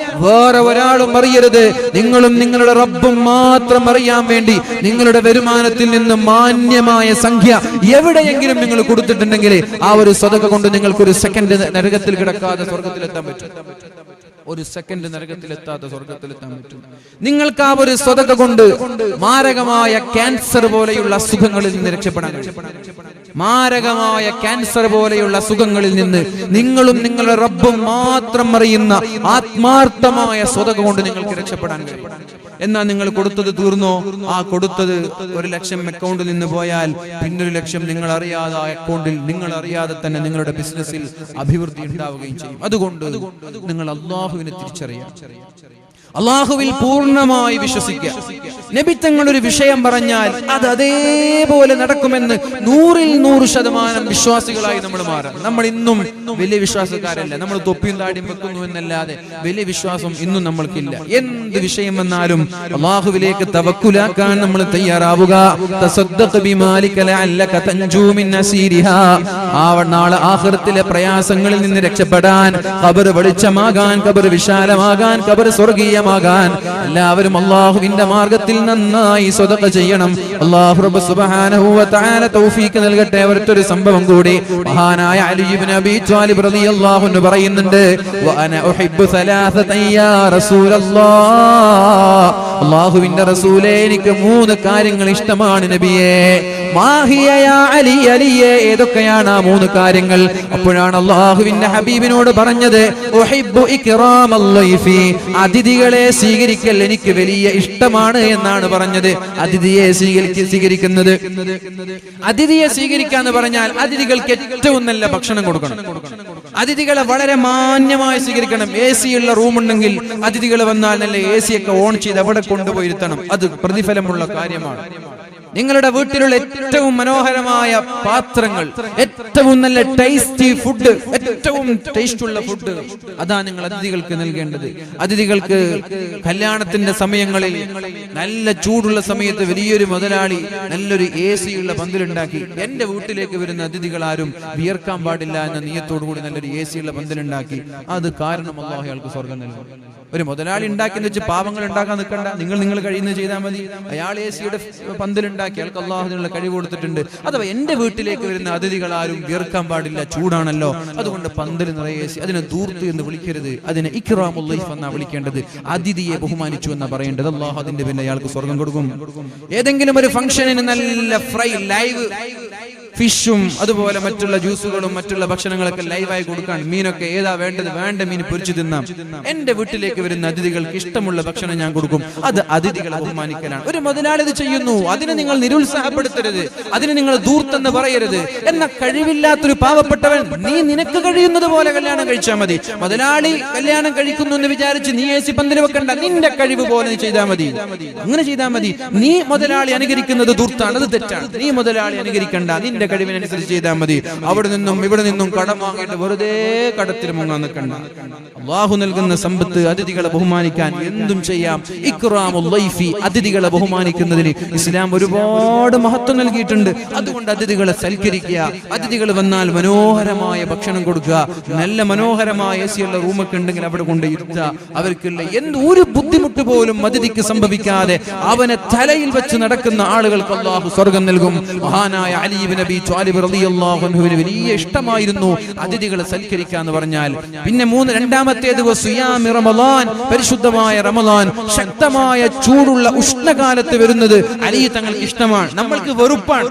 A: വേറെ ഒരാളും അറിയരുത്. നിങ്ങളും നിങ്ങളുടെ റബ്ബും മാത്രം അറിയാൻ വേണ്ടി നിങ്ങളുടെ വരുമാനത്തിൽ നിന്ന് മാന്യമായ സംഖ്യ എവിടെയെങ്കിലും നിങ്ങൾ കൊടുത്തിട്ടുണ്ടെങ്കിൽ ആ ഒരു സദഖ കൊണ്ട് നിങ്ങൾക്ക് 1 സെക്കൻഡ് നരകത്തിൽ കിടക്കാതെ സ്വർഗത്തിലെത്താൻ പറ്റും. 1 സെക്കൻഡ് നരകത്തിലെത്താതെ സ്വർഗത്തിലെത്താൻ പറ്റും. നിങ്ങൾക്ക് ആ ഒരു സദഖ കൊണ്ട് മാരകമായ ക്യാൻസർ പോലെയുള്ള അസുഖങ്ങളിൽ നിന്ന് രക്ഷപ്പെടാൻ കഴിയും. മാരകമായ ക്യാൻസർ പോലെയുള്ള അസുഖങ്ങളിൽ നിന്ന് നിങ്ങളും നിങ്ങളുടെ റബ്ബും മാത്രം അറിയുന്ന ആത്മാർത്ഥമായ സദഖ കൊണ്ട് നിങ്ങൾക്ക് രക്ഷപ്പെടാൻ കഴിയും. എന്നാൽ നിങ്ങൾ കൊടുത്തത് തീർന്നോ? ആ കൊടുത്തത് 1,00,000 അക്കൗണ്ടിൽ നിന്ന് പോയാൽ പിന്നെ 1,00,000 നിങ്ങൾ അറിയാതെ അക്കൗണ്ടിൽ, നിങ്ങൾ അറിയാതെ തന്നെ നിങ്ങളുടെ ബിസിനസ്സിൽ അഭിവൃദ്ധി ഉണ്ടാവുകയും ചെയ്യും. അതുകൊണ്ട് നിങ്ങൾ അള്ളാഹുവിനെ തിരിച്ചറിയാം, അള്ളാഹുവിൽ പൂർണ്ണമായി വിശ്വസിക്കുക. നബി തങ്ങൾ ഒരു വിഷയം പറഞ്ഞാൽ അത് അതേപോലെ നടക്കുമെന്ന് 100% വിശ്വാസികളായി നമ്മൾ മാറാം. നമ്മൾ ഇന്നും വലിയ വിശ്വാസക്കാരല്ല. നമ്മൾ തൊപ്പിയും താടിയും വെക്കുന്നു എന്നല്ലാതെ വലിയ വിശ്വാസം ഇന്നും നമ്മൾക്കില്ല. എന്ത് വിഷയം വന്നാലും അള്ളാഹുവിലേക്ക് തവക്കുലാക്കാൻ നമ്മൾ തയ്യാറാവുക. നാളെ ആഖിറത്തിലെ പ്രയാസങ്ങളിൽ നിന്ന് രക്ഷപ്പെടാൻ, ഖബർ വെളിച്ചമാകാൻ, ഖബർ വിശാലമാകാൻ, ഖബർ സ്വർഗീയമാകാൻ എല്ലാവരും അള്ളാഹുവിന്റെ മാർഗത്തിൽ നന്നായി സദഖ ചെയ്യണം. അല്ലാഹു റബ്ബ് സുബ്ഹാനഹു വ തആല തൗഫീഖ് നൽകട്ടെ. അവരൊരു സംഭവം കൂടി മഹാനായ അലി ഇബ്നു അബീ ത്വാലിബ് റളിയല്ലാഹു അൻഹു പറയുന്നുണ്ട്, വ അന ഉഹിബ്ബു സലാസതൻ യാ റസൂലല്ലാഹ്, അല്ലാഹുവിന്റെ റസൂലേ എനിക്ക് 3 കാര്യങ്ങൾ ഇഷ്ടമാണ് നബിയേ. മാഹിയ യാ അലി, അലിയെ ഏതൊക്കെയാണ് ആ 3 കാര്യങ്ങൾ? അപ്പോഴാണ് അല്ലാഹുവിന്റെ ഹബീബിനോട് പറഞ്ഞത് ഉഹിബ്ബു ഇക്റാമൽ ലൈഫി, അതിഥികളെ സ്വീകരിക്കൽ എനിക്ക് വലിയ ഇഷ്ടമാണ് എന്നാണ് പറഞ്ഞത്. അതിഥിയെ സ്വീകരിക്കുന്നത്, അതിഥിയെ സ്വീകരിക്കാന്ന് പറഞ്ഞാൽ അതിഥികൾക്ക് ഏറ്റവും നല്ല ഭക്ഷണം കൊടുക്കണം. അതിഥികളെ വളരെ മാന്യമായി സ്വീകരിക്കണം. AC ഉള്ള റൂം ഉണ്ടെങ്കിൽ അതിഥികൾ വന്നാൽ നല്ല AC ഒക്കെ ഓൺ ചെയ്ത് അവിടെ കൊണ്ടുപോയിരുത്തണം. അത് പ്രതിഫലമുള്ള കാര്യമാണ്. നിങ്ങളുടെ വീട്ടിലുള്ള ഏറ്റവും മനോഹരമായ പാത്രങ്ങൾ, ഏറ്റവും നല്ല ടേസ്റ്റി ഫുഡ്, ഏറ്റവും ടേസ്റ്റുള്ള ഫുഡ്, അതാ നിങ്ങൾ അതിഥികൾക്ക് നൽകേണ്ടത്. അതിഥികൾക്ക് കല്യാണത്തിന്റെ സമയങ്ങളിൽ നല്ല ചൂടുള്ള സമയത്ത് വലിയൊരു മുതലാളി നല്ലൊരു AC ഉള്ള പന്തലുണ്ടാക്കി, എന്റെ വീട്ടിലേക്ക് വരുന്ന അതിഥികൾ ആരും വിയർക്കാൻ പാടില്ല എന്ന നിയത്തോടു കൂടി നല്ലൊരു AC ഉള്ള പന്തലുണ്ടാക്കി, അത് കാരണം അല്ലാഹു അയാൾക്ക് സ്വർഗം നൽകും. ഒരു മുതലാളി ഉണ്ടാക്കിയെന്ന് വെച്ച് പാവങ്ങൾ ഉണ്ടാക്കാൻ നിൽക്കണ്ട. നിങ്ങൾ കഴിയുന്നത് ചെയ്താൽ മതി. അയാൾ AC യുടെ പന്തലുണ്ടാക്കി, അയാൾക്ക് അല്ലാഹുവിനുള്ള കഴിവ് കൊടുത്തിട്ടുണ്ട്. അഥവാ എന്റെ വീട്ടിലേക്ക് വരുന്ന അതിഥികൾ ആരും വിയർക്കാൻ പാടില്ല, ചൂടാണല്ലോ, അതുകൊണ്ട് പന്തൽ നിറയെ AC. അതിനെ ദൂർത്ത് എന്ന് വിളിക്കരുത്, അതിനെ ഇക്റാമുൽ ലൈഫ് എന്നാ വിളിക്കേണ്ടത്. അതിഥിയെ ബഹുമാനിച്ചു എന്നാ പറയേണ്ടത്. അല്ലാഹു അതിന്റെ പിന്നെ അയാൾക്ക് സ്വർഗം കൊടുക്കും. ഏതെങ്കിലും ഒരു ഫംഗ്ഷനിന് നല്ല ഫ്രൈ ലൈവ് ഫിഷും അതുപോലെ മറ്റുള്ള ജ്യൂസുകളും മറ്റുള്ള ഭക്ഷണങ്ങളൊക്കെ ലൈവായി കൊടുക്കാൻ, മീനൊക്കെ ഏതാ വേണ്ടത്, വേണ്ട മീൻ പൊരിച്ചു തിന്നാം. എന്റെ വീട്ടിലേക്ക് വരുന്ന അതിഥികൾക്ക് ഇഷ്ടമുള്ള ഭക്ഷണം ഞാൻ കൊടുക്കും. അത് അതിഥികളെ ബഹുമാനിക്കലാണ്. ഒരു മുതലാളി ഇത് ചെയ്യുന്നു, അതിനെ നിങ്ങൾ നിരുത്സാഹപ്പെടുത്തരുത്, അതിന് നിങ്ങൾ ദൂർത്തെന്ന് പറയരുത്. എന്ന കഴിവില്ലാത്തൊരു പാവപ്പെട്ടവൻ, നീ നിനക്ക് കഴിയുന്നത് പോലെ കല്യാണം കഴിച്ചാൽ മതി. മുതലാളി കല്യാണം കഴിക്കുന്നു എന്ന് വിചാരിച്ച് നീ AC പന്തൽ വെക്കണ്ട, നിന്റെ കഴിവ് പോലെ നീ ചെയ്താൽ മതി. അങ്ങനെ ചെയ്താൽ മതി. നീ മുതലാളി അനുകരിക്കുന്നത് ദൂർത്താണ്, അത് തെറ്റാണ്. നീ മുതലാളി അനുകരിക്കണ്ട, നിന്റെ കഴിവിനനുസരിച്ച് ചെയ്താൽ മതി. അവിടെ നിന്നും ഇവിടെ നിന്നും കടം വാങ്ങിയിട്ട് വെറുതെ കടത്തിൽ മുങ്ങാൻ നിൽക്കണ്ട. അല്ലാഹു നൽകുന്ന സമ്പത്ത് അതിഥികളെ ബഹുമാനിക്കാൻ എന്തും ചെയ്യാം. ഇക്റാമുൽ ലൈഫി, അതിഥികളെ ബഹുമാനിക്കുന്നതിന് ഇസ്ലാം ഒരുപാട് മഹത്വം നൽകിയിട്ടുണ്ട്. അതുകൊണ്ട് അതിഥികളെ സൽക്കരിക്കുക. അതിഥികൾ വന്നാൽ മനോഹരമായ ഭക്ഷണം കൊടുക്കുക. നല്ല മനോഹരമായ AC ഉള്ള റൂമൊക്കെ ഉണ്ടെങ്കിൽ അവിടെ കൊണ്ട് ഇരുത്തുക. അവർക്കുള്ള ഒരു ബുദ്ധിമുട്ട് പോലും അതിഥിക്ക് സംഭവിക്കാതെ അവനെ തലയിൽ വെച്ച് നടക്കുന്ന ആളുകൾക്ക് അല്ലാഹു സ്വർഗം നൽകും. മഹാനായ അലി ഇബ്നു അബീ ത്വാലിബ് റളിയല്ലാഹു അൻഹുവിന് വലിയ ഇഷ്ടമായിരുന്നു അതിഥികളെ സൽക്കരിക്കുക എന്ന് പറഞ്ഞാൽ. പിന്നെ രണ്ടാമത്തേത് വസിയാമി റമളാൻ, പരിശുദ്ധമായ റമളാൻ, ശക്തമായ ചൂടുള്ള ഉഷ്ണകാലത്ത് വരുന്നത് അലി തങ്ങൾക്ക് ഇഷ്ടമാണ്. നമ്മൾക്ക് വെറുപ്പാണ്.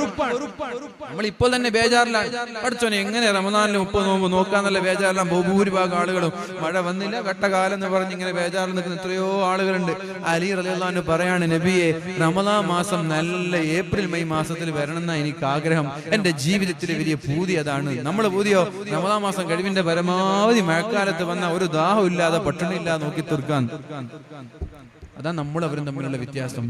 A: നമ്മൾ ഇപ്പോൾ തന്നെ ബേജാറിലാണ്. പഠിച്ചോനെ എങ്ങനെ റമളാനിൽ 30 നോമ്പ് നോക്കാന്നുള്ള ബേജാറിലാണ് ഭൂരിഭാഗം ആളുകളും. മഴ വന്നില്ല, കട്ടകാലം എന്ന് പറഞ്ഞ് ഇങ്ങനെ ബേജാറിൽ നിൽക്കുന്ന എത്രയോ ആളുകളുണ്ട്. അലി റളിയല്ലാഹു അൻഹു പറയാണ്, നബിയെ റമളാൻ മാസം നല്ല ഏപ്രിൽ മെയ് മാസത്തിൽ വരണം എന്നാ എനിക്ക് ആഗ്രഹം. എന്റെ ജീവിതത്തിലെ വലിയ പൂതി അതാണ്. നമ്മളെ പൂതിയോ റമളാൻ മാസം കഴിവിന്റെ പരമാവധി മഴക്കാലത്ത് വന്ന ഒരു ദാഹം ഇല്ലാതെ പട്ടിണിയില്ലാതെ നോക്കി തീർക്കാൻ. അതാ നമ്മൾ അവരും തമ്മിലുള്ള വ്യത്യാസം.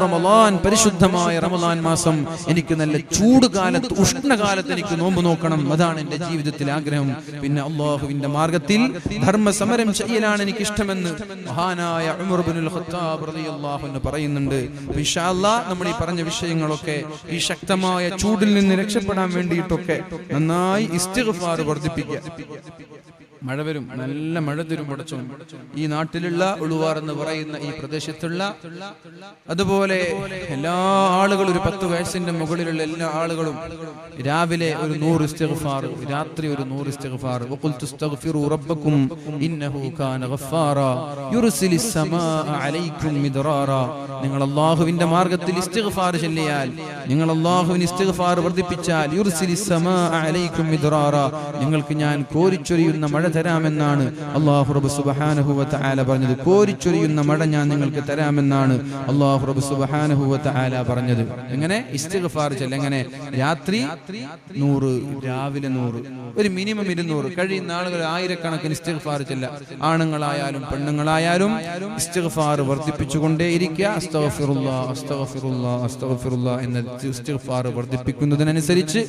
A: റമളാൻ, പരിശുദ്ധമായ റമളാൻ മാസം, എനിക്ക് നല്ല ചൂട് കാലത്ത് ഉഷ്ണകാലത്ത് എനിക്ക് നോമ്പ് നോക്കണം, അതാണ് എന്റെ ജീവിതത്തിലെ ആഗ്രഹം. പിന്നെ അല്ലാഹുവിന്റെ മാർഗത്തിൽ ധർമ്മസമരം ചെയ്യലാണ് എനിക്ക് ഇഷ്ടമെന്ന് മഹാനായ ഉമർ ഇബ്നുൽ ഖത്താബ് റളിയല്ലാഹു അൻഹു പറയുന്നുണ്ട്. ഇൻഷാ അല്ലാഹ് നമ്മൾ ഈ പറഞ്ഞ വിഷയങ്ങളൊക്കെ ഈ ശക്തമായ ചൂടിൽ നിന്ന് രക്ഷപ്പെടാൻ വേണ്ടിയിട്ടൊക്കെ നന്നായി ഇസ്തിഗ്ഫാർ വർദ്ധിപ്പിക്കുക. മഴ വരും, നല്ല മഴ തരും പടച്ചോൻ. ഈ നാട്ടിലുള്ള ഉളുവാർ എന്ന് പറയുന്ന ഈ പ്രദേശത്തുള്ള, അതുപോലെ എല്ലാ ആളുകളും, ഒരു 10 വയസ്സിന്റെ മുകളിലുള്ള എല്ലാ ആളുകളും രാവിലെ ഒരു 100 ഇസ്തിഗ്ഫാർ, രാത്രി ഒരു 100 ഇസ്തിഗ്ഫാർ. വഖുൽതു ഇസ്തഗ്ഫിറു റബ്ബക്കും ഇന്നഹു കാന ഗഫാറ യുർസിലിസ് സമാഅ അലൈക്കും മിദ്റാറ. നിങ്ങൾ അല്ലാഹുവിന്റെ മാർഗ്ഗത്തിൽ ഇസ്തിഗ്ഫാർ ചൊല്ലിയാൽ, നിങ്ങൾ അല്ലാഹുവിന് ഇസ്തിഗ്ഫാർ വർദ്ധിപ്പിച്ചാൽ, യുർസിലിസ് സമാഅ അലൈക്കും മിദ്റാറ, നിങ്ങൾക്ക് ഞാൻ കോരിച്ചൊരിയുന്ന മഴ തരാമെന്നാണ് അല്ലാഹു റബ്ബ് സുബ്ഹാനഹു വ തആല പറഞ്ഞത്. കോരിച്ചൊരിയുന്ന മഴ ഞാൻ നിങ്ങൾക്ക് തരാമെന്നാണ് അല്ലാഹു റബ്ബ് സുബ്ഹാനഹു വ തആല പറഞ്ഞത്. എങ്ങനെ ഇസ്തിഗ്ഫാർ ചൊല്ല, എങ്ങനെ രാത്രി 100, രാവിലെ 100, ഒരു മിനിമം 200, കഴിയുന്ന ആളുകൾ ആയിരക്കണക്കിന് ഇസ്തിഗ്ഫാർ ചൊല്ല. ആണുങ്ങളായാലും പെണ്ണുങ്ങളായാലും ഇസ്തിഗ്ഫാർ വർദ്ധിപ്പിച്ചുകൊണ്ടേയിരിക്കുക. അസ്തഗ്ഫിറുല്ലാഹ് അസ്തഗ്ഫിറുല്ലാഹ് അസ്തഗ്ഫിറുല്ലാഹ് എന്ന ഇസ്തിഗ്ഫാർ വർദ്ധിപ്പിക്കുന്നതിനനുസരിച്ച്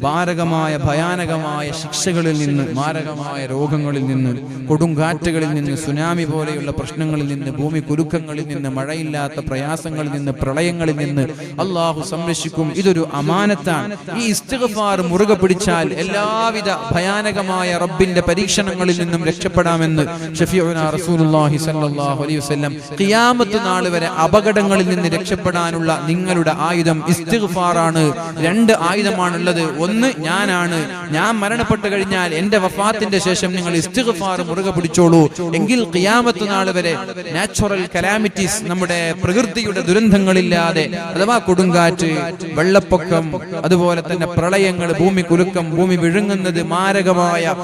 A: മാരകമായ ഭയാനകമായ ശിക്ഷകളിൽ നിന്ന്, മാരകമായ രോഗങ്ങളിൽ നിന്ന്, കൊടുങ്കാറ്റുകളിൽ നിന്ന്, സുനാമി പോലെയുള്ള പ്രശ്നങ്ങളിൽ നിന്ന്, ഭൂമി കുലുക്കങ്ങളിൽ നിന്ന്, മഴയില്ലാത്ത പ്രയാസങ്ങളിൽ നിന്ന്, പ്രളയങ്ങളിൽ നിന്ന് അല്ലാഹു സംരക്ഷിക്കും. ഇതൊരു അമാനത്താണ്. ഈ ഇസ്തിഗ്ഫാർ മുറുകെ പിടിച്ചാൽ എല്ലാവിധ ഭയാനകമായ റബ്ബിന്റെ പരീക്ഷണങ്ങളിൽ നിന്നും രക്ഷപ്പെടാമെന്ന് ഷഫീഉനാ റസൂലുള്ളാഹി സ്വല്ലല്ലാഹു അലൈഹി വസല്ലം. ഖിയാമത്ത് നാൾ വരെ അപകടങ്ങളിൽ നിന്ന് രക്ഷപ്പെടാനുള്ള നിങ്ങളുടെ ആയുധം ഇസ്തിഗ്ഫാറാണ്. 2 ആയുധമാണുള്ളത്. ഒന്ന് ഞാനാണ്. ഞാൻ മരണപ്പെട്ടു കഴിഞ്ഞാൽ എന്റെ വഫാത്തിന്റെ ശേഷം നിങ്ങൾ ഇസ്തിഗ്ഫാർ മുറുകെ പിടിച്ചോളൂ. എങ്കിൽ ഖിയാമത്ത് നാൾ വരെ നാച്ചുറൽ കലാമിറ്റീസ്, നമ്മുടെ പ്രകൃതിയുടെ ദുരന്തങ്ങളില്ലാതെ, അഥവാ കൊടുങ്കാറ്റ്, വെള്ളപ്പൊക്കം, അതുപോലെ തന്നെ പ്രളയങ്ങൾ, ഭൂമി കുലുക്കം, ഭൂമി വിഴുങ്ങുന്നത്, മാരകമായ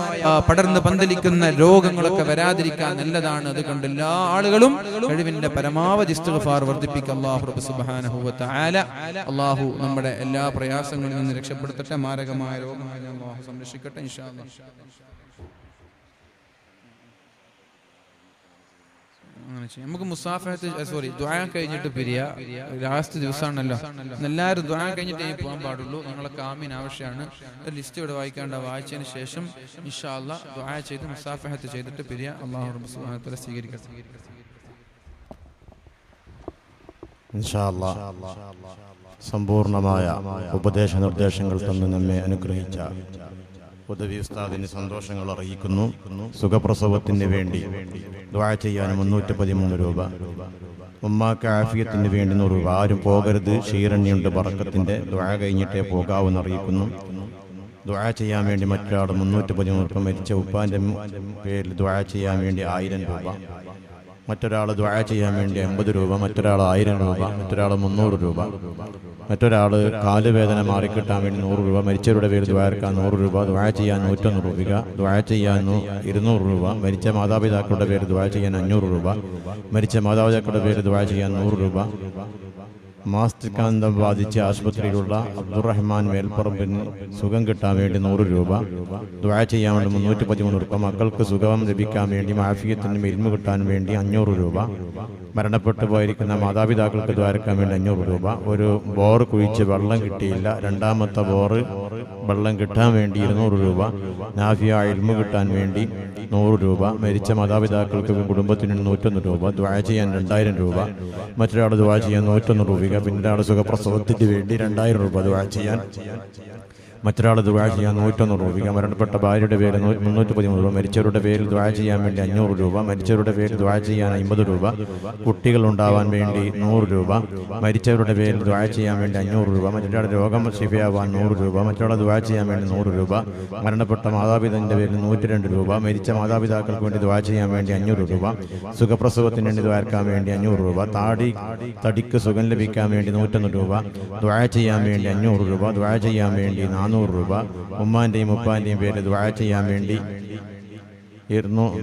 A: പടർന്ന് പന്തലിക്കുന്ന രോഗങ്ങളൊക്കെ വരാതിരിക്കാൻ നല്ലതാണ്. അതുകൊണ്ട് എല്ലാ ആളുകളും കഴിവിന്റെ പരമാവധി ഇസ്തിഗ്ഫാർ വർദ്ധിപ്പിക്കുക. അല്ലാഹു സുബ്ഹാനഹു വ തആല അല്ലാഹു നമ്മുടെ എല്ലാ പ്രയാസങ്ങളിൽ നിന്ന് രക്ഷപ്പെടുത്തട്ടെ. മാരകമായ രോഗങ്ങളിൽ നിന്ന് അല്ലാഹു സംരക്ഷിക്കട്ടെ ഇൻഷാ അല്ലാഹ്. നമുക്ക് മുസാഫഹത്ത് ദുആ കഴിഞ്ഞിട്ട് പിരിയ. ലാസ്റ്റ് ദിവസമാണല്ലോ, എല്ലാവരും ദുആ കഴിഞ്ഞിട്ടേ പോകാൻ പാടുള്ളൂ. നിങ്ങളൊക്കെ ആമീൻ ആവശ്യമാണ്. ഒരു ലിസ്റ്റ് ഇവിടെ വായിച്ചതിന് ശേഷം ഇൻഷാ അല്ലാഹ് ദുആ ചെയ്ത് മുസാഫഹത്ത് ചെയ്തിട്ട് പിരിയ. അല്ലാഹു റബ്ബ് സുബ്ഹാനഹു വ തആല സ്വീകരിക്കട്ടെ.
B: ഇൻഷാ അല്ലാഹ് സമ്പൂർണമായ ഉപദേശ നിർദ്ദേശങ്ങൾ തന്ന് നമ്മെ അനുഗ്രഹിച്ച ഉദവി ഉസ്താദിന് സന്തോഷങ്ങൾ അറിയിക്കുന്നു. സുഖപ്രസവത്തിന് വേണ്ടി ദുആ ചെയ്യാൻ 313 രൂപ, ഉമ്മാക്ക് ആഫിയത്തിന് വേണ്ടി 100 രൂപ. ആരും പോകരുത്, ക്ഷീരണ്യുണ്ട് ബറക്കത്തിന്റെ. ദുആ കഴിഞ്ഞിട്ടേ പോകാവെന്ന് അറിയിക്കുന്നു. ദുആ ചെയ്യാൻ വേണ്ടി മറ്റൊരാൾ 313 രൂപ, മരിച്ച ഉപ്പാന്റെ പേരിൽ ദുആ ചെയ്യാൻ വേണ്ടി 1000 രൂപ, മറ്റൊരാൾ ദുആ ചെയ്യാൻ വേണ്ടി 50 രൂപ, മറ്റൊരാൾ 1000 രൂപ, മറ്റൊരാൾ 300 രൂപ, മറ്റൊരാൾ കാലുവേദന മാറിക്കിട്ടാൻ വേണ്ടി 100 രൂപ, മരിച്ചവരുടെ പേര് ദ്വാരക്കാൻ 100 രൂപ, ദുആ ചെയ്യാൻ 101 രൂപ, ദുആ ചെയ്യാൻ 200 രൂപ, മരിച്ച മാതാപിതാക്കളുടെ പേര് ദുആ ചെയ്യാൻ 500 രൂപ, മരിച്ച മാതാപിതാക്കളുടെ പേര് ദുആ ചെയ്യാൻ 100 രൂപ, മാസ്തികാന്തം ബാധിച്ച ആശുപത്രിയിലുള്ള അബ്ദുറഹ്മാൻ മേൽപ്പറമ്പിന് സുഖം കിട്ടാൻ വേണ്ടി 100 രൂപ, ദുആ ചെയ്യാൻ വേണ്ടി 313 രൂപ, മക്കൾക്ക് സുഖം ലഭിക്കാൻ വേണ്ടി ആഫിയത്തിന് ഇൽമു കിട്ടാൻ വേണ്ടി 500 രൂപ, മരണപ്പെട്ടു പോയിരിക്കുന്ന മാതാപിതാക്കൾക്ക് ദ്വാരക്കാൻ വേണ്ടി 500 രൂപ, ഒരു ബോർ കുഴിച്ച് വെള്ളം കിട്ടിയില്ല, രണ്ടാമത്തെ ബോർ വെള്ളം കിട്ടാൻ വേണ്ടി 200 രൂപ, നാഫിയ ഇൽമു കിട്ടാൻ വേണ്ടി 100 രൂപ, മരിച്ച മാതാപിതാക്കൾക്ക് കുടുംബത്തിന് 101 രൂപ, ദുആ ചെയ്യാൻ 2000 രൂപ, മറ്റൊരാൾ ദുആ ചെയ്യാൻ 101 രൂപ, പിന്നെ ആൾ സുഖപ്രസവത്തിന് വേണ്ടി 2000 രൂപ ദുആ ചെയ്യാൻ, മറ്റൊരാൾ ദുആ ചെയ്യാൻ 101 രൂപ, മരണപ്പെട്ട ഭാര്യയുടെ പേര് 313 രൂപ, മരിച്ചവരുടെ പേരിൽ ദുആ ചെയ്യാൻ വേണ്ടി 500 രൂപ, മരിച്ചവരുടെ പേരിൽ ദുആ ചെയ്യാൻ 50 രൂപ, കുട്ടികൾ ഉണ്ടാവാൻ വേണ്ടി 100 രൂപ, മരിച്ചവരുടെ പേരിൽ ദുആ ചെയ്യാൻ വേണ്ടി 500 രൂപ, മറ്റൊരാളുടെ രോഗം ശിഫയാവാൻ 100 രൂപ, മറ്റൊരാളെ ദുആ ചെയ്യാൻ വേണ്ടി 100 രൂപ, മരണപ്പെട്ട മാതാപിതാവിന്റെ പേരിൽ 102 രൂപ, മരിച്ച മാതാപിതാക്കൾക്ക് വേണ്ടി ദുആ ചെയ്യാൻ വേണ്ടി 500 രൂപ, സുഖപ്രസവത്തിന് വേണ്ടി ദ്വാരക്കാൻ വേണ്ടി 500 രൂപ, തടിക്ക് സുഖം ലഭിക്കാൻ വേണ്ടി 101 രൂപ, ദുആ ചെയ്യാൻ വേണ്ടി 500 രൂപ, ദുആ ചെയ്യാൻ വേണ്ടി 400 രൂപ, ഉമ്മാന്റെയും ഉപ്പാന്റെയും പേരിൽ ദുആ ചെയ്യാൻ വേണ്ടി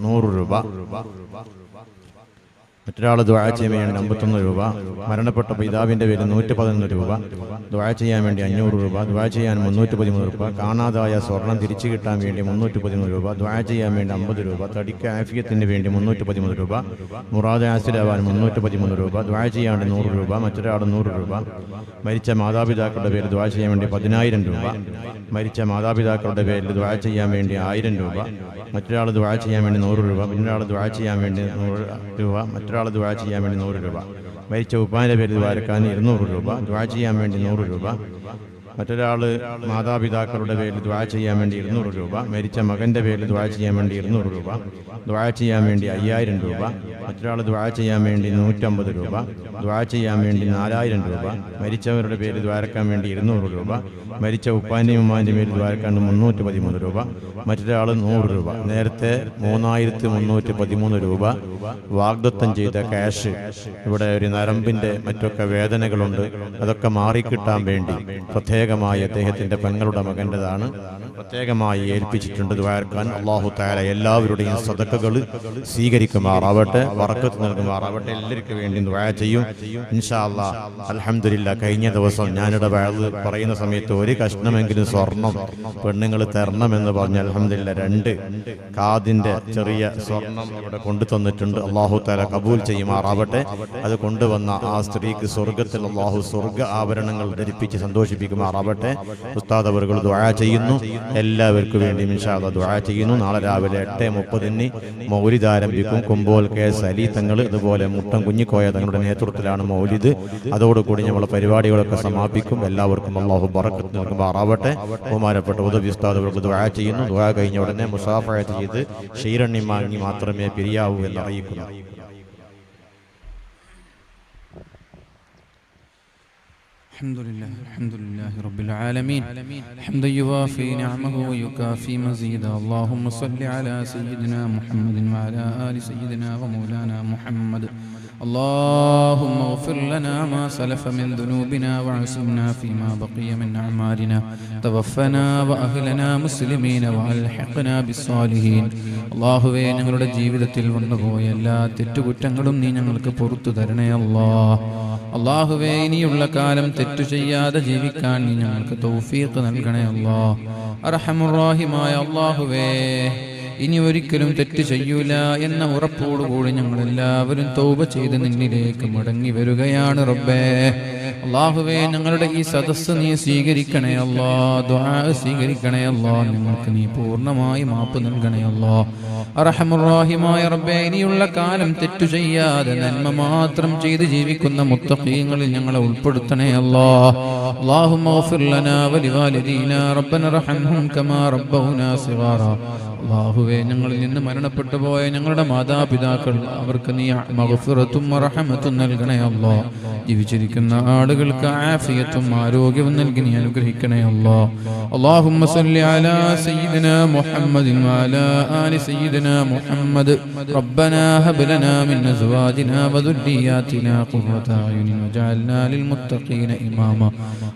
B: 100 രൂപ, മറ്റൊരാൾ ദുആ ചെയ്യാൻ വേണ്ടി 51 രൂപ, മരണപ്പെട്ട പിതാവിന്റെ പേരിൽ 111 രൂപ, ദുആ ചെയ്യാൻ വേണ്ടി 500 രൂപ, ദുആ ചെയ്യാൻ 313 രൂപ, കാണാതായ സ്വർണം തിരിച്ചു കിട്ടാൻ വേണ്ടി 313 രൂപ, ദുആ ചെയ്യാൻ വേണ്ടി 50 രൂപ, തടിക്ക് ആഫിയത്തിന് വേണ്ടി 313 രൂപ, മുറാദ് ഹാസിലാവാൻ 313 രൂപ, ദുആ ചെയ്യാൻ 100 രൂപ, മറ്റൊരാൾ 100 രൂപ, മരിച്ച മാതാപിതാക്കളുടെ പേരിൽ ദുആ ചെയ്യാൻ വേണ്ടി 10000 രൂപ, മരിച്ച മാതാപിതാക്കളുടെ പേരിൽ ദുആ ചെയ്യാൻ വേണ്ടി 1000 രൂപ, മറ്റൊരാൾ ദുആ ചെയ്യാൻ വേണ്ടി 100 രൂപ, പിന്നൊരാൾ ദുആ ചെയ്യാൻ വേണ്ടി 100 രൂപ, മറ്റൊരാൾ ദുആ ചെയ്യാൻ വേണ്ടി 100 രൂപ, മരിച്ച ഉപ്പാന്റെ പേരിൽ ദ്വാരക്കാൻ 200 രൂപ, ദുആ ചെയ്യാൻ വേണ്ടി 100 രൂപ, മറ്റൊരാൾ മാതാപിതാക്കളുടെ പേരിൽ ദുആ ചെയ്യാൻ വേണ്ടി 200 രൂപ, മരിച്ച മകന്റെ പേരിൽ ദുആ ചെയ്യാൻ വേണ്ടി 200 രൂപ, ദുആ ചെയ്യാൻ വേണ്ടി 5000 രൂപ, മറ്റൊരാൾ ദുആ ചെയ്യാൻ വേണ്ടി 150 രൂപ, ദുആ ചെയ്യാൻ വേണ്ടി 4000 രൂപ, മരിച്ചവരുടെ പേരിൽ ദ്വാരക്കാൻ വേണ്ടി 200 രൂപ, മരിച്ച ഉപ്പാന്റെയും ഉമ്മാന്റെയും പേരിൽ ദ്വാരക്കാൻ 313 രൂപ, മറ്റൊരാൾ 100 രൂപ. നേരത്തെ 3313 രൂപ വാഗ്ദത്തം ചെയ്ത ക്യാഷ്, ഇവിടെ ഒരു നരമ്പിന്റെ മറ്റൊക്കെ വേദനകളുണ്ട്, അതൊക്കെ മാറിക്കിട്ടാൻ വേണ്ടി പ്രത്യേകമായി അദ്ദേഹത്തിന്റെ പെങ്ങളുടെ മകൻ്റെതാണ്, പ്രത്യേകമായി ഏൽപ്പിച്ചിട്ടുണ്ട് ദ്വാരക്കാൻ. അല്ലാഹു തആല എല്ലാവരുടെയും സദഖകൾ സ്വീകരിക്കുമാറാവട്ടെ, ബറക്കത്ത് നൽകുമാറാവട്ടെ. എല്ലാവർക്കും വേണ്ടി ദുആ ചെയ്യും ഇൻഷാ അല്ലാഹ്. അൽഹംദുലില്ലാഹ്, കഴിഞ്ഞ ദിവസം ഞാനിവിടെ വഅദ് പറയുന്ന സമയത്ത് ഒരു കഷ്ണമെങ്കിലും സ്വർണം പെണ്ണുങ്ങൾ തരണമെന്ന് പറഞ്ഞ് അൽഹംദുലില്ലാഹ് 2 കാതിന്റെ ചെറിയ സ്വർണം ഇവിടെ കൊണ്ടു തന്നിട്ടുണ്ട്. അല്ലാഹു തആല കബൂൽ ചെയ്യുമാറാവട്ടെ. അത് കൊണ്ടുവന്ന ആ സ്ത്രീക്ക് സ്വർഗത്തിൽ അല്ലാഹു സ്വർഗ ആഭരണങ്ങൾ ധരിപ്പിച്ച് സന്തോഷിപ്പിക്കുമാറാവട്ടെ. ഉസ്താദ് അവറുകൾ ദുആ ചെയ്യുന്നു, എല്ലാവർക്കും വേണ്ടി ഇൻഷാ അല്ലാഹ് ദുആ ചെയ്യുന്നു. നാളെ രാവിലെ 8:30 മൗലിദ് ആരംഭിക്കും. കുമ്പോൽ KS അലി തങ്ങൾ, അതുപോലെ മുട്ടം കുഞ്ഞിക്കോയ തങ്ങളുടെ നേതൃത്വത്തിലാണ് മൗലിദ്. അതോടുകൂടി നമ്മൾ പരിപാടികളൊക്കെ സമാപിക്കും. എല്ലാവർക്കും അല്ലാഹു ബറക്കത്ത് നൽകുമാറാവട്ടെ. ബഹുമാനപ്പെട്ട ഉദവി ഉസ്താദ് അവർക്ക് ദുആ ചെയ്യുന്നു. ദുആ കഴിഞ്ഞ ഉടനെ മുസാഫഹത്ത് ചെയ്ത് ക്ഷീരണ്ണി വാങ്ങി മാത്രമേ പിരിയാവൂ എന്ന് അറിയിക്കുന്നു.
A: الحمد لله رب العالمين حمدا يوافي نعمه ويكافي مزيدا اللهم صل على سيدنا محمد وعلى آل سيدنا ومولانا محمد اللهم اغفر لنا ما سلف من ذنوبنا وعصمنا فيما بقي من أعمالنا توفنا وأهلنا مسلمين وألحقنا بالصالحين അല്ലാഹുവേ ഞങ്ങളുടെ ജീവിതത്തിൽ വന്നുപോയ എല്ലാ തെറ്റുകുറ്റങ്ങളും നീ ഞങ്ങൾക്ക് പുറത്തു തരണേ അല്ലാഹുവേ ഇനിയുള്ള കാലം തെറ്റു ചെയ്യാതെ ജീവിക്കാൻ നീ ഞങ്ങൾക്ക് തൗഫീഖ് നൽകണേ അർഹമുർ റഹീമായ അല്ലാഹുവേ ഇനി ഒരിക്കലും തെറ്റ് ചെയ്യൂല എന്ന ഉറപ്പോടുകൂടി ഞങ്ങൾ എല്ലാവരും തൗബ ചെയ്ത് നിന്നിലേക്ക് മടങ്ങി വരികയാണ് റബ്ബേ അല്ലാഹുവേ ഞങ്ങളുടെ ഈ സദസ്സ് നീ സ്വീകരിക്കണേ ദുആ സ്വീകരിക്കണേ ഞങ്ങൾക്ക് നീ പൂർണ്ണമായി മാപ്പ് നൽകണേ അർഹമുർ റഹീമായ റബ്ബേ ഇനിയുള്ള കാലം തെറ്റു ചെയ്യാതെ നന്മ മാത്രം ചെയ്ത് ജീവിക്കുന്ന മുത്തഖീങ്ങളിൽ ഞങ്ങളെ ഉൾപ്പെടുത്തണേ അല്ലാഹുമ്മ ഗ്ഫിർ ലനാ വലിവാലിദീനാ റബ്ബന റഹംഹും കമാ റബ്ബൗനാ സിഗാറാ അല്ലാഹുവേ ഞങ്ങളിൽ നിന്ന് മരണപ്പെട്ടു പോയ ഞങ്ങളുടെ മാതാപിതാക്കൾ അവർക്ക് നീ മഗ്ഫിറത്തും റഹമത്തും നൽകണേ ജീവിച്ചിരിക്കുന്ന ആളുകൾക്ക് ആഫിയത്തും ആരോഗ്യവും നൽകി നീ അനുഗ്രഹിക്കണേ അല്ലാഹുമ്മ സല്ലി അലാ സയ്യിദിനാ മുഹമ്മദിൻ വഅലാ ആലി സയ്യിദിനാ മുഹമ്മദ് റബ്ബനാ ഹബ് ലനാ മിൻ അസ്വാജിനാ വദുർരിയാതിനാ ഖുർറത അയുനിൻ വജഅൽനാ ലിൽ മുത്തഖീന ഇമാമാ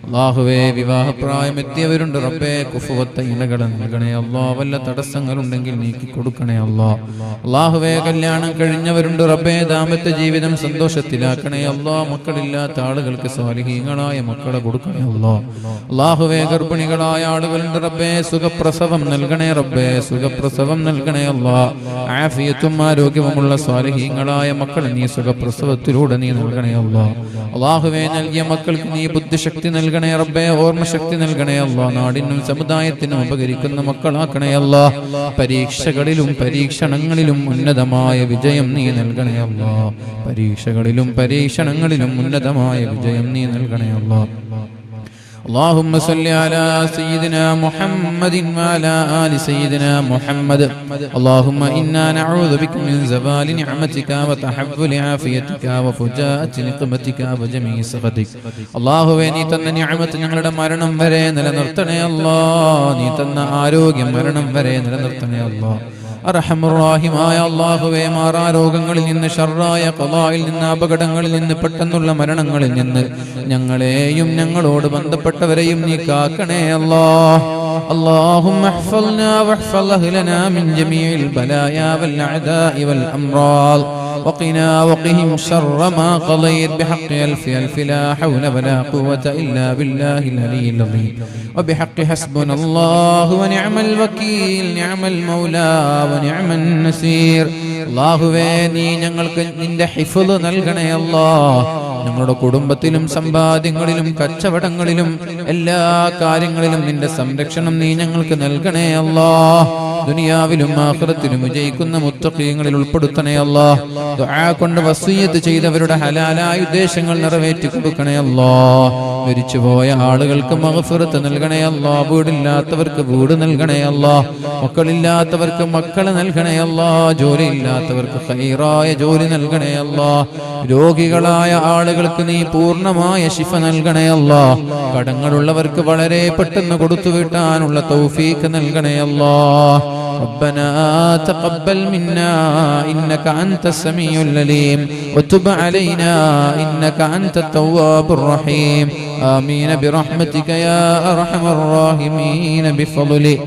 A: അല്ലാഹുവേ വിവാഹപ്രായമെത്തിയവരുണ്ട് റബ്ബേ കുഫുവത്ത ഇണകൾ നൽകണേ വല്ല തടസ്സങ്ങളുണ്ടെങ്കിൽ നീക്കി കൊടുക്കണേ അല്ലാഹുവേ കല്യാണം കഴിഞ്ഞവരുണ്ട് റബ്ബേ ദാമ്പത്യ ജീവിതം സന്തോഷത്തിലാക്കണേ മക്കളില്ലാത്ത ആളുകൾക്ക് സ്വാലിഹീങ്ങളായ മക്കളെ കൊടുക്കണേ അല്ലാഹുവേ ഗർഭിണികളായ ആളുകളുണ്ട് റബ്ബേ സുഖപ്രസവം നൽകണേ റബ്ബേ സുഖപ്രസവം നൽകണേ ആഫിയത്തും ആരോഗ്യവുമുള്ള സ്വാലിഹീങ്ങളായ മക്കളെ നീ സുഖപ്രസവത്തിലൂടെ നീ നൽകണേ അല്ലാഹുവേ നൽകിയ മക്കൾക്ക് നീ ബുദ്ധിശക്തി നൽകണേ റബ്ബേ ഓർമ്മശക്തി നൽകണേ നാടിനും സമുദായത്തിനും ഉപകരിക്കുന്ന മക്കളാക്കണേ പരീക്ഷകളിലും പരീക്ഷണങ്ങളിലും ഉന്നതമായ വിജയം നീ നൽകണേ പരീക്ഷകളിലും പരീക്ഷണങ്ങളിലും ഉന്നതമായ വിജയം നീ നൽകണേ اللهم صل على سيدنا محمد وعلى آل سيدنا محمد اللهم إنا نعوذ بك من زوال نعمتك وتحول عافيتك وفجاءة نقمتك وجميع سخطك അല്ലാഹുവേ നീ തന്ന നിഅമത്ത് ഞങ്ങളുടെ മരണം വരെ നിലനിർത്തണേ നീ തന്ന ആരോഗ്യം മരണം വരെ നിലനിർത്തണേ അർഹമുർ റഹീമായ അല്ലാഹുവേ മാറാരോഗങ്ങളിൽ നിന്ന് ശർറായ ഖളായിൽ നിന്ന് അപകടങ്ങളിൽ നിന്ന് പെട്ടെന്നുള്ള മരണങ്ങളിൽ നിന്ന് ഞങ്ങളെയും ഞങ്ങളോട് ബന്ധപ്പെട്ടവരെയും നീ കാക്കണേ اللهم احفظنا واحفظ أهلنا من جميع البلايا والأعداء والأمراض وقهم شر ما قضيت بحق ألف لا حول ولا قوة إلا بالله العلي العظيم وبحق حسبنا الله ونعم الوكيل نعم المولى ونعم النصير അല്ലാഹുവേ നീ ഞങ്ങൾക്ക് നിന്റെ ഹിഫ്ള് നൽകണേ ഞങ്ങളുടെ കുടുംബത്തിലും സമ്പാദ്യങ്ങളിലും കച്ചവടങ്ങളിലും എല്ലാ കാര്യങ്ങളിലും നിന്റെ സംരക്ഷണം നീ ഞങ്ങൾക്ക് നൽകണേ ദുനിയാവിലും ആഖിറത്തിലും വിജയിക്കുന്ന മുത്തഖീങ്ങളിൽ ഉൾപ്പെടുത്തണേ ദുആ കൊണ്ട് വസിയ്യത്ത് ചെയ്തവരുടെ ഹലാലായ ഉദ്ദേശങ്ങൾ നിറവേറ്റി കൊടുക്കണേ മരിച്ചുപോയ ആളുകൾക്ക് മഗ്ഫിറത്ത് നൽകണേ വീടില്ലാത്തവർക്ക് വീട് നൽകണേ മക്കളില്ലാത്തവർക്ക് മക്കളെ നൽകണേ ജോലിയില്ലാത്തവർക്ക് ഖൈറായ ജോലി നൽകണേ രോഗികളായ ആളുകൾക്ക് നീ പൂർണ്ണമായ ശിഫ നൽകണേ കടങ്ങളുള്ളവർക്ക് വളരെ പെട്ടെന്ന് കൊടുത്തു വീട്ടാനുള്ള തൗഫീഖ് നൽകണേ ربنا تقبل منا إنك أنت السميع العليم وتب علينا إنك أنت التواب الرحيم آمين برحمتك يا أرحم الراحمين بفضلك